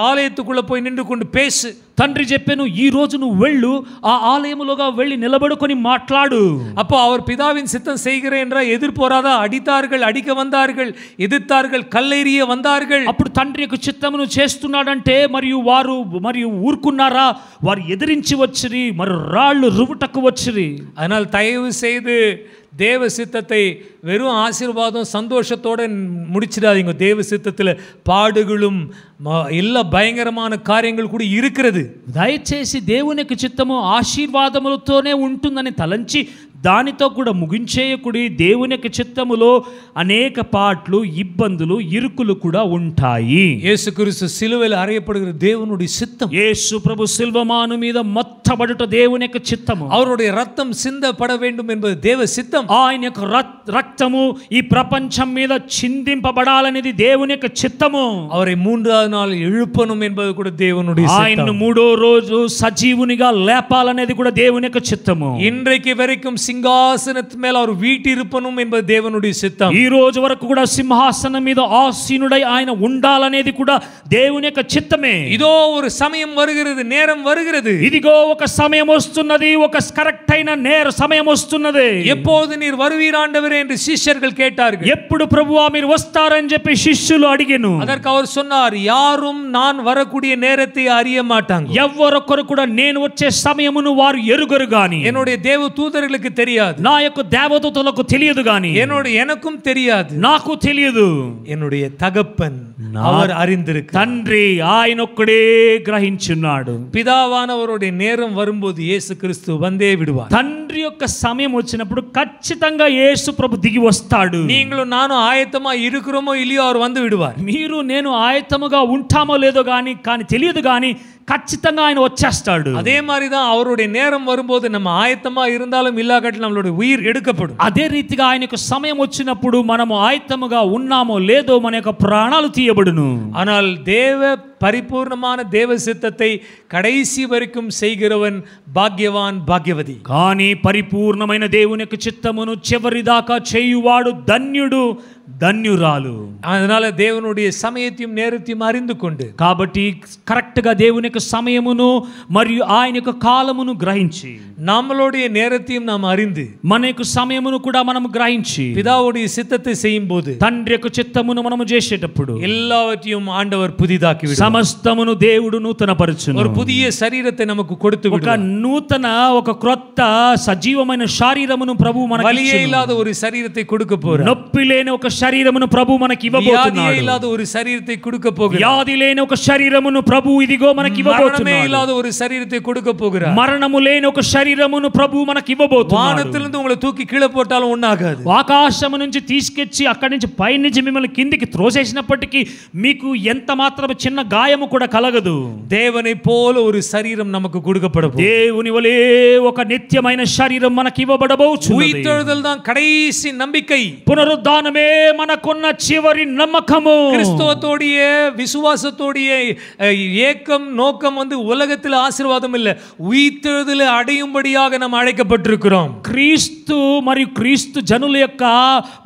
ஆலயத்துக்குள்ள போய் நின்று கொண்டு பேசு. తండ్రి చెప్పాను ఈ రోజు నువ్వు వెళ్ళు ఆ ఆలయములోగా వెళ్ళి నిలబడుకొని మాట్లాడు. அப்போ அவர் பிதாவின் சித்தம் செய்கிறேன் என்றால் எதிர்போராதா? அடித்தார்கள், அடிக்க வந்தார்கள், எதிர்த்தார்கள், கல்லெறிய வந்தார்கள். అప్పుడు తండ్రి యొక్క చిత్తమును చేస్తున్నాడంటే మరియు ఊరుకున్నారా? వారు ఎదిరించి వచ్చిరి మరి రాళ్ళు రువుటకు వచ్చిరి. அதனால் தயவு செய்து தேவ சித்தத்தை வெறும் ஆசீர்வாதம் சந்தோஷத்தோட முடிச்சிடாதீங்க. தேவ சித்தத்தில் பாடுகளும் எல்லா பயங்கரமான காரியங்கள் கூட இருக்கிறது. దయచేసి దేవుని యొక్క చిత్తము ఆశీర్వాదములతోనే ఉంటుందని తలంచి దానితో కూడా ముగించేయకుడి. దేవుని యొక్క చిత్తములో అనేక పాట్లు ఇబ్బందులు ఇరుకులు కూడా ఉంటాయి. యేసు క్రీస్తు సిలువలో అరేయப்படுகிற దేవునుడి చిత్తం. యేసు ప్రభు సిల్వమాను మీద మొత్తబడుట దేవుని యొక్క చిత్తము. அவருடைய ரத்தம் சிந்தப்பட வேண்டும் என்பது தேவ சித்தம். ఆయన యొక్క రక్తము ఈ ప్రపంచం మీద చిందింపబడాలనేది దేవుని యొక్క చిత్తము. அவரை 3வது நாள் எழுப்பணும் என்பது கூட தேவனுடைய சித்தம். ఆయన 3వ రోజు సజీవునిగా లేపాలనేది కూడా దేవుని యొక్క చిత్తము. இன்றைக்கு வரைக்கும் సింహాసనத்து மேல் அவர் வீற்றிருப்பணும் என்பது தேவனுடைய சித்தம். ఈ రోజు వరకు కూడా సింహాసనం మీద ఆసీనుడై ఆయన ఉండాలనేది కూడా దేవుని యొక్క చిత్తమే. இதோ ஒரு సమయం வருகிறது, நேரம் வருகிறது. ఇదిగో ఒక సమయం వస్తున్నది, ఒక కరెక్ట్ అయిన సమయం వస్తున్నది. எப்போது நீர் வருவீர் ஆண்டவரே என்று శిష్యులు கேட்டார்கள். ఎప్పుడు ప్రభువా మీరు వస్తారని చెప్పి శిష్యులు అడిగెను. அதற்கு அவர் சொன்னார், யாரும் நான் வரக்கூடிய நேரத்தை அறிய மாட்டாங்க. ఎవ్వరొకరు కూడా నేను వచ్చే సమయమును వారు ఎరుగరు గాని, என்னுடைய தேவ தூதர்களுக்கு தெரியாது, నా యొక్క దేవదూతలకు తెలియదు గాని, எனக்கும் தெரியாது, నాకు తెలియదు, என்னுடைய தகப்பன் அவர் அறிந்திருக்கிறார். తండ్రి ఆయన ఒక్కడే గ్రహించున్నాడు. பிதாவானவருடைய நேரம் வரும்போது இயேசு கிறிஸ்து வந்தே விடுவார். తండ్రి యొక్క సమయం వచ్చినప్పుడు ఖచ్చితంగా యేసు ప్రభు దిగి వస్తాడు. நீங்களும் நானும் ஆயத்தமா இருக்கிறோமோ இல்லையோ அவர் வந்து விடுவார். మీరు నేను ఆయత్తముగా ఉంటామో లేదో కానీ తెలియదు కానీ ఖచ్చితంగా ఆయన వచ్చేస్తాడు. அதே மாதிரி தான் அவருடைய நேரம் வரும்போது நம்ம ஆயத்தமா இருந்தாலும் இல்லாகாட்டிலும் நம்மளுடைய உயிர் எடுக்கப்படும். అదే రీతిగా ఆయన యొక్క సమయం వచ్చినప్పుడు మనము ఆయత్తముగా ఉన్నామో లేదో మన యొక్క ప్రాణాలు తీయబడును. ஆனால் தேவ பரிபூர்ணமான தேவ சித்தத்தை கடைசி வரைக்கும் செய்கிறவன் பாக்யவான் பாக்யவதி. కానీ పరిపూర్ణమైన దేవుని యొక్క చిత్తమును చివరిదాకా చేయువాడు ధన్యుడు ధన్యురాలు. அதனால தேவனுடைய சமயத்தையும் நேரத்தையும் அறிந்து கொண்டு కాబట్టి కరెక్ట్ గా దేవుని యొక్క సమయమును మరియు ఆయన యొక్క కాలమును గ్రహించి நம்மளுடைய நேரத்தையும் நாம் அறிந்து మన యొక్క సమయమును కూడా మనం గ్రహించి பிதாவுடைய சித்தத்தை செய்யும் போது తండ్రి యొక్క చిత్తమును మనము చేసేటప్పుడు எல்லாவற்றையும் ஆண்டவர் புதிதாக்கி விடுவார். సమస్తమును దేవుడు నూతనపరచును. ஒரு புதிய శరీரத்தை நமக்கு கொடுத்து ఒక விடுவார். నూతన ఒక క్రొత్త సజీవమైన శరీరమును ప్రభువు మనకి வலியே இல்லாத ஒரு శరీரத்தை கொடுக்க போறார். నొప్పి లేని ఒక శరీరమును ప్రభువు మనకి வியாதியே ఇవ్వబోతున్నాడు. இல்லாத ஒரு శరీரத்தை கொடுக்க போகிறார். వ్యాధి లేని ఒక శరీరమును ప్రభువు ఇదిగో మనకి மரணமே ఇవ్వబోతున్నాడు. இல்லாத ஒரு శరీரத்தை கொடுக்க போகிறார். మరణము లేని ఒక శరీరమును ప్రభువు మనకి ఇవ్వబోతున్నాడు. வானத்திலிருந்து உங்களை தூக்கி கீழே போட்டாலும் ஒண்ணாகாது. ఆకాశము నుంచి తీసుకొచ్చి అక్కడి నుంచి పై నుంచి మిమ్మల్ని కిందికి త్రోసేసినప్పటికీ మీకు ఎంత మాత్రం చిన్న గాయము కూడా కలగదు. தேவனை போல ஒரு சரீரம் நமக்கு கொடுக்கப்படும். దేవుని వలే ఒక నిత్యమైన శరీరం మనకి ఇవ్వబడబోచున్నది. உயிர்த்தெழுதல் தான் கடைசி நம்பிக்கை. పునరుద్ధానమే మనకున్న చివరి నమ్మకము. கிறிஸ்தவத்தோடைய விசுவாசத்தோடைய ஏக்கம் நோக்கம் உலகத்தில் ஆசீர்வாதம் இல்ல, உயிர்த்தெழுதலை அடையும்படியாக நாம் அழைக்கப்பட்டிருக்கிறோம். క్రీస్తు మరియు క్రీస్తు జనుల యొక్క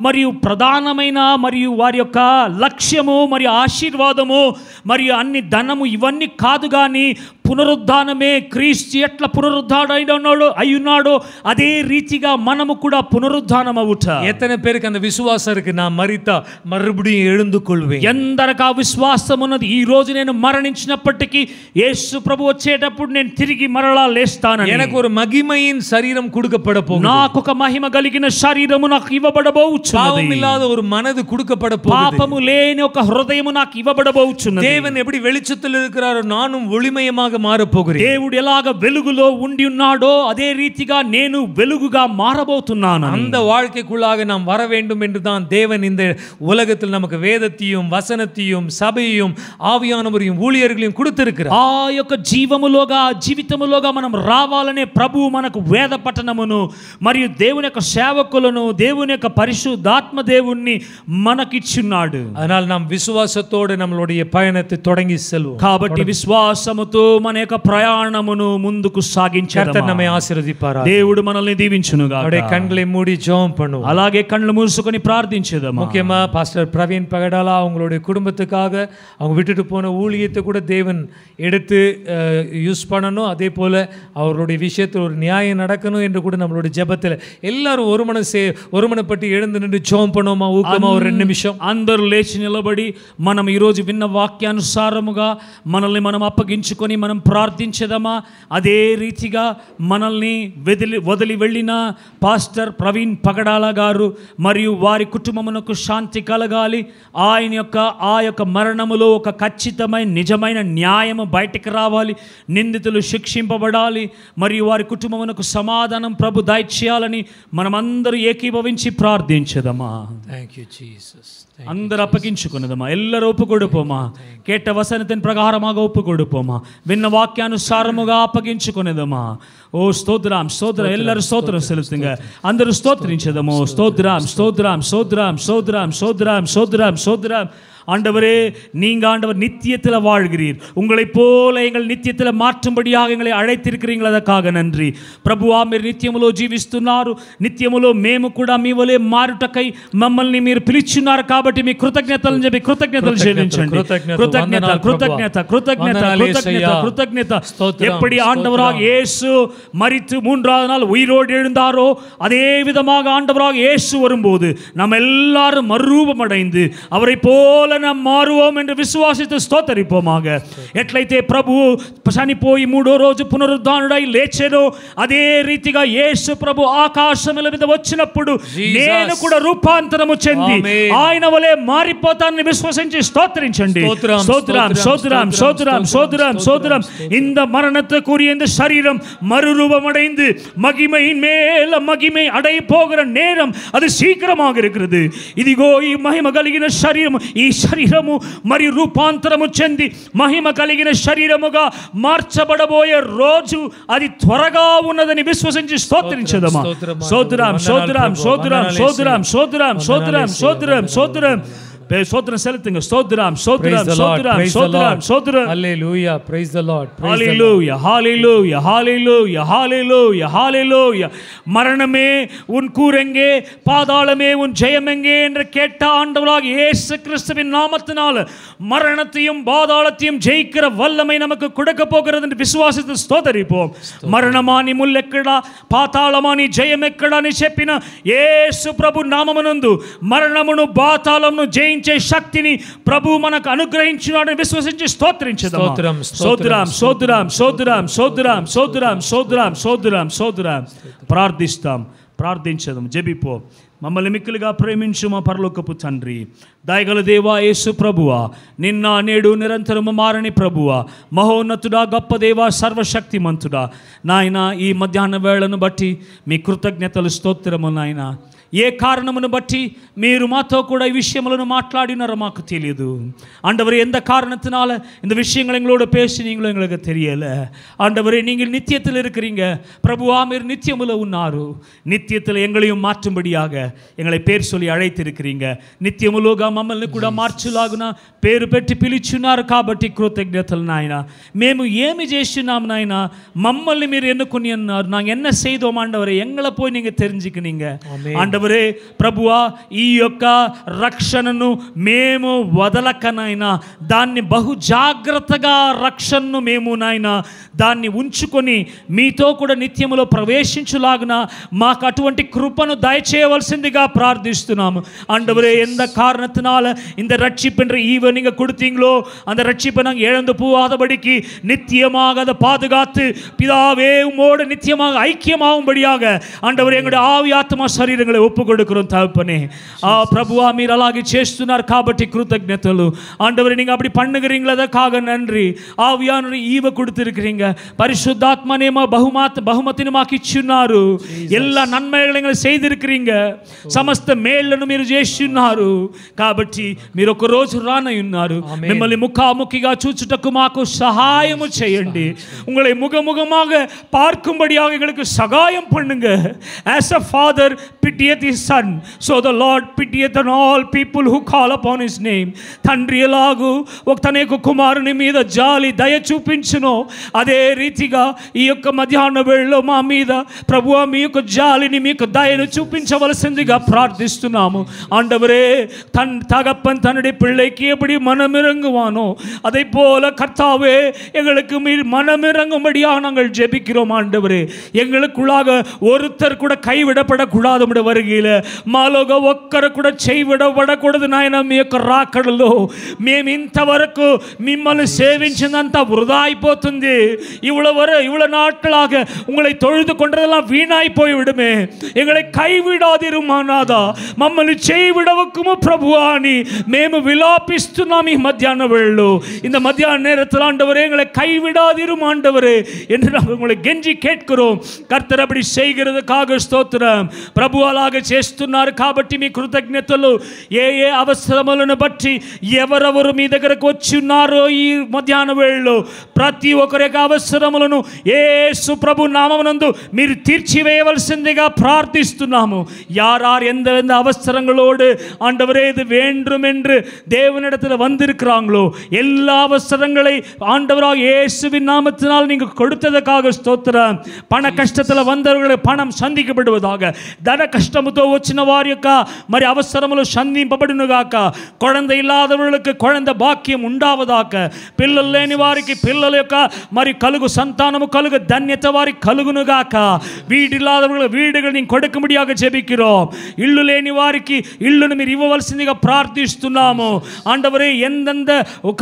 మరియు ప్రధానమైన మరియు వారి యొక్క లక్ష్యము మరియు ఆశీర్వాదము మరియు అన్ని ధనము ఇవన్నీ కాదు కానీ పునరుద్ధానమే. క్రీస్తు ఎట్లా పునరుద్ధానుడు అయ్యున్నాడో అదే రీతిగా మనము కూడా పునరుద్ధానం అవుట. எத்தனை பேருக்கு அந்த விசுவாசம் இருக்கு? நான் மரித்தா மறுபடியும் எழுந்து கொள்வேன். ఎందరికి ఆ విశ్వాసం ఉన్నది? ఈ రోజు నేను మరణించినప్పటికీ యేసు ప్రభు వచ్చేటప్పుడు నేను తిరిగి మరలా లేస్తానని. எனக்கு ஒரு மகிமையின் சரீரம் கொடுக்கப்பட போகுது. నాకు ఒక మహిమ కలిగిన శరీరము నాకు ఇవ్వబడబోచున్నది. பாவம் இல்லாத ஒரு மனது கொடுக்கப்பட போகுது. పాపము లేని ఒక హృదయము నాకు ఇవ్వబడబోచున్నది. தேவன் எப்படி வெளிச்சத்தில் இருக்கிறாரோ நானும் ஒளிமயமாக மாறப் போகிறேன். దేవుడు ఎలాగ వెలుగులో ఉండి ఉన్నాడో అదే రీతిగా నేను వెలుగుగా మారబోతున్నాను. அந்த வாழ்க்கைக்குள்ளாக நாம் வர வேண்டும் என்று தான் தேவன் இந்த உலகத்தில் நமக்கு வேதத்தையும் வசனத்தையும் சபையையும் ஆவியானவரையும் ஊழியர்களையும் கொடுத்திருக்கிறார். ఆ యొక్క జీవములోగా జీవితములోగా మనం రావాలనే ప్రభువు మనకు వేద పఠనమును మరియు దేవుని యొక్క సేవకులను దేవుని యొక్క పరిశుద్ధాత్మ దేవుణ్ణి మనకిచ్చున్నాడు. அதனால் நாம் விசுவாசத்தோடு நம்மளுடைய பயணத்தை தொடங்கி செல்வோம். కాబట్టి విశ్వాసముతో మన యొక్క ప్రయాణమును ముందుకు సాగించేద్దాం. கர்த்தர் நம்மை ஆசீர்வதிப்பார். దేవుడు మనల్ని దీవించునుగాక. அவருடைய கண்களை மூடி ஜெபம் பண்ணுவோம். అలాగే కళ్ళు మూసుకొని ప్రార్థించేద్దాం. முக்கியமா பாஸ்டர் பிரவீன் பகடாலா அவங்களுடைய குடும்பத்துக்காக அவங்க விட்டுட்டு போன ஊழியத்தை கூட தேவன் எடுத்து யூஸ் பண்ணணும். அதே போல அவருடைய விஷயத்தில் ஒரு நியாயம் நடக்கணும் என்று கூட நம்மளுடைய ஜெபத்தில் எல்லாரும் ஒருமனப்பட்டு எழுந்து நின்று ஜெபம் பண்ணுவோமா? ஊக்கமா ஒரு 2 நிமிஷம் అందరూ లేచి నిలబడి మనం ఈరోజు విన్న వాక్యానుసారముగా మనల్ని మనం అప్పగించుకొని మనం ప్రార్థించేదమా? అదే రీతిగా మనల్ని వదిలి వెళ్ళిన పాస్టర్ ప్రవీణ్ పగడాల గారు మరియు వారి కుటుంబమునకు శాంతి కలగాలి. ఆయన యొక్క ఆ యొక్క మరణములో ఒక ఖచ్చితమైన నిజమైన న్యాయము బయటికి రావాలి. నిందితులు శిక్షింపబడాలి మరియు వారి కుటుంబమునకు సమాధానం ప్రభు దయచేయాలని మనమందరూ ఏకీభవించి ప్రార్థించదమా? Thank you Jesus. అందరూ అప్పగించుకున్నదమ్మా. ఎల్లరూ ఒప్పుకొడుపోమా. కేట వసనతిని ప్రకారమాగా ఒప్పుకొడుపోమా. విన్న వాక్యానుసారముగా అప్పగించుకునేదమ్మా. ఓ స్తోత్రం స్తోత్రం ఎల్లరూ స్తోత్రం సెలుస్తుంగా అందరూ స్తోత్రించదము. స్తోత్రం స్తోత్రం స్తోత్రం స్తోత్రం స్తోత్రం స్తోత్రం స్తోత్రం. ஆண்டவரே, நீங்க ஆண்டவர் நித்தியத்தில் வாழ்கிறீர். உங்களைப் போல எங்கள் நித்தியத்தில் மாற்றும்படியாக எங்களை அழைத்திருக்கிறீர்கள். அதற்காக நன்றி ప్రభువా. మీరు నిత్యములో జీవిస్తున్నారు. నిత్యములో మేము కూడా మీ వలె మారుటకై మమ్మల్ని మీరు పిలిచున్నారు కాబట్టి మీ కృతజ్ఞతలను చెప్పి కృతజ్ఞతలు చెల్లించండి. కృతజ్ఞత కృతజ్ఞత కృతజ్ఞత కృతజ్ఞత కృతజ్ఞత. எப்படி ஆண்டவராக இயேசு மரித்து 3ஆவது நாள் உயிரோடு எழுந்தாரோ அதே விதமாக ஆண்டவராக இயேசு வரும்போது நாம் எல்லாரும் மறுரூபமடைந்து அவரை போல நாம் మారుவோம் என்று విశ్వాసిస్తూ స్తోత్రిపోమాగ. ఎట్లయితే ప్రభువు చనిపోయి 3వ రోజు పునరుద్ధానుడై లేచెనో అదే రీతిగా యేసు ప్రభు ఆకాశముల మీద వచ్చినప్పుడు నేను కూడా రూపాంతరము చెంది ఆయన వలె మారిపోతానని విశ్వసించి స్తోత్రించండి. స్తోత్రం స్తోత్రం స్తోత్రం స్తోత్రం స్తోత్రం. இந்த மரணத்துக்குரிய இந்த சரீரம் மறுரூபமடைந்து மகிமையின் மேல மகிமை அடைய போகிற நேரம் அது சீக்கிரமாக இருக்கிறது. ఇదిగో ఈ మహిమ కలిగిన శరీరం ఈ శరీరము మరియు రూపాంతరము చెంది మహిమ కలిగిన శరీరముగా మార్చబడబోయే రోజు అది త్వరగా ఉన్నదని విశ్వసించి స్తోత్రించదమా. స్తోత్రం స్తోత్రం స్తోత్రం స్తోత్రం స్తోత్రం స్తోత్రం స్తోత్రం స్తోత్రం స్తోత్రం సెలుతుంగ. స్తోత్రం స్తోత్రం స్తోత్రం స్తోత్రం స్తోత్రం. Hallelujah. Praise the lord. Hallelujah hallelujah hallelujah hallelujah hallelujah. மரணமே உன் கூரெங்கே, பாதாளமே உன் ஜெயமெங்கே என்று கேட்ட ஆண்டவராகிய இயேசு கிறிஸ்துவின் நாமத்தினால் மரணத்தையும் பாதாளத்தையும் ஜெயிக்கிற வல்லமை நமக்கு கொடுக்க போகிறது என்று விசுவாசித்து స్తోత్రిப்போம். మరణమా నీ ముల్లెక్కడా, పాతాళమా నీ జయమెక్కడా అని చెప్పిన యేసు ప్రభు నామమునందు మరణమును పాతాళమును జయించే శక్తిని ప్రభు మనకు అనుగ్రహించినాడని విశ్వసించి స్తోత్రించుదాం. స్తోత్రం స్తోత్రం స్తోత్రం స్తోత్రం స్తోత్రం స్తోత్రం స్తోత్రం స్తోత్రం స్తోత్రం. ప్రార్థిస్తాం, ప్రార్థించదాం, జెబిపో. మమ్మల్ని మిక్కిలిగా ప్రేమించు మా పరలోకపు తండ్రి, దయగల దేవా యేసు ప్రభువా, నిన్న నేడు నిరంతరము మారని ప్రభువా, మహోన్నతుడా, గొప్ప దేవా, సర్వశక్తిమంతుడా, నాయన ఈ మధ్యాహ్న వేళను బట్టి మీ కృతజ్ఞతలు స్తోత్రము నాయన. ఏ కారణమును బట్టి మీరు మాతో கூட ఈ விஷயமுలను மாట్లాடினாரோ మాకు తెలియదు ஆண்டவரே. எந்த காரணத்தினால இந்த விஷயங்களை எங்களோட பேசினீங்களோ எங்களுக்கு தெரியல ஆண்டவரே. நீங்கள் நித்தியத்தில் இருக்கிறீங்க ప్రభువా, మీరు నిత్యములో ఉన్నారు. నిత్యத்தில் எங்களையும் மாற்றும்படியாக எங்களை పేరు சொல்லி అழைతిருக்கிறீங்க. నిత్యములోగా మమ్మల్ని కూడా మార్చులాగున పేరు పెట్టి పిలిచున్నారు కాబట్టి కృతజ్ఞతలు నాయన. మేము ఏమి చేస్తున్నాం నాయన, మమ్మల్ని మీరు ఎన్నుకొని అన్నారు. నాங்கள் என்ன செய்தோம் ஆண்டவரே, எங்களை போய் நீங்கள் தெரிஞ்சுக்கினீங்க ఆండవరే. ప్రభువా, ఈ యొక్క రక్షణను మేము వదలక నాయన, దాన్ని బహు జాగ్రత్తగా రక్షణను మేము నాయన దాన్ని ఉంచుకొని మీతో కూడా నిత్యములో ప్రవేశించులాగున మాకు అటువంటి కృపను దయచేయవలసిందిగా ప్రార్థిస్తున్నాము ஆண்டவரே. எந்த காரணத்தினால இந்த ரட்சிப்பு என்ற ஈவை நீங்க கொடுத்தீங்களோ அந்த ரட்சிப்பை நாங்கள் இழந்து போகாதபடிக்கு நித்தியமாக அதை பாதுகாத்து பிதாவே உம்மோடு நித்தியமாக ஐக்கியமாகும்படியாக ஆண்டவரே எங்களுடைய ஆவி ஆத்மா శరీరங்களை ఒప్పు கொடுக்கிறோம் தகப்பனே. ప్రభువా, మీరు అలాగే చేస్తున్నారు కాబట్టి కృతజ్ఞతలు ஆண்டவரே. நீங்க அப்படி பண்ணுகிறீங்களா, அதற்காக நன்றி. ஆவியானவரே ஈவ கொடுத்திருக்கிறீங்க, పరిశుద్ధాత్మనే మా బహుమతిని మాకు ఇచ్చున్నారు. எல்லா నన్మయలను செய்திருக்கிறீங்க, సమస్త మేళ్లను మీరు చేస్తున్నారు కాబట్టి మీరు ఒక రోజు రానయున్నారు. మిమ్మల్ని ముఖాముఖిగా చూచుటకు మాకు సహాయము చేయండి. உங்களை முகமுகமாக பார்க்கும்படியாக எங்களுக்கு சகாயம் பண்ணுங்க. As a father pitieth his son, so the Lord pitieth on all people who call upon his name. తండ్రి ఎలాగూ ఒక తన యొక్క కుమారుని మీద జాలి దయ చూపించునో అదే రీతిగా ఈ యొక్క మధ్యాహ్న వేళలో మా మీద ప్రభువా మీ యొక్క జాలిని మీ యొక్క దయను చూపించవలసిందిగా ప్రార్థిస్తున్నాము. ஆண்டவரே, தகப்பன் தன்னுடைய பிள்ளைக்கு எப்படி மனமிறங்குவானோ அதை போல கர்த்தாவே எங்களுக்கு மீர் மனமிறங்கும்படியாக நாங்கள் ஜெபிக்கிறோம். ஆண்டவரே, எங்களுக்குள்ளாக ஒருத்தர் கூட கைவிடப்படக்கூடாது. வருகையில் మాలోగా ఒక్కరు కూడా చేయబడకూడదు నాయన. మీ యొక్క రాకడలో మేము ఇంతవరకు మిమ్మల్ని సేవించినంత వృధా అయిపోతుంది. இவ்வளவு நாட்களாக உங்களை தொழுது கொண்டதெல்லாம் வீணாய் போய்விடுமே. எங்களை கைவிடாதிரும் నాదా, మమ్మల్ని చేయవిడవకుము ప్రభువా అని మేము విలాపిస్తున్నాం ఈ మధ్యాహ్న వేళలో. இந்த మధ్యాహ్న நேரத்தில் ஆண்டவரே எங்களை கைவிடாதிரும் ஆண்டவரே என்று நாங்கள் உங்களை கெஞ்சி கேட்கிறோம். கர்த்தர் அப்படி செய்கிறதுக்காக స్తోత్రం. ప్రభు అలాగే చేస్తున్నారు కాబట్టి మీ కృతజ్ఞతలు. ఏ అవసరములను బట్టి ఎవరెవరు మీ దగ్గరకు వచ్చి ఉన్నారో ఈ మధ్యాహ్న వేళలో ప్రతి ఒక్కరి యొక్క అవసరములను యేసు ప్రభు నామమునందు మీరు తీర్చివేయవలసిందిగా ప్రార్థిస్తున్నాము. யார் எந்த அவசரங்களோடு ஆண்டவரே இது வேண்டும் என்று தேவனிடத்தில் வந்திருக்கிறாங்களோ எல்லா அவசரங்களை ஆண்டவராக இயேசுவின் நாமத்தினால் நீங்கள் கொடுத்ததற்காக స్తోత్రం. పణ కష్టத்தில் வந்தவர்களை பணம் సంధించబడువதாக, ధన కష్టముతో వచ్చిన వారి యొక్క మరి అవసరములు సంధింపబడునుగాక. కొడంద ఇల్లాదవர்களுக்கு కొడంద భాగ్యం ఉండావదాక. పిల్లలు లేని వారికి పిల్లల యొక్క మరి కలుగు సంతానము కలుగు ధన్యత వారికి కలుగునుగాక. వీడిల్లాదవர்களுக்கு వీడుகள் நீங்க கொடுக்கும்படியாக ஜெபிக்கிறோம். ఇల్లు లేని వారికి ఇల్లును మీరు ఇవ్వవలసిందిగా ప్రార్థిస్తున్నాము. ஆண்டவரே, எந்தெந்த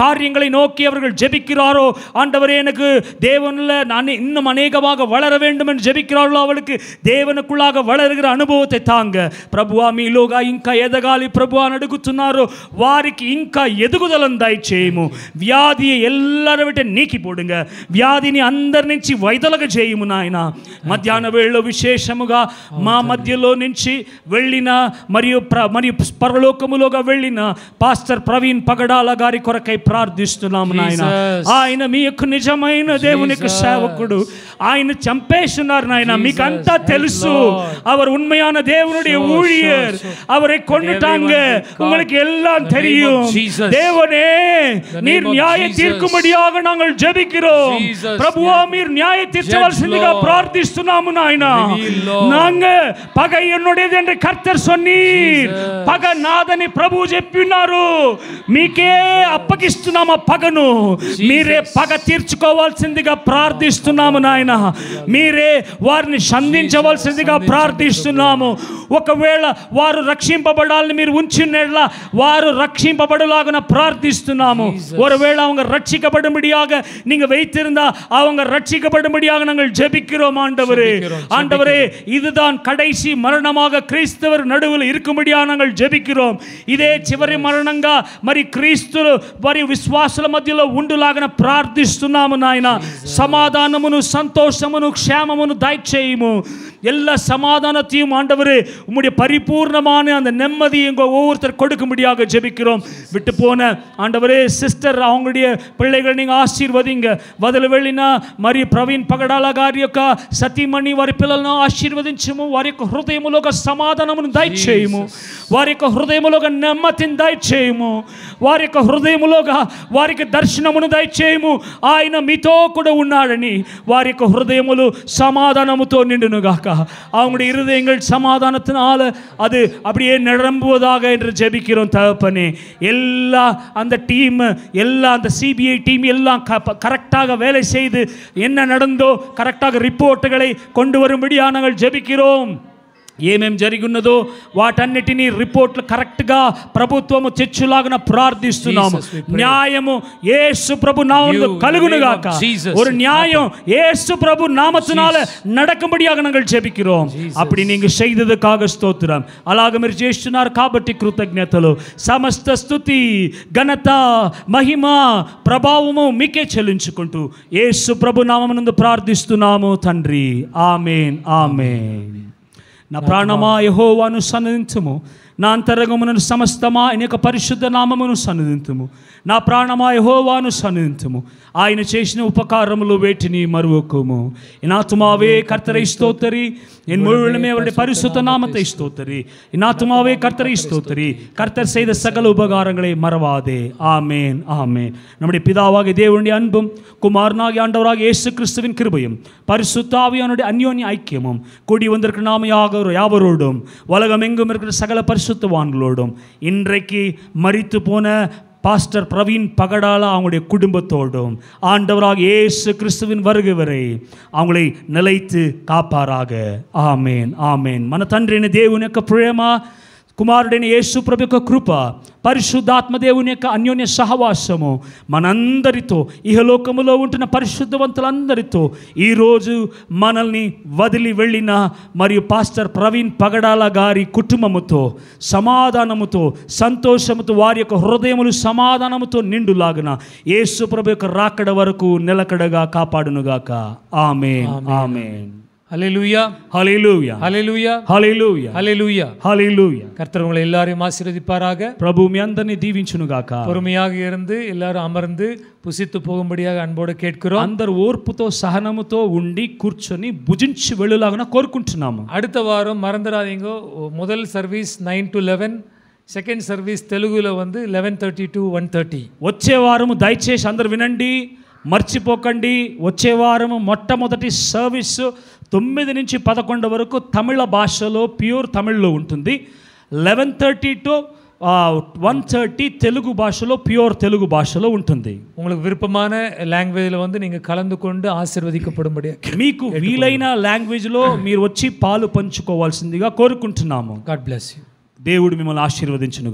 காரியங்களை நோக்கி அவர்கள் ஜெபிக்கிறாரோ ஆண்டவரே எனக்கு தேவனில் நான் இன்னும் அநேகமாக வளர வேண்டும் என்று ஜெபிக்கிறார்களோ அவளுக்கு தேவனுக்குள்ளாக வளருகிற அனுபவத்தை కొనసాగ ప్రభువా మీలోగా ఇంకా ఎదగాలి ప్రభువా అని అడుగుతున్నారు. వారికి ఇంకా ఎదుగుదలను దయచేయము. వ్యాధి ఎల్లరి వెంట నీకి పోడుంగ, వ్యాధిని అందరి నుంచి వైదొలగ చేయము నాయన. మధ్యాహ్న వేళలో విశేషముగా మా మధ్యలో నుంచి వెళ్ళిన మరియు పరలోకములోగా వెళ్ళిన పాస్టర్ ప్రవీణ్ పగడాల గారి కొరకై ప్రార్థిస్తున్నాము నాయన. ఆయన మీ యొక్క నిజమైన దేవుని యొక్క సేవకుడు. ఆయన చంపేస్తున్నారు నాయన, మీకంతా తెలుసు. அவர் உண்மையான தேவனுடைய ஊழியர், அவரை கொன்னுட்டாங்க, உங்களுக்கு எல்லாம் தெரியும். தேவனே நீர் நியாய தீர்க்கும்படியாக நாங்கள் ஜெபிக்கிறோம். ప్రభువా మీరు న్యాయ తీర్చవలసిందిగా ప్రార్థిస్తున్నాము నాయన. నాంగ పగ ఎన్నుడేది అంటే కర్తర్ సొన్నీర్, పగ నాదని ప్రభువు చెప్పినారు. మీకే అప్పగిస్తున్నాము ఆ పగను. మీరే పగ తీర్చుకోవాల్సిందిగా ప్రార్థిస్తున్నాము నాయన. మీరే వారిని సంధించవలసిందిగా ప్రార్థిస్తున్నాము. ఒకవేళ వారు రక్షింపబడాలని మీరు ఉంచినట్ల వారు రక్షింపబడలాగా ప్రార్థిస్తున్నాము. ஒருவேளை அவங்க ரட்சிக்கப்படும்படியாக நீங்க வைத்திருந்தா அவங்க ரட்சிக்கப்படும்படியாக நாங்கள் ஜெபிக்கிறோம் ஆண்டவரே. ஆண்டவரே இதுதான் கடைசி மரணமாக கிறிஸ்தவர் நடுவில் இருக்கும்படியாக நாங்கள் ஜெபிக்கிறோம். ఇదే చివరి మరణంగా మరి క్రీస్తు వారి విశ్వాసుల మధ్యలో ఉండులాగా ప్రార్థిస్తున్నాము నాయన. సమాధానమును సంతోషమును క్షేమమును దయచేయము. எல்லா சமாதானத்தையும் ஆண்டவரே உம்முடைய பரிபூர்ணமான அந்த நிம்மதியை எங்க ஒவ்வொருத்தர் கொடுக்கும்படியாக ஜெபிக்கிறோம். விட்டு போன ஆண்டவரே సిస్టర్ அவங்களுடைய పిల్లలు நீங்க ఆశీర్వదింగ. వదలు వెళ్ళిన మరి ప్రవీణ్ పగడాల గారి యొక్క సతీమణి వారి పిల్లలను ఆశీర్వదించము. వారి యొక్క హృదయములో సమాధానమును దయచేయము. వారి యొక్క హృదయములో నెమ్మదిని దయచేయము. వారి యొక్క హృదయములో వారికి దర్శనమును దయచేయము. ఆయన మీతో కూడా ఉన్నాడని వారి యొక్క హృదయములు సమాధానముతో నిండునుగాక. அவங்களுடைய இருதயங்கள் சமாதானத்தினால அது அப்படியே நிரம்புவதாக என்று ஜெபிக்கிறோம் தகப்பனே. எல்லா அந்த டீம் எல்லாம் அந்த சிபிஐ டீம் எல்லாம் கரெக்டாக வேலை செய்து என்ன நடந்தோ கரெக்டாக ரிப்போர்ட்டுகளை கொண்டு வரும்படியாக நாங்கள் ஜெபிக்கிறோம். ఏమేం జరిగిన్నదో వాటన్నిటినీ రిపోర్ట్లు కరెక్ట్గా ప్రభుత్వము తెచ్చులాగా ప్రార్థిస్తున్నాము. న్యాయము యేసు ప్రభు నామములో కలుగునుగాక. ஒரு நியாயம் యేసు ప్రభు నామమునాల நடக்கும்படியாக நாங்கள் ஜெபிக்கிறோம். அப்படி நீங்க செய்ததுக்காக ஸ்தோத்திரம். అలాగే మీరు చేస్తున్నారు కాబట్టి కృతజ్ఞతలు. సమస్త స్తుతి ఘనత మహిమ ప్రభావము మీకే చెల్లించుకుంటూ యేసు ప్రభు నామమునందు ప్రార్థిస్తున్నాము తండ్రి. ఆమేన్ ఆమేన్. నా ప్రాణమా యెహోవాను సన్నిధించుము, నా అంతరంగమును సమస్తమా ఆయన యొక్క పరిశుద్ధ నామమును సన్నిధించుము. నా ప్రాణమా యెహోవాను సన్నిధించుము, ఆయన చేసిన ఉపకారములు వేటిని మరువకుము. என் ஆத்துமாவே கர்த்தரை ஸ்தோத்தரி, என் முழுவதுமே அவருடைய பரிசுத்த நாமத்தை ஸ்தோத்தரி. என் ஆத்துமாவே கர்த்தரை ஸ்தோத்தரி, கர்த்தர் செய்த சகல உபகாரங்களை மறவாதே. ஆமேன் ஆமேன். நம்முடைய பிதாவாகிய தேவனுடைய அன்பும் குமாரனாகிய ஆண்டவராகிய இயேசு கிறிஸ்துவின் கிருபையும் பரிசுத்த ஆவியானுடைய அந்யோன்ய ஐக்கியமும் கூடி வந்திருக்கிற நாம யாவரோடும் உலகம் எங்கும் இருக்கிற சகல பரிசுத்தவான்களோடும் இன்றைக்கு மரித்து போன பாஸ்டர் பிரவீன் பகடாலா அவங்களுடைய குடும்பத்தோடும் ஆண்டவராக இயேசு கிறிஸ்துவின் வருகை வரை அவங்களை நிலைத்து காப்பாராக. ఆమేన్ ఆమేన్. మన తండ్రి అయిన దేవుని యొక్క ప్రేమ, కుమారుడైన యేసు ప్రభు యొక్క కృప, పరిశుద్ధాత్మ దేవుని యొక్క అన్యోన్య సహవాసము మనందరితో, ఇహలోకములో ఉంటున్న పరిశుద్ధవంతులందరితో, ఈరోజు మనల్ని వదిలి వెళ్ళిన మరియు పాస్టర్ ప్రవీణ్ పగడాల గారి కుటుంబముతో సమాధానముతో సంతోషముతో వారి యొక్క హృదయములు సమాధానముతో నిండులాగున యేసు ప్రభు యొక్క రాకడ వరకు నిలకడగా కాపాడునుగాక. ఆమేన్ ఆమేన్. ஹல்லேலூயா ஹல்லேலூயா ஹல்லேலூயா ஹல்லேலூயா ஹல்லேலூயா ஹல்லேலூயா. கர்த்தர் உங்களை எல்லாரையும் ஆசீர்வதிப்பாராக. ప్రభు మీ అందరిని దీవించునుగాక. பொறுமையாக இருந்து எல்லாரும் அமர்ந்து புசித்து போகும்படியாக அன்போடு கேட்கிறோம். అందరు ఓర్పుతో సహనముతో ఉండి కూర్చొని భుజించి వెళ్ళులాగా కోరుకుంటున్నాము. அடுத்த వారం మరందరాదీంగో முதல் సర్వీస్ 9 to 11, సెకండ్ సర్వీస్ తెలుగులో வந்து 11:30 to 1:30. వచ్చే వారము దయచేసి అందరు వినండి, మర్చిపోకండి. వచ్చే వారము మొట్టమొదటి సర్వీసు 9 నుంచి 11 వరకు తమిళ భాషలో ప్యూర్ తమిళ్లో ఉంటుంది. 11:30 to 1:30 తెలుగు భాషలో ప్యూర్ తెలుగు భాషలో ఉంటుంది. உங்களுக்கு விருப்பமான లాంగ్వేజ్లో வந்து நீங்க కలందు கொண்டு ఆశీర్వదించబడుம்படி మీకు వీలైన లాంగ్వేజ్లో మీరు వచ్చి పాలు పంచుకోవాల్సిందిగా కోరుకుంటున్నాము. God bless you. దేవుడు మిమ్మల్ని ఆశీర్వదించును.